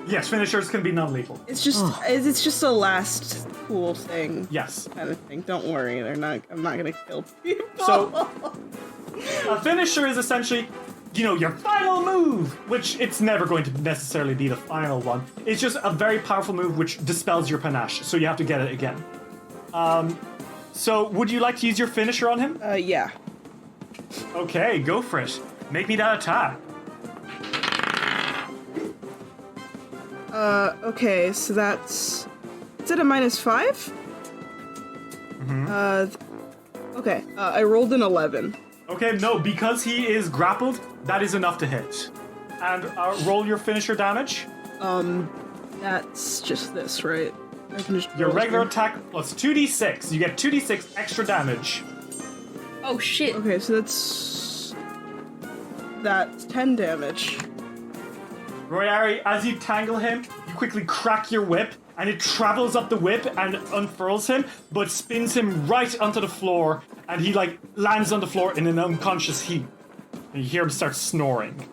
Yes, finishers can be non-lethal. It's just a last cool thing. Yes. Kind of thing. Don't worry, I'm not gonna kill people. So, a finisher is essentially, your final move, which it's never going to necessarily be the final one. It's just a very powerful move which dispels your panache, so you have to get it again. So would you like to use your finisher on him? Yeah. Okay, go for it. Make me that attack. Okay, so that's... Is it a -5? Okay, I rolled an 11. Okay, no, because he is grappled, that is enough to hit. And roll your finisher damage. That's just this, right? I can just Your roll regular here. attack plus 2d6. You get 2d6 extra damage. Oh shit. Okay, so that's 10 damage. Royari, as you tangle him, you quickly crack your whip, and it travels up the whip and unfurls him, but spins him right onto the floor, and he, lands on the floor in an unconscious heap. And you hear him start snoring.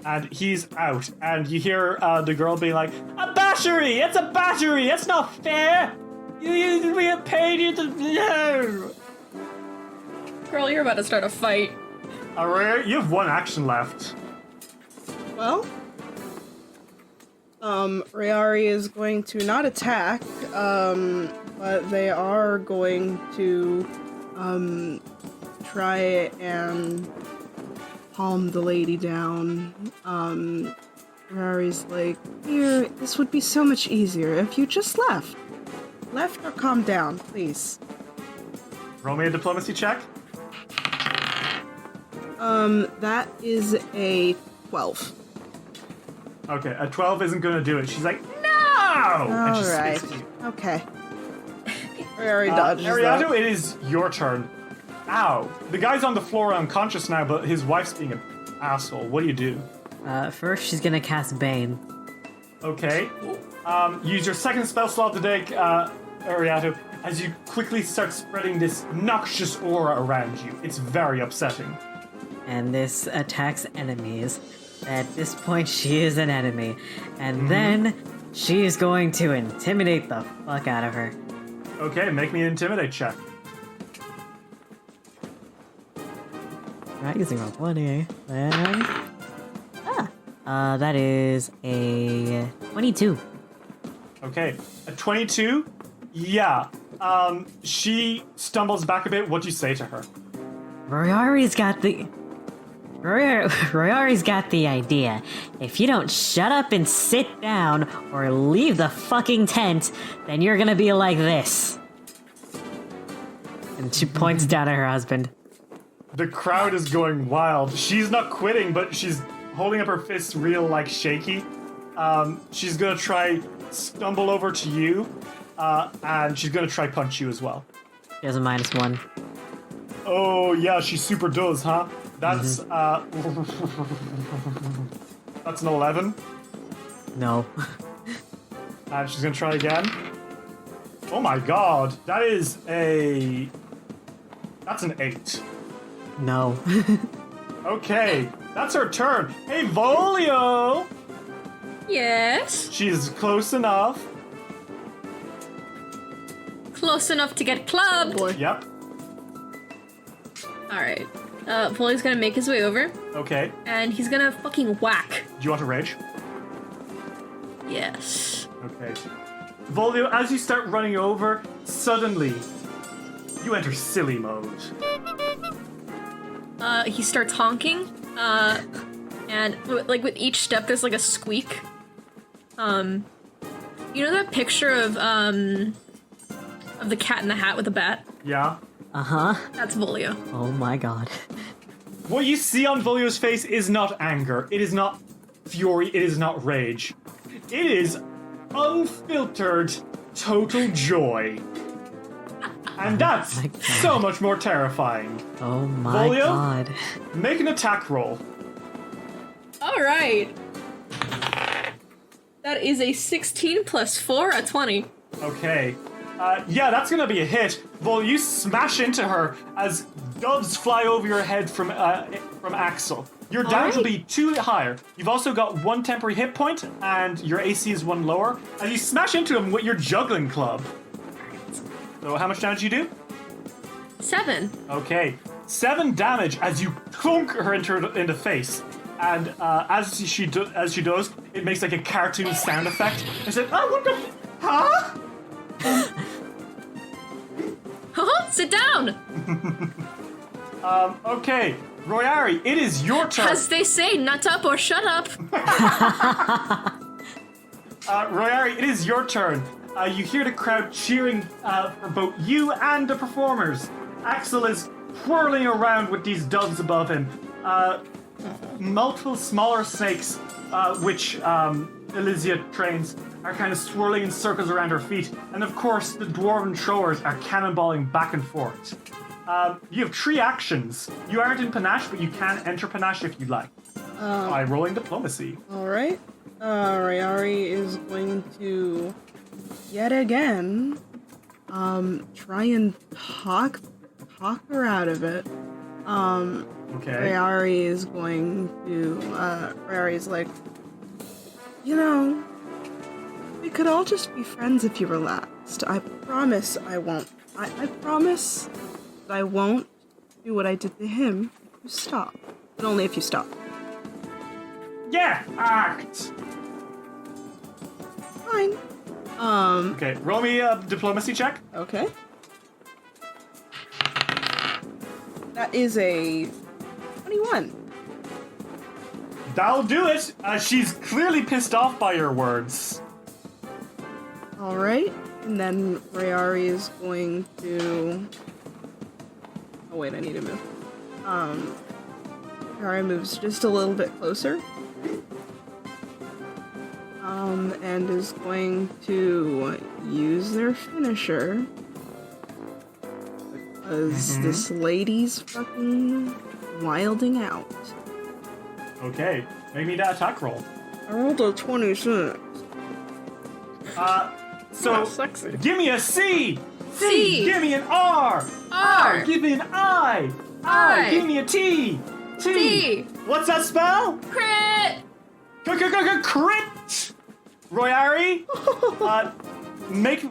And he's out, and you hear the girl being like, "A battery! It's a battery! That's not fair! We get paid you to... No!" Girl, you're about to start a fight. Alright, you have 1 action left. Well, Rayari is going to not attack, but they are going to, try and calm the lady down. Rayari's like, "Here, this would be so much easier if you just left. Left or calm down, please." Roll me a diplomacy check. That is a 12. Okay, a 12 isn't gonna do it. She's like, no! And she Alright. spits at you. Okay. Royari dodges Ariado, that. it is your turn. Ow. The guy's on the floor unconscious now, but his wife's being an asshole. What do you do? First, she's gonna cast Bane. Okay. Use your second spell slot today, Ariado, as you quickly start spreading this noxious aura around you. It's very upsetting. And this attacks enemies. At this point, she is an enemy. And then, she is going to intimidate the fuck out of her. Okay, make me an intimidate check. Right, using roll 20. And... that is a 22. Okay, a 22? Yeah. She stumbles back a bit. What do you say to her? Royari's got the idea. If you don't shut up and sit down or leave the fucking tent, then you're gonna be like this. And she points down at her husband. The crowd is going wild. She's not quitting, but she's holding up her fists real, like, shaky. She's gonna try stumble over to you, and she's gonna try punch you as well. She has a -1. Oh, yeah, she super does, huh? That's, that's an 11. No. And she's gonna try again. Oh my god, that's an 8. No. Okay, that's her turn. Hey, Volio! Yes. She's close enough. Close enough to get clubbed. Boy. Yep. Alright. Polly's gonna make his way over, Okay. and he's gonna fucking whack. Do you want to rage? Yes. Okay. Volio, as you start running over, suddenly you enter silly mode. He starts honking, and with each step there's like a squeak. You know that picture of the Cat in the Hat with a bat? Yeah. Uh-huh. That's Volio. Oh my god. What you see on Volio's face is not anger. It is not fury. It is not rage. It is unfiltered, total joy. And that's my God. so much more terrifying. Oh my Volio? god. Make an attack roll. Alright. That is a 16 plus 4, a 20. Okay. Yeah, that's gonna be a hit. Vol, you smash into her as doves fly over your head from Axel. Your damage will be 2 higher. You've also got 1 temporary hit point, and your AC is 1 lower. As you smash into him with your juggling club. So how much damage do you do? 7. Okay, 7 damage as you clunk her in the face. And as she does, it makes like a cartoon sound effect. It's like, oh, what the, huh? Sit down! Okay, Royari, it is your turn. As they say, nut up or shut up. Royari, it is your turn. You hear the crowd cheering for both you and the performers. Axel is twirling around with these doves above him. Multiple smaller snakes, which Elysia trains, are kind of swirling in circles around her feet. And of course, the dwarven throwers are cannonballing back and forth. You have 3 actions. You aren't in Panache, but you can enter Panache if you'd like. By rolling diplomacy. Alright. Royari is going to, yet again, try and talk her out of it. Okay. Royari is going to, Royari's like, you know, we could all just be friends if you relaxed. I promise I won't. I promise that I won't do what I did to him if you stop. But only if you stop. Yeah, act! Fine. Okay, roll me a diplomacy check. Okay. That is a 21. That'll do it! She's clearly pissed off by your words. Alright. And then Royari is going to... Oh wait, I need to move. Royari moves just a little bit closer. And is going to use their finisher. Because this lady's fucking wilding out. Okay, make me that attack roll. I rolled a 26. So, Sexy. give me a C! C. Give me an R! R. Give me an I! I. Give me a T! T. What's that spell? Crit. Crit! Royari,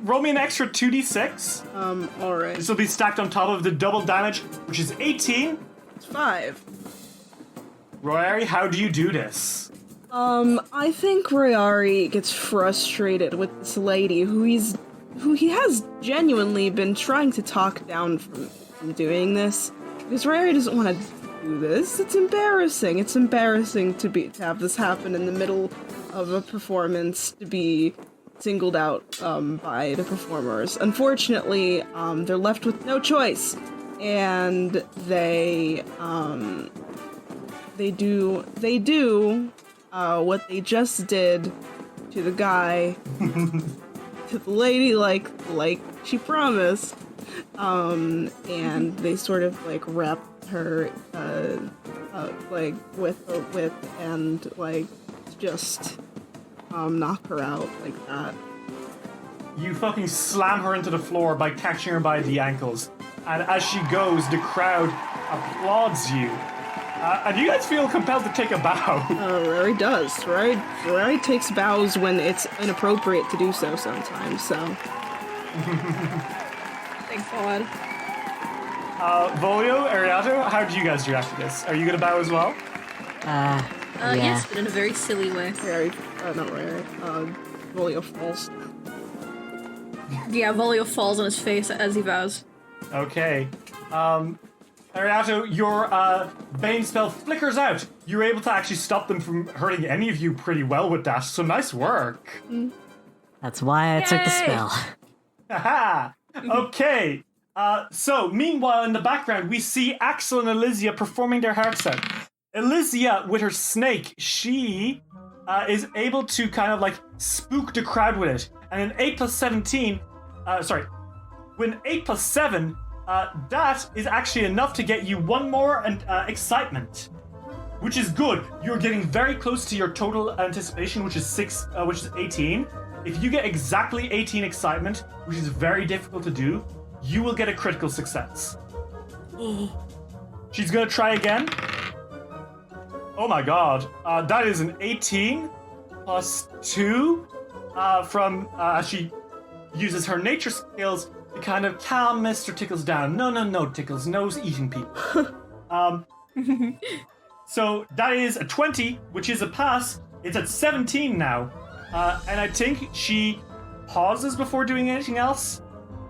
roll me an extra 2d6. Alright. This will be stacked on top of the double damage, which is 18. It's 5. Royari, how do you do this? I think Royari gets frustrated with this lady who he has genuinely been trying to talk down from doing this. Because Royari doesn't want to do this. It's embarrassing. It's embarrassing to have this happen in the middle of a performance, to be singled out by the performers. Unfortunately, they're left with no choice, and they do what they just did to the guy, to the lady, like she promised, and they sort of like wrap her like with a whip and like just knock her out like that. You fucking slam her into the floor by catching her by the ankles, and as she goes, the crowd applauds you. And you guys feel compelled to take a bow. Rory does. Rory takes bows when it's inappropriate to do so sometimes, so. Thank God. Volio, Ariato, how do you guys react to this? Are you gonna bow as well? Yeah. Yes, but in a very silly way. Not Rory. Volio falls. Yeah, Volio falls on his face as he vows. Okay. Ariato, your Bane spell flickers out. You're able to actually stop them from hurting any of you pretty well with that, so nice work. That's why I took the Yay! spell. Haha! Okay. So, meanwhile, in the background, we see Axel and Elysia performing their hearts out. Elysia, with her snake, she is able to kind of like spook the crowd with it. And an 8 plus 17, when 8 plus 7, that is actually enough to get you one more excitement, which is good. You're getting very close to your total anticipation, which is 18. If you get exactly 18 excitement, which is very difficult to do, you will get a critical success. She's gonna try again. Oh my god. That is an 18 plus 2 from as she uses her nature skills to kind of calm Mr. Tickles down. No, Tickles. No eating people. So that is a 20, which is a pass. It's at 17 now. And I think she pauses before doing anything else,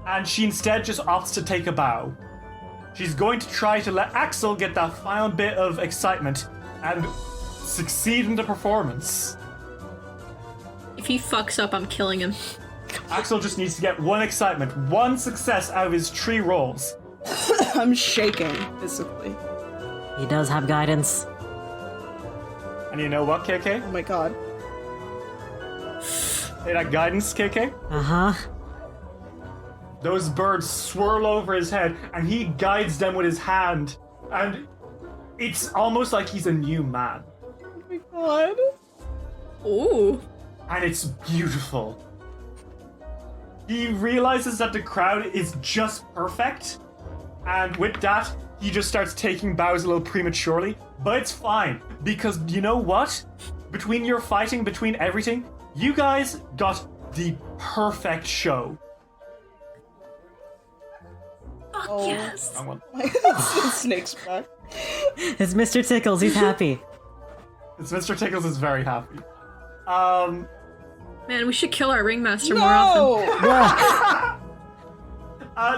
and she instead just opts to take a bow. She's going to try to let Axel get that final bit of excitement and succeed in the performance. If he fucks up, I'm killing him. Axel just needs to get one excitement, one success out of his 3 rolls. I'm shaking physically. He does have guidance. And you know what, KK? Oh my god. Hey, that guidance, KK? Uh-huh. Those birds swirl over his head, and he guides them with his hand. And it's almost like he's a new man. Oh my god. Ooh. And it's beautiful. He realizes that the crowd is just perfect, and with that, he just starts taking bows a little prematurely, but it's fine, because you know what? Between your fighting, between everything, you guys got the perfect show. Fuck Oh. yes. Wrong one. The snake's back. It's Mr. Tickles, he's happy. It's Mr. Tickles is very happy. Man, we should kill our ringmaster more often.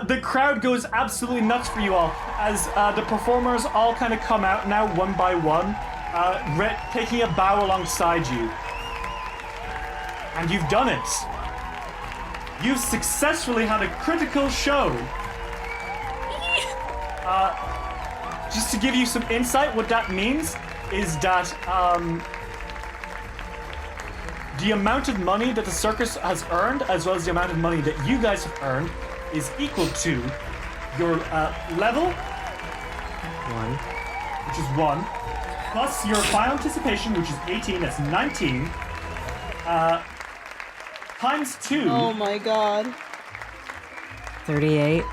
The crowd goes absolutely nuts for you all as the performers all kind of come out now one by one, taking a bow alongside you. And you've done it. You've successfully had a critical show. just to give you some insight, what that means is that the amount of money that the circus has earned, as well as the amount of money that you guys have earned, is equal to your level, 1. which is 1, plus your final anticipation, which is 18, that's 19, times 2. Oh my god. 38.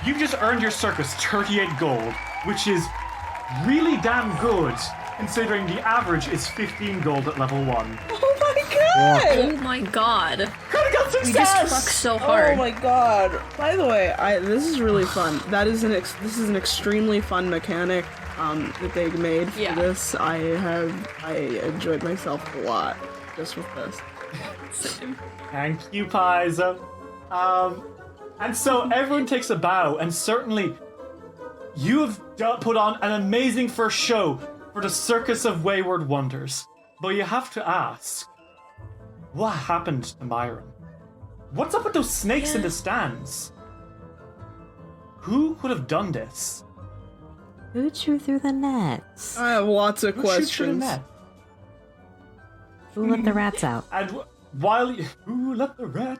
You've just earned your circus 38 gold, which is really damn good, considering the average is 15 gold at level 1. Oh my god! Oh my god. Critical We just success! fucked so Oh hard. my god! By the way, this is really fun. That is this is an extremely fun mechanic that they made for Yeah. this. I enjoyed myself a lot just with this. Same. Thank you, Paizo. And so everyone takes a bow, and certainly you have put on an amazing first show for the Circus of Wayward Wonders. But you have to ask, what happened to Myron? What's up with those snakes in the stands? Who could have done this? Who drew through the nets? I have lots of Who shoots through the questions. net? Who let the rats out? And while you... Who let the rat...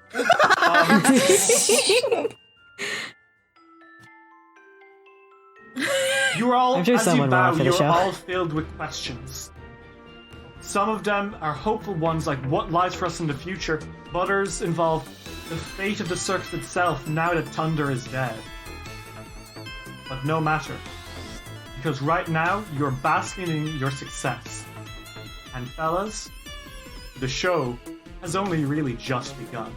You're all, I'm sure as you someone will bow, after the you're show. all filled with questions. Some of them are hopeful ones, like what lies for us in the future. Others involve the fate of the circus itself now that Thunder is dead. But no matter, because right now you're basking in your success. And fellas, the show has only really just begun.